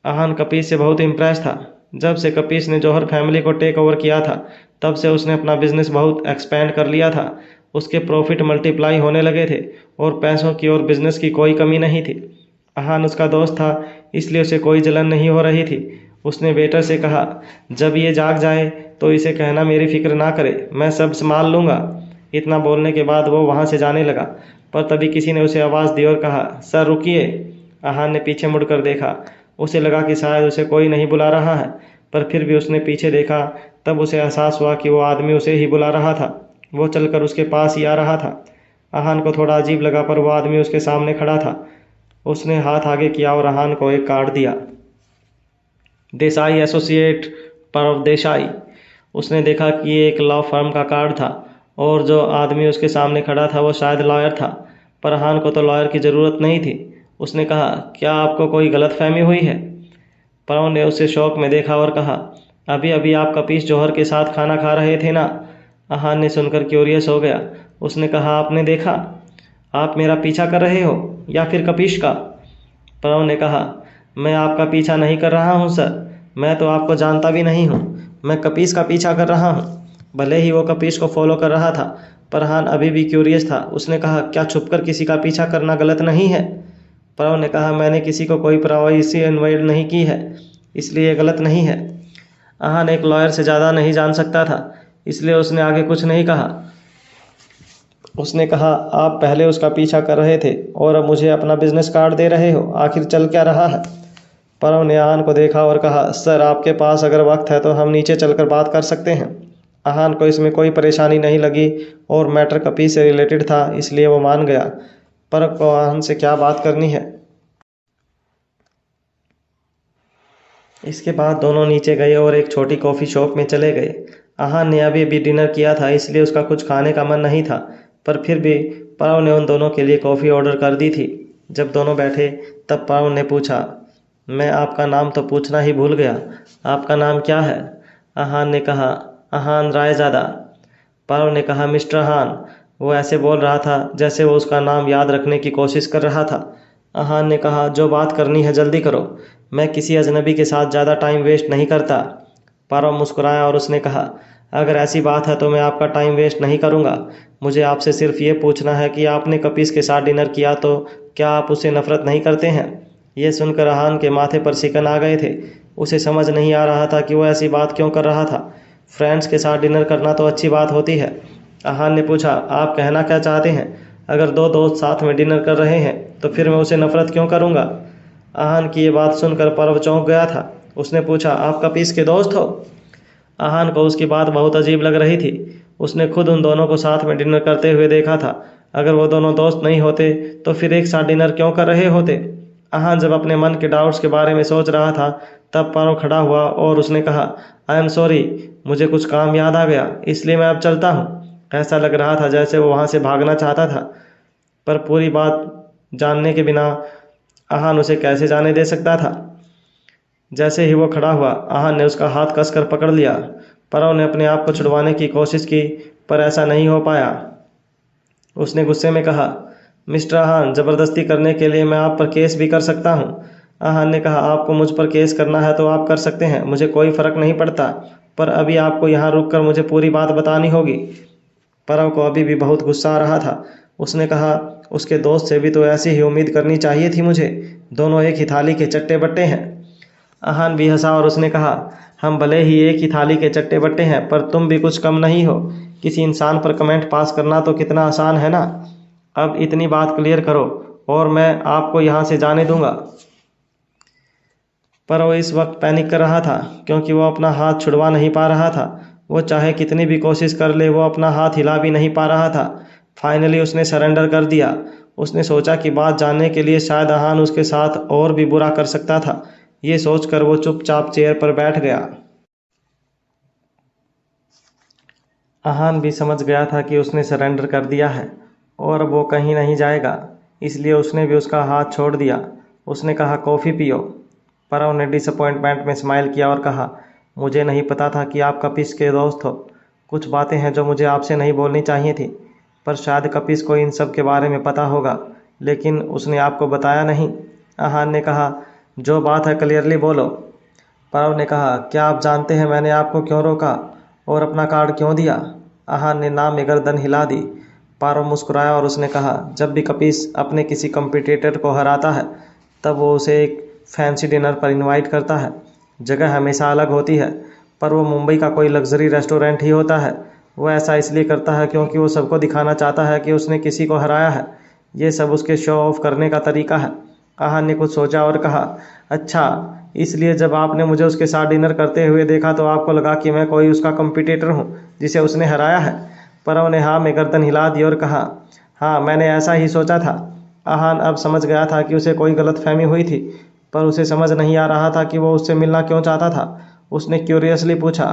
आहान कपिश से बहुत इम्प्रेस था। जब से कपिश ने जौहर फैमिली को टेक ओवर किया था, तब से उसने अपना बिजनेस बहुत एक्सपेंड कर लिया था। उसके प्रॉफिट मल्टीप्लाई होने लगे थे और पैसों की और बिजनेस की कोई कमी नहीं थी। आहान उसका दोस्त था, इसलिए उसे कोई जलन नहीं हो रही थी। उसने वेटर से कहा, जब ये जाग जाए तो इसे कहना मेरी फिक्र ना करे, मैं सब संभाल लूँगा। इतना बोलने के बाद वो वहाँ से जाने लगा, पर तभी किसी ने उसे आवाज़ दी और कहा, सर रुकिए। आहान ने पीछे मुड़कर देखा। उसे लगा कि शायद उसे कोई नहीं बुला रहा है, पर फिर भी उसने पीछे देखा। तब उसे एहसास हुआ कि वो आदमी उसे ही बुला रहा था। वो चलकर उसके पास ही आ रहा था। आहान को थोड़ा अजीब लगा, पर वो आदमी उसके सामने खड़ा था। उसने हाथ आगे किया और आहान को एक कार्ड दिया। देसाई एसोसिएट परव देसाई। उसने देखा कि ये एक लॉ फर्म का कार्ड था और जो आदमी उसके सामने खड़ा था वो शायद लॉयर था, पर आहान को तो लॉयर की ज़रूरत नहीं थी। उसने कहा, क्या आपको कोई गलतफहमी हुई है? परव ने उसे शौक में देखा और कहा, अभी अभी आप कपिश जौहर के साथ खाना खा रहे थे ना? आहान ने सुनकर क्यूरियस हो गया। उसने कहा, आपने देखा? आप मेरा पीछा कर रहे हो या फिर कपिश का? परव ने कहा, मैं आपका पीछा नहीं कर रहा हूँ सर, मैं तो आपको जानता भी नहीं हूँ। मैं कपिश का पीछा कर रहा हूँ। भले ही वो कपिश को फॉलो कर रहा था, पर आहान अभी भी क्यूरियस था। उसने कहा, क्या छुपकर किसी का पीछा करना गलत नहीं है? परव ने कहा, मैंने किसी को कोई प्राइवेसी इन्वाइट नहीं की है, इसलिए गलत नहीं है। आहान एक लॉयर से ज़्यादा नहीं जान सकता था, इसलिए उसने आगे कुछ नहीं कहा। उसने कहा, आप पहले उसका पीछा कर रहे थे और अब मुझे अपना बिजनेस कार्ड दे रहे हो, आखिर चल क्या रहा है? परव ने आहान को देखा और कहा, सर, आपके पास अगर वक्त है तो हम नीचे चलकर बात कर सकते हैं। आहान को इसमें कोई परेशानी नहीं लगी और मैटर कपिश से रिलेटेड था, इसलिए वो मान गया। परव को आहान से क्या बात करनी है। इसके बाद दोनों नीचे गए और एक छोटी कॉफ़ी शॉप में चले गए। आहान ने अभी अभी डिनर किया था, इसलिए उसका कुछ खाने का मन नहीं था, पर फिर भी परव ने उन दोनों के लिए कॉफ़ी ऑर्डर कर दी थी। जब दोनों बैठे तब परव ने पूछा, मैं आपका नाम तो पूछना ही भूल गया, आपका नाम क्या है? आहान ने कहा, आहान रायज़ादा। परव ने कहा, मिस्टर आहान। वो ऐसे बोल रहा था जैसे वो उसका नाम याद रखने की कोशिश कर रहा था। आहान ने कहा, जो बात करनी है जल्दी करो, मैं किसी अजनबी के साथ ज़्यादा टाइम वेस्ट नहीं करता। परव मुस्कुराया और उसने कहा, अगर ऐसी बात है तो मैं आपका टाइम वेस्ट नहीं करूँगा। मुझे आपसे सिर्फ ये पूछना है कि आपने कपिश के साथ डिनर किया तो क्या आप उससे नफ़रत नहीं करते हैं? यह सुनकर आहान के माथे पर शिकन आ गए थे। उसे समझ नहीं आ रहा था कि वो ऐसी बात क्यों कर रहा था। फ्रेंड्स के साथ डिनर करना तो अच्छी बात होती है। आहान ने पूछा, आप कहना क्या चाहते हैं? अगर 2 दोस्त साथ में डिनर कर रहे हैं तो फिर मैं उसे नफ़रत क्यों करूँगा? आहान की ये बात सुनकर परव चौंक गया था। उसने पूछा, आप कपिश के दोस्त हो? आहान को उसकी बात बहुत अजीब लग रही थी। उसने खुद उन दोनों को साथ में डिनर करते हुए देखा था। अगर वो दोनों दोस्त नहीं होते तो फिर एक साथ डिनर क्यों कर रहे होते। आहान जब अपने मन के डाउट्स के बारे में सोच रहा था तब पारो खड़ा हुआ और उसने कहा, आई एम सॉरी, मुझे कुछ काम याद आ गया, इसलिए मैं अब चलता हूँ। ऐसा लग रहा था जैसे वो वहाँ से भागना चाहता था, पर पूरी बात जानने के बिना आहान उसे कैसे जाने दे सकता था। जैसे ही वो खड़ा हुआ आहान ने उसका हाथ कसकर पकड़ लिया। परव ने अपने आप को छुड़वाने की कोशिश की पर ऐसा नहीं हो पाया। उसने गुस्से में कहा, मिस्टर आहान, ज़बरदस्ती करने के लिए मैं आप पर केस भी कर सकता हूँ। आहान ने कहा, आपको मुझ पर केस करना है तो आप कर सकते हैं, मुझे कोई फ़र्क नहीं पड़ता, पर अभी आपको यहाँ रुककर मुझे पूरी बात बतानी होगी। परव को अभी भी बहुत गुस्सा आ रहा था। उसने कहा, उसके दोस्त से भी तो ऐसी ही उम्मीद करनी चाहिए थी मुझे, दोनों एक ही थाली के चट्टे बट्टे हैं। आहान भी हंसा और उसने कहा, हम भले ही एक ही थाली के चट्टे बट्टे हैं पर तुम भी कुछ कम नहीं हो। किसी इंसान पर कमेंट पास करना तो कितना आसान है ना। अब इतनी बात क्लियर करो और मैं आपको यहाँ से जाने दूंगा। पर वो इस वक्त पैनिक कर रहा था क्योंकि वो अपना हाथ छुड़वा नहीं पा रहा था। वो चाहे कितनी भी कोशिश कर ले वो अपना हाथ हिला भी नहीं पा रहा था। फाइनली उसने सरेंडर कर दिया। उसने सोचा कि बात जानने के लिए शायद आहान उसके साथ और भी बुरा कर सकता था। ये सोचकर वो चुपचाप चेयर पर बैठ गया। आहान भी समझ गया था कि उसने सरेंडर कर दिया है और वो कहीं नहीं जाएगा, इसलिए उसने भी उसका हाथ छोड़ दिया। उसने कहा, कॉफ़ी पियो। परव ने डिसअपॉइंटमेंट में स्माइल किया और कहा, मुझे नहीं पता था कि आप कपिस के दोस्त हो। कुछ बातें हैं जो मुझे आपसे नहीं बोलनी चाहिए थी, पर शायद कपिस को इन सब के बारे में पता होगा, लेकिन उसने आपको बताया नहीं। आहान ने कहा, जो बात है क्लियरली बोलो। परव ने कहा, क्या आप जानते हैं मैंने आपको क्यों रोका और अपना कार्ड क्यों दिया। आहान ने नाम में गर्दन हिला दी। पारो मुस्कुराया और उसने कहा, जब भी कपिस अपने किसी कॉम्पिटिटर को हराता है तब वो उसे एक फैंसी डिनर पर इनवाइट करता है। जगह हमेशा अलग होती है, पर वो मुंबई का कोई लग्जरी रेस्टोरेंट ही होता है। वो ऐसा इसलिए करता है क्योंकि वो सबको दिखाना चाहता है कि उसने किसी को हराया है। ये सब उसके शो ऑफ करने का तरीका है। आहान ने कुछ सोचा और कहा, अच्छा, इसलिए जब आपने मुझे उसके साथ डिनर करते हुए देखा तो आपको लगा कि मैं कोई उसका कॉम्पिटिटर हूँ जिसे उसने हराया है। परव ने हाँ में गर्दन हिला दी और कहा, हाँ, मैंने ऐसा ही सोचा था। आहान अब समझ गया था कि उसे कोई गलतफहमी हुई थी, पर उसे समझ नहीं आ रहा था कि वो उससे मिलना क्यों चाहता था। उसने क्यूरियसली पूछा,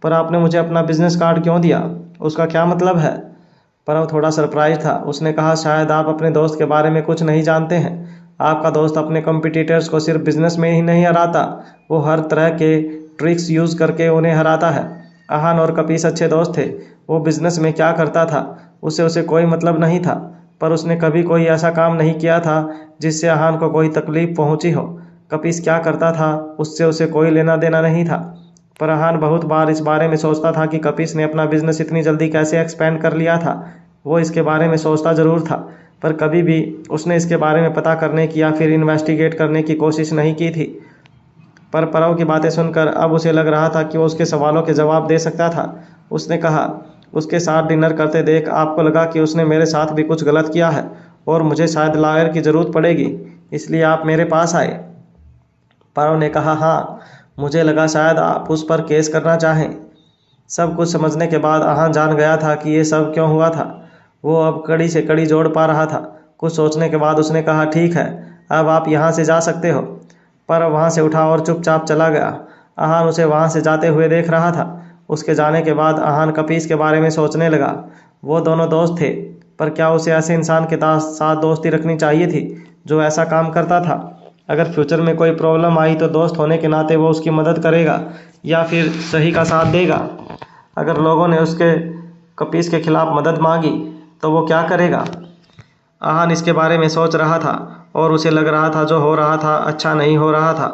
पर आपने मुझे अपना बिजनेस कार्ड क्यों दिया, उसका क्या मतलब है। परव थोड़ा सरप्राइज था। उसने कहा, शायद आप अपने दोस्त के बारे में कुछ नहीं जानते हैं। आपका दोस्त अपने कॉम्पिटिटर्स को सिर्फ बिजनेस में ही नहीं हराता, वो हर तरह के ट्रिक्स यूज़ करके उन्हें हराता है। आहान और कपीस अच्छे दोस्त थे। वो बिजनेस में क्या करता था उससे उसे कोई मतलब नहीं था, पर उसने कभी कोई ऐसा काम नहीं किया था जिससे आहान को कोई तकलीफ पहुंची हो। कपीस क्या करता था उससे उसे कोई लेना देना नहीं था, पर आहान बहुत बार इस बारे में सोचता था कि कपीस ने अपना बिजनेस इतनी जल्दी कैसे एक्सपेंड कर लिया था। वो इसके बारे में सोचता ज़रूर था, पर कभी भी उसने इसके बारे में पता करने की या फिर इन्वेस्टिगेट करने की कोशिश नहीं की थी। पर परव की बातें सुनकर अब उसे लग रहा था कि वो उसके सवालों के जवाब दे सकता था। उसने कहा, उसके साथ डिनर करते देख आपको लगा कि उसने मेरे साथ भी कुछ गलत किया है और मुझे शायद लॉयर की ज़रूरत पड़ेगी, इसलिए आप मेरे पास आए। परव ने कहा, हाँ, मुझे लगा शायद आप उस पर केस करना चाहें। सब कुछ समझने के बाद आहान जान गया था कि ये सब क्यों हुआ था। वो अब कड़ी से कड़ी जोड़ पा रहा था। कुछ सोचने के बाद उसने कहा, ठीक है, अब आप यहाँ से जा सकते हो। पर वहाँ से उठा और चुपचाप चला गया। आहान उसे वहाँ से जाते हुए देख रहा था। उसके जाने के बाद आहान कपीस के बारे में सोचने लगा। वो दोनों दोस्त थे, पर क्या उसे ऐसे इंसान के साथ दोस्ती रखनी चाहिए थी जो ऐसा काम करता था। अगर फ्यूचर में कोई प्रॉब्लम आई तो दोस्त होने के नाते वो उसकी मदद करेगा या फिर सही का साथ देगा। अगर लोगों ने उसके कपीस के खिलाफ मदद मांगी तो वो क्या करेगा। आहान इसके बारे में सोच रहा था और उसे लग रहा था जो हो रहा था अच्छा नहीं हो रहा था,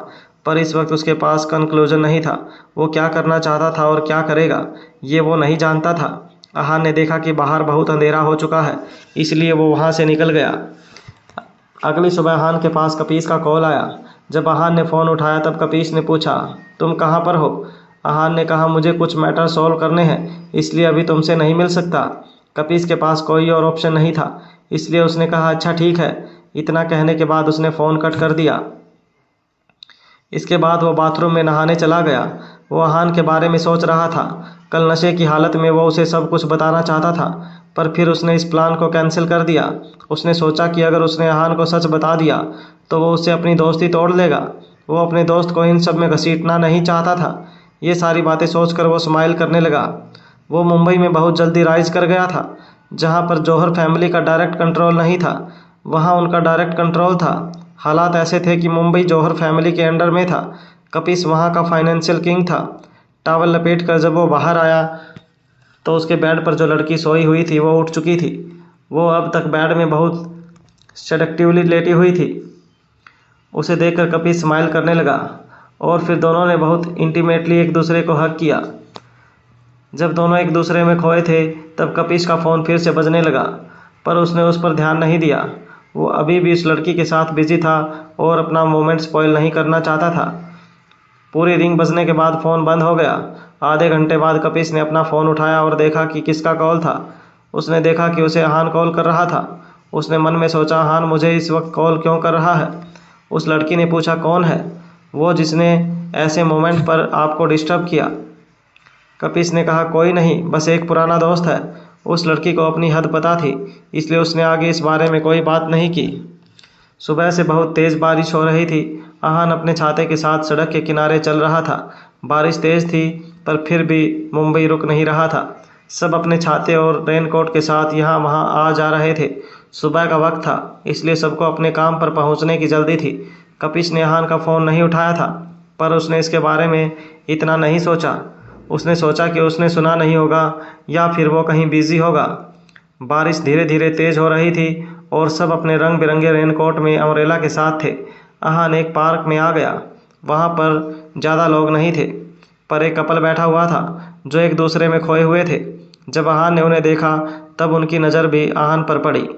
पर इस वक्त उसके पास कंक्लूजन नहीं था। वो क्या करना चाहता था और क्या करेगा ये वो नहीं जानता था। आहान ने देखा कि बाहर बहुत अंधेरा हो चुका है, इसलिए वो वहाँ से निकल गया। अगली सुबह आहान के पास कपीस का कॉल आया। जब आहान ने फ़ोन उठाया तब कपीस ने पूछा, तुम कहाँ पर हो। आहान ने कहा, मुझे कुछ मैटर सॉल्व करने हैं, इसलिए अभी तुमसे नहीं मिल सकता। कपीस के पास कोई और ऑप्शन नहीं था, इसलिए उसने कहा, अच्छा ठीक है। इतना कहने के बाद उसने फ़ोन कट कर दिया। इसके बाद वो बाथरूम में नहाने चला गया। वो आहान के बारे में सोच रहा था। कल नशे की हालत में वो उसे सब कुछ बताना चाहता था, पर फिर उसने इस प्लान को कैंसिल कर दिया। उसने सोचा कि अगर उसने आहान को सच बता दिया तो वो उससे अपनी दोस्ती तोड़ लेगा। वो अपने दोस्त को इन सब में घसीटना नहीं चाहता था। ये सारी बातें सोचकर वो स्माइल करने लगा। वो मुंबई में बहुत जल्दी राइज कर गया था। जहाँ पर जौहर फैमिली का डायरेक्ट कंट्रोल नहीं था, वहाँ उनका डायरेक्ट कंट्रोल था। हालात ऐसे थे कि मुंबई जौहर फैमिली के अंडर में था। कपिस वहाँ का फाइनेंशियल किंग था। टॉवल लपेट कर जब वो बाहर आया तो उसके बेड पर जो लड़की सोई हुई थी वो उठ चुकी थी। वो अब तक बेड में बहुत सेडक्टिवली लेटी हुई थी। उसे देखकर कपिस स्माइल करने लगा और फिर दोनों ने बहुत इंटीमेटली एक दूसरे को हग किया। जब दोनों एक दूसरे में खोए थे तब कपिस का फ़ोन फिर से बजने लगा, पर उसने उस पर ध्यान नहीं दिया। वो अभी भी उस लड़की के साथ बिजी था और अपना मोमेंट स्पॉइल नहीं करना चाहता था। पूरी रिंग बजने के बाद फ़ोन बंद हो गया। आधे घंटे बाद कपिस ने अपना फ़ोन उठाया और देखा कि किसका कॉल था। उसने देखा कि उसे आहान कॉल कर रहा था। उसने मन में सोचा, आहान मुझे इस वक्त कॉल क्यों कर रहा है। उस लड़की ने पूछा, कौन है वो जिसने ऐसे मोमेंट पर आपको डिस्टर्ब किया। कपिस ने कहा, कोई नहीं, बस एक पुराना दोस्त है। उस लड़की को अपनी हद पता थी, इसलिए उसने आगे इस बारे में कोई बात नहीं की। सुबह से बहुत तेज़ बारिश हो रही थी। आहान अपने छाते के साथ सड़क के किनारे चल रहा था। बारिश तेज़ थी, पर फिर भी मुंबई रुक नहीं रहा था। सब अपने छाते और रेनकोट के साथ यहाँ वहाँ आ जा रहे थे। सुबह का वक्त था, इसलिए सबको अपने काम पर पहुँचने की जल्दी थी। कपिस ने आहान का फ़ोन नहीं उठाया था, पर उसने इसके बारे में इतना नहीं सोचा। उसने सोचा कि उसने सुना नहीं होगा या फिर वो कहीं बिजी होगा। बारिश धीरे धीरे तेज़ हो रही थी और सब अपने रंग बिरंगे रेनकोट में अम्ब्रेला के साथ थे। आहान एक पार्क में आ गया। वहाँ पर ज़्यादा लोग नहीं थे, पर एक कपल बैठा हुआ था जो एक दूसरे में खोए हुए थे। जब आहान ने उन्हें देखा तब उनकी नज़र भी आहान पर पड़ी।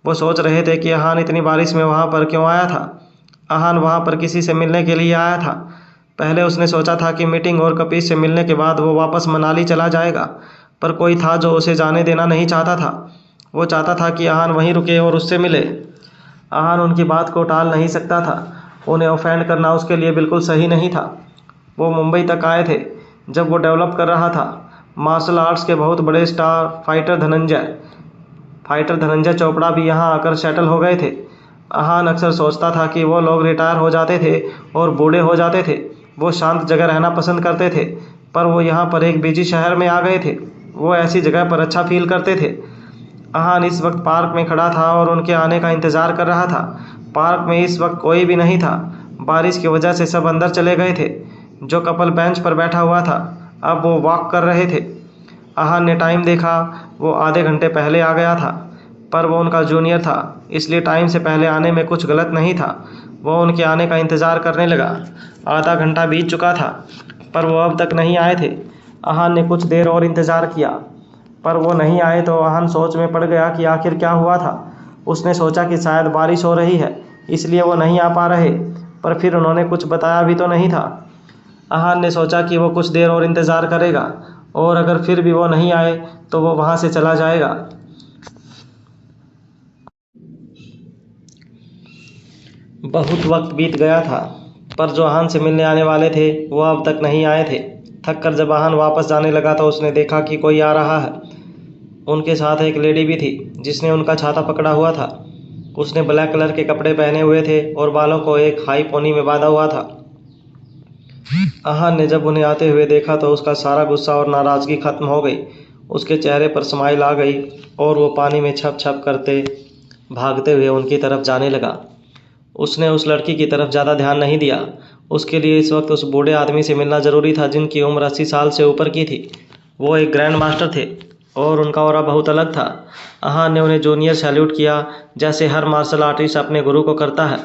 वो सोच रहे थे कि आहान इतनी बारिश में वहाँ पर क्यों आया था। आहान वहाँ पर किसी से मिलने के लिए आया था। पहले उसने सोचा था कि मीटिंग और कपिस से मिलने के बाद वो वापस मनाली चला जाएगा, पर कोई था जो उसे जाने देना नहीं चाहता था। वो चाहता था कि आहान वहीं रुके और उससे मिले। आहान उनकी बात को टाल नहीं सकता था। उन्हें ऑफेंड करना उसके लिए बिल्कुल सही नहीं था। वो मुंबई तक आए थे जब वो डेवलप कर रहा था। मार्शल आर्ट्स के बहुत बड़े स्टार फाइटर धनंजय चोपड़ा भी यहाँ आकर सेटल हो गए थे। आहान अक्सर सोचता था कि वो लोग रिटायर हो जाते थे और बूढ़े हो जाते थे। वो शांत जगह रहना पसंद करते थे, पर वो यहाँ पर एक बिजी शहर में आ गए थे। वो ऐसी जगह पर अच्छा फील करते थे। आहान इस वक्त पार्क में खड़ा था और उनके आने का इंतज़ार कर रहा था। पार्क में इस वक्त कोई भी नहीं था। बारिश की वजह से सब अंदर चले गए थे। जो कपल बेंच पर बैठा हुआ था, अब वो वॉक कर रहे थे। आहान ने टाइम देखा। वो आधे घंटे पहले आ गया था, पर वो उनका जूनियर था, इसलिए टाइम से पहले आने में कुछ गलत नहीं था। वो उनके आने का इंतज़ार करने लगा। आधा घंटा बीत चुका था, पर वो अब तक नहीं आए थे। आहान ने कुछ देर और इंतज़ार किया, पर वो नहीं आए तो आहान सोच में पड़ गया कि आखिर क्या हुआ था। उसने सोचा कि शायद बारिश हो रही है, इसलिए वो नहीं आ पा रहे, पर फिर उन्होंने कुछ बताया भी तो नहीं था। आहान ने सोचा कि वो कुछ देर और इंतज़ार करेगा और अगर फिर भी वो नहीं आए तो वो वहाँ से चला जाएगा। बहुत वक्त बीत गया था, पर जो आहान से मिलने आने वाले थे वो अब तक नहीं आए थे। थक कर जब आहान वापस जाने लगा तो उसने देखा कि कोई आ रहा है। उनके साथ एक लेडी भी थी जिसने उनका छाता पकड़ा हुआ था। उसने ब्लैक कलर के कपड़े पहने हुए थे और बालों को एक हाई पोनी में बांधा हुआ था। आहान ने जब उन्हें आते हुए देखा तो उसका सारा गुस्सा और नाराज़गी खत्म हो गई। उसके चेहरे पर स्माइल आ गई और वो पानी में छप छप करते भागते हुए उनकी तरफ जाने लगा। उसने उस लड़की की तरफ ज़्यादा ध्यान नहीं दिया। उसके लिए इस वक्त उस बूढ़े आदमी से मिलना ज़रूरी था जिनकी उम्र 80 साल से ऊपर की थी। वो एक ग्रैंड मास्टर थे और उनका ऑरा बहुत अलग था। आहान ने उन्हें जूनियर सैल्यूट किया, जैसे हर मार्शल आर्टिस्ट अपने गुरु को करता है।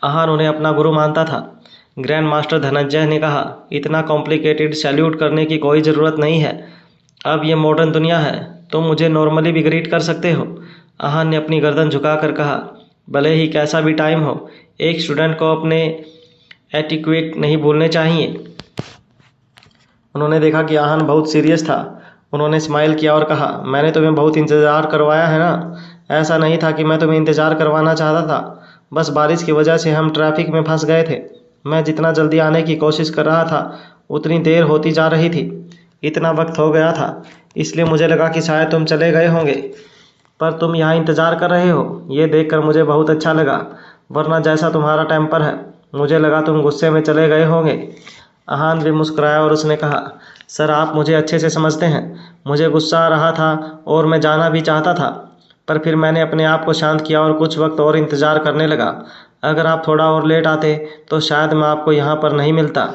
आहान उन्हें अपना गुरु मानता था। ग्रैंड मास्टर धनंजय ने कहा, इतना कॉम्प्लिकेटेड सैल्यूट करने की कोई ज़रूरत नहीं है। अब ये मॉडर्न दुनिया है, तुम मुझे नॉर्मली भी ग्रीट कर सकते हो। आहान ने अपनी गर्दन झुकाकर कहा, भले ही कैसा भी टाइम हो, एक स्टूडेंट को अपने एटिक्वेट नहीं भूलने चाहिए। उन्होंने देखा कि आहान बहुत सीरियस था। उन्होंने स्माइल किया और कहा, मैंने तुम्हें बहुत इंतज़ार करवाया है ना। ऐसा नहीं था कि मैं तुम्हें इंतज़ार करवाना चाहता था, बस बारिश की वजह से हम ट्रैफिक में फंस गए थे। मैं जितना जल्दी आने की कोशिश कर रहा था उतनी देर होती जा रही थी। इतना वक्त हो गया था, इसलिए मुझे लगा कि शायद तुम चले गए होंगे, पर तुम यहाँ इंतज़ार कर रहे हो। ये देखकर मुझे बहुत अच्छा लगा, वरना जैसा तुम्हारा टेम्पर है, मुझे लगा तुम गुस्से में चले गए होंगे। अहान भी मुस्कुराया और उसने कहा, सर आप मुझे अच्छे से समझते हैं। मुझे गुस्सा आ रहा था और मैं जाना भी चाहता था, पर फिर मैंने अपने आप को शांत किया और कुछ वक्त और इंतज़ार करने लगा। अगर आप थोड़ा और लेट आते तो शायद मैं आपको यहाँ पर नहीं मिलता।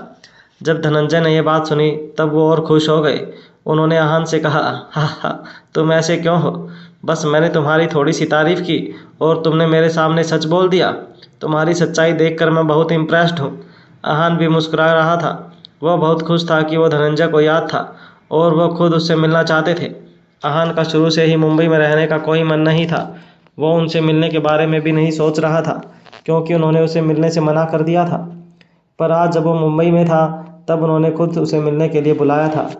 जब धनंजय ने यह बात सुनी तब वो और खुश हो गए। उन्होंने अहान से कहा, हा हा, तुम ऐसे क्यों हो? बस मैंने तुम्हारी थोड़ी सी तारीफ की और तुमने मेरे सामने सच बोल दिया। तुम्हारी सच्चाई देखकर मैं बहुत इम्प्रेस्ड हूँ। अहान भी मुस्कुरा रहा था। वह बहुत खुश था कि वो धनंजय को याद था और वह खुद उससे मिलना चाहते थे। अहान का शुरू से ही मुंबई में रहने का कोई मन नहीं था। वो उनसे मिलने के बारे में भी नहीं सोच रहा था, क्योंकि उन्होंने उसे मिलने से मना कर दिया था। पर आज जब वो मुंबई में था तब उन्होंने खुद उसे मिलने के लिए बुलाया था।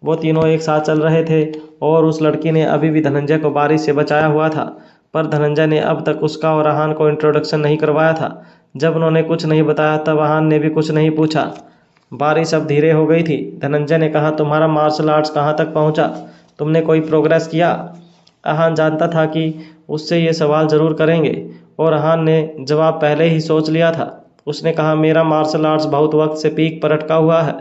वो तीनों एक साथ चल रहे थे और उस लड़की ने अभी भी धनंजय को बारिश से बचाया हुआ था, पर धनंजय ने अब तक उसका और अहान को इंट्रोडक्शन नहीं करवाया था। जब उन्होंने कुछ नहीं बताया तब अहान ने भी कुछ नहीं पूछा। बारिश अब धीरे हो गई थी। धनंजय ने कहा, तुम्हारा मार्शल आर्ट्स कहाँ तक पहुँचा? तुमने कोई प्रोग्रेस किया? अहान जानता था कि उससे ये सवाल ज़रूर करेंगे और अहान ने जवाब पहले ही सोच लिया था। उसने कहा, मेरा मार्शल आर्ट्स बहुत वक्त से पीक पर अटका हुआ है,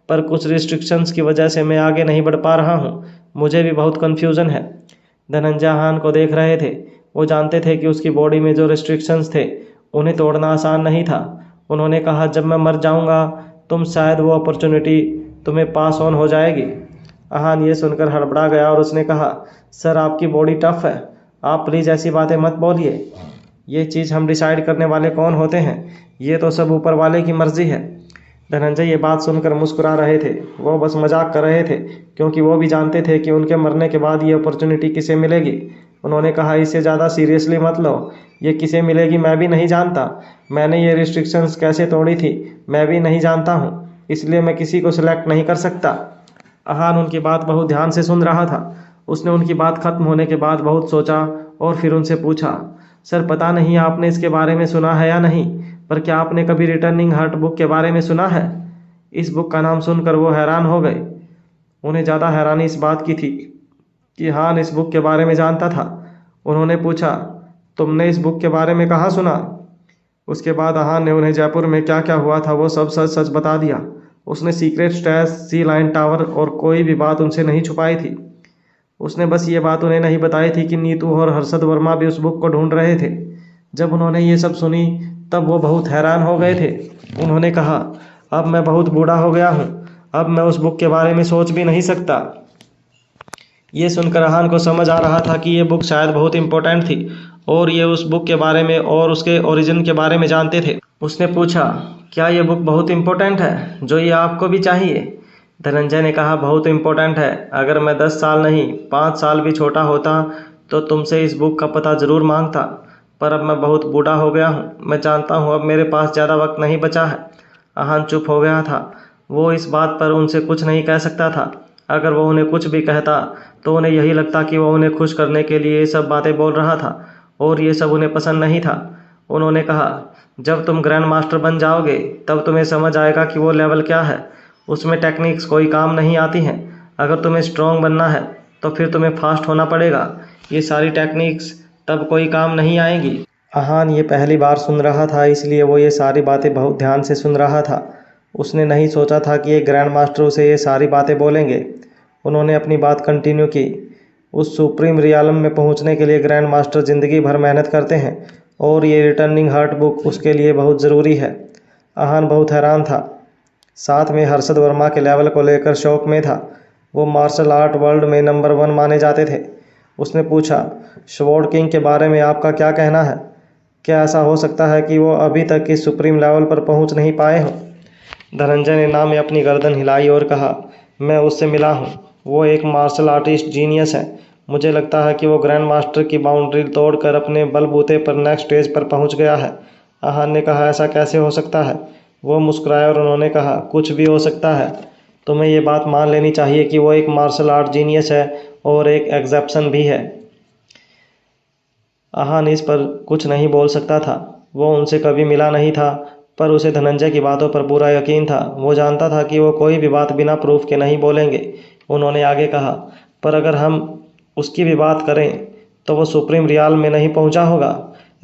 पर कुछ रिस्ट्रिक्शंस की वजह से मैं आगे नहीं बढ़ पा रहा हूँ। मुझे भी बहुत कन्फ्यूज़न है। धनंजय अहान को देख रहे थे। वो जानते थे कि उसकी बॉडी में जो रिस्ट्रिक्शंस थे उन्हें तोड़ना आसान नहीं था। उन्होंने कहा, जब मैं मर जाऊँगा तुम शायद वो अपॉर्चुनिटी तुम्हें पास ऑन हो जाएगी। अहान ये सुनकर हड़बड़ा गया और उसने कहा, सर आपकी बॉडी टफ है, आप प्लीज़ ऐसी बातें मत बोलिए। ये चीज़ हम डिसाइड करने वाले कौन होते हैं? ये तो सब ऊपर वाले की मर्ज़ी है। धनंजय ये बात सुनकर मुस्कुरा रहे थे। वो बस मजाक कर रहे थे, क्योंकि वो भी जानते थे कि उनके मरने के बाद ये अपॉर्चुनिटी किसे मिलेगी। उन्होंने कहा, इसे ज़्यादा सीरियसली मत लो। ये किसे मिलेगी मैं भी नहीं जानता। मैंने ये रिस्ट्रिक्शंस कैसे तोड़ी थी मैं भी नहीं जानता हूँ, इसलिए मैं किसी को सिलेक्ट नहीं कर सकता। अहान उनकी बात बहुत ध्यान से सुन रहा था। उसने उनकी बात खत्म होने के बाद बहुत सोचा और फिर उनसे पूछा, सर पता नहीं आपने इसके बारे में सुना है या नहीं, पर क्या आपने कभी रिटर्निंग हार्ट बुक के बारे में सुना है? इस बुक का नाम सुनकर वो हैरान हो गए। उन्हें ज़्यादा हैरानी इस बात की थी कि हान इस बुक के बारे में जानता था। उन्होंने पूछा, तुमने इस बुक के बारे में कहाँ सुना? उसके बाद अहान ने उन्हें जयपुर में क्या क्या हुआ था वो सब सच सच बता दिया। उसने सीक्रेट स्टेज, सी लाइन टावर और कोई भी बात उनसे नहीं छुपाई थी। उसने बस ये बात उन्हें नहीं बताई थी कि नीतू और हर्षद वर्मा भी उस बुक को ढूंढ रहे थे। जब उन्होंने ये सब सुनी तब वो बहुत हैरान हो गए थे। उन्होंने कहा, अब मैं बहुत बूढ़ा हो गया हूँ, अब मैं उस बुक के बारे में सोच भी नहीं सकता। ये सुनकर अहान को समझ आ रहा था कि ये बुक शायद बहुत इम्पोर्टेंट थी और ये उस बुक के बारे में और उसके ओरिजिन के बारे में जानते थे। उसने पूछा, क्या ये बुक बहुत इम्पोर्टेंट है जो ये आपको भी चाहिए? धनंजय ने कहा, बहुत इम्पोर्टेंट है। अगर मैं 10 साल नहीं 5 साल भी छोटा होता तो तुमसे इस बुक का पता ज़रूर मांगता, पर अब मैं बहुत बूढ़ा हो गया हूँ। मैं जानता हूँ अब मेरे पास ज़्यादा वक्त नहीं बचा है। अहान चुप हो गया था। वो इस बात पर उनसे कुछ नहीं कह सकता था। अगर वो उन्हें कुछ भी कहता तो उन्हें यही लगता कि वो उन्हें खुश करने के लिए ये सब बातें बोल रहा था और ये सब उन्हें पसंद नहीं था। उन्होंने कहा, जब तुम ग्रैंड मास्टर बन जाओगे तब तुम्हें समझ आएगा कि वो लेवल क्या है। उसमें टेक्निक्स कोई काम नहीं आती हैं। अगर तुम्हें स्ट्रॉन्ग बनना है तो फिर तुम्हें फास्ट होना पड़ेगा। ये सारी टेक्निक्स तब कोई काम नहीं आएगी। अहान ये पहली बार सुन रहा था, इसलिए वो ये सारी बातें बहुत ध्यान से सुन रहा था। उसने नहीं सोचा था कि एक ग्रैंड मास्टर उसे ये सारी बातें बोलेंगे। उन्होंने अपनी बात कंटिन्यू की। उस सुप्रीम रियालम में पहुंचने के लिए ग्रैंड मास्टर ज़िंदगी भर मेहनत करते हैं और ये रिटर्निंग हार्ट बुक उसके लिए बहुत ज़रूरी है। अहान बहुत हैरान था, साथ में हर्षद वर्मा के लेवल को लेकर शौक में था। वो मार्शल आर्ट वर्ल्ड में नंबर 1 माने जाते थे। उसने पूछा, स्वॉर्ड किंग के बारे में आपका क्या कहना है? क्या ऐसा हो सकता है कि वो अभी तक इस सुप्रीम लेवल पर पहुंच नहीं पाए हों? धनंजय ने ना में अपनी गर्दन हिलाई और कहा, मैं उससे मिला हूँ। वो एक मार्शल आर्टिस्ट जीनियस है। मुझे लगता है कि वो ग्रैंड मास्टर की बाउंड्री तोड़कर अपने बलबूते पर नेक्स्ट स्टेज पर पहुंच गया है। अहान ने कहा, ऐसा कैसे हो सकता है? वो मुस्कुराए और उन्होंने कहा, कुछ भी हो सकता है। तुम्हें ये बात मान लेनी चाहिए कि वो एक मार्शल आर्ट जीनियस है और एक एग्जेप्शन भी है। अहान इस पर कुछ नहीं बोल सकता था। वो उनसे कभी मिला नहीं था, पर उसे धनंजय की बातों पर पूरा यकीन था। वो जानता था कि वो कोई भी बात बिना प्रूफ के नहीं बोलेंगे। उन्होंने आगे कहा, पर अगर हम उसकी भी बात करें तो वो सुप्रीम रियाल में नहीं पहुंचा होगा।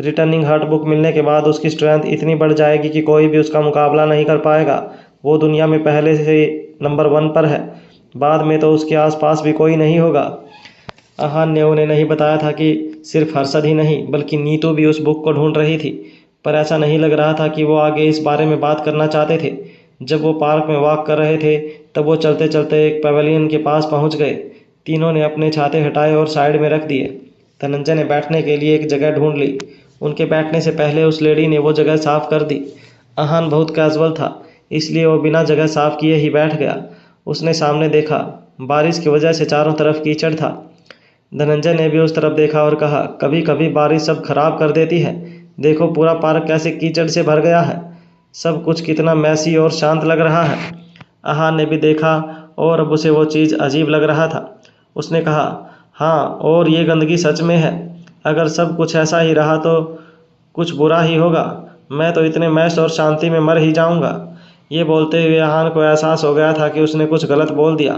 रिटर्निंग हार्ट बुक मिलने के बाद उसकी स्ट्रेंथ इतनी बढ़ जाएगी कि कोई भी उसका मुकाबला नहीं कर पाएगा। वो दुनिया में पहले से नंबर 1 पर है। बाद में तो उसके आसपास भी कोई नहीं होगा। आहान ने उन्हें नहीं बताया था कि सिर्फ हर्षद ही नहीं बल्कि नीतू भी उस बुक को ढूंढ रही थी, पर ऐसा नहीं लग रहा था कि वो आगे इस बारे में बात करना चाहते थे। जब वो पार्क में वॉक कर रहे थे तब वो चलते चलते एक पवेलियन के पास पहुंच गए। तीनों ने अपने छाते हटाए और साइड में रख दिए। धनंजय ने बैठने के लिए एक जगह ढूंढ ली। उनके बैठने से पहले उस लेडी ने वो जगह साफ कर दी। आहान बहुत कैजुअल था, इसलिए वो बिना जगह साफ किए ही बैठ गया। उसने सामने देखा, बारिश की वजह से चारों तरफ कीचड़ था। धनंजय ने भी उस तरफ देखा और कहा, कभी कभी बारिश सब खराब कर देती है। देखो पूरा पार्क कैसे कीचड़ से भर गया है। सब कुछ कितना मैसी और शांत लग रहा है। आहान ने भी देखा और अब उसे वो चीज़ अजीब लग रहा था। उसने कहा, हाँ, और ये गंदगी सच में है। अगर सब कुछ ऐसा ही रहा तो कुछ बुरा ही होगा। मैं तो इतने मैश और शांति में मर ही जाऊंगा। ये बोलते हुए आहान को एहसास हो गया था कि उसने कुछ गलत बोल दिया।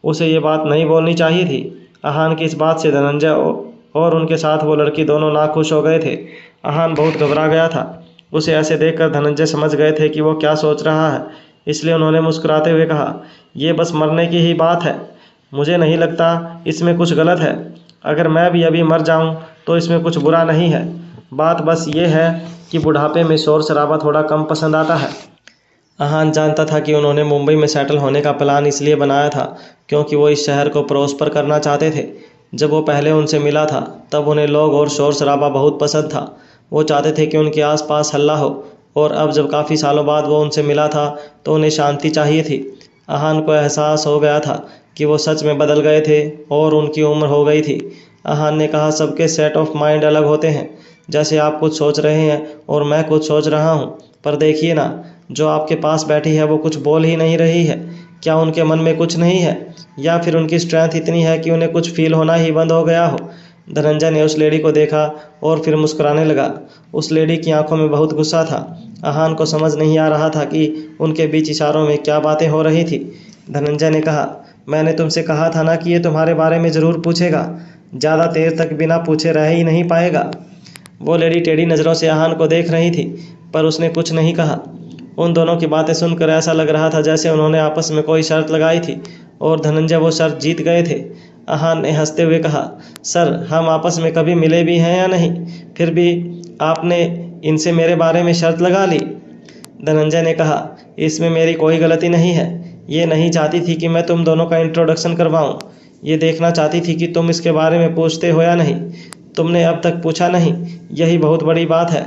उसे ये बात नहीं बोलनी चाहिए थी। आहान की इस बात से धनंजय और उनके साथ वो लड़की दोनों नाखुश हो गए थे। आहान बहुत घबरा गया था। उसे ऐसे देखकर धनंजय समझ गए थे कि वो क्या सोच रहा है, इसलिए उन्होंने मुस्कुराते हुए कहा, ये बस मरने की ही बात है। मुझे नहीं लगता इसमें कुछ गलत है। अगर मैं भी अभी मर जाऊं तो इसमें कुछ बुरा नहीं है। बात बस ये है कि बुढ़ापे में शोर शराबा थोड़ा कम पसंद आता है। आहान जानता था कि उन्होंने मुंबई में सेटल होने का प्लान इसलिए बनाया था क्योंकि वो इस शहर को प्रॉस्पर करना चाहते थे। जब वो पहले उनसे मिला था तब उन्हें लोग और शोर शराबा बहुत पसंद था। वो चाहते थे कि उनके आसपास हल्ला हो, और अब जब काफ़ी सालों बाद वो उनसे मिला था तो उन्हें शांति चाहिए थी। आहान को एहसास हो गया था कि वो सच में बदल गए थे और उनकी उम्र हो गई थी। आहान ने कहा, सबके सेट ऑफ माइंड अलग होते हैं। जैसे आप कुछ सोच रहे हैं और मैं कुछ सोच रहा हूँ, पर देखिए ना, जो आपके पास बैठी है वो कुछ बोल ही नहीं रही है। क्या उनके मन में कुछ नहीं है, या फिर उनकी स्ट्रेंथ इतनी है कि उन्हें कुछ फील होना ही बंद हो गया हो। धनंजय ने उस लेडी को देखा और फिर मुस्कुराने लगा। उस लेडी की आंखों में बहुत गुस्सा था। आहान को समझ नहीं आ रहा था कि उनके बीच इशारों में क्या बातें हो रही थी। धनंजय ने कहा, मैंने तुमसे कहा था ना कि ये तुम्हारे बारे में ज़रूर पूछेगा। ज़्यादा देर तक बिना पूछे रह ही नहीं पाएगा। वो लेडी टेढ़ी नज़रों से आहान को देख रही थी, पर उसने कुछ नहीं कहा। उन दोनों की बातें सुनकर ऐसा लग रहा था जैसे उन्होंने आपस में कोई शर्त लगाई थी और धनंजय वो शर्त जीत गए थे। आहान ने हंसते हुए कहा, सर, हम आपस में कभी मिले भी हैं या नहीं, फिर भी आपने इनसे मेरे बारे में शर्त लगा ली। धनंजय ने कहा, इसमें मेरी कोई गलती नहीं है। ये नहीं चाहती थी कि मैं तुम दोनों का इंट्रोडक्शन करवाऊं। ये देखना चाहती थी कि तुम इसके बारे में पूछते हो या नहीं। तुमने अब तक पूछा नहीं, यही बहुत बड़ी बात है।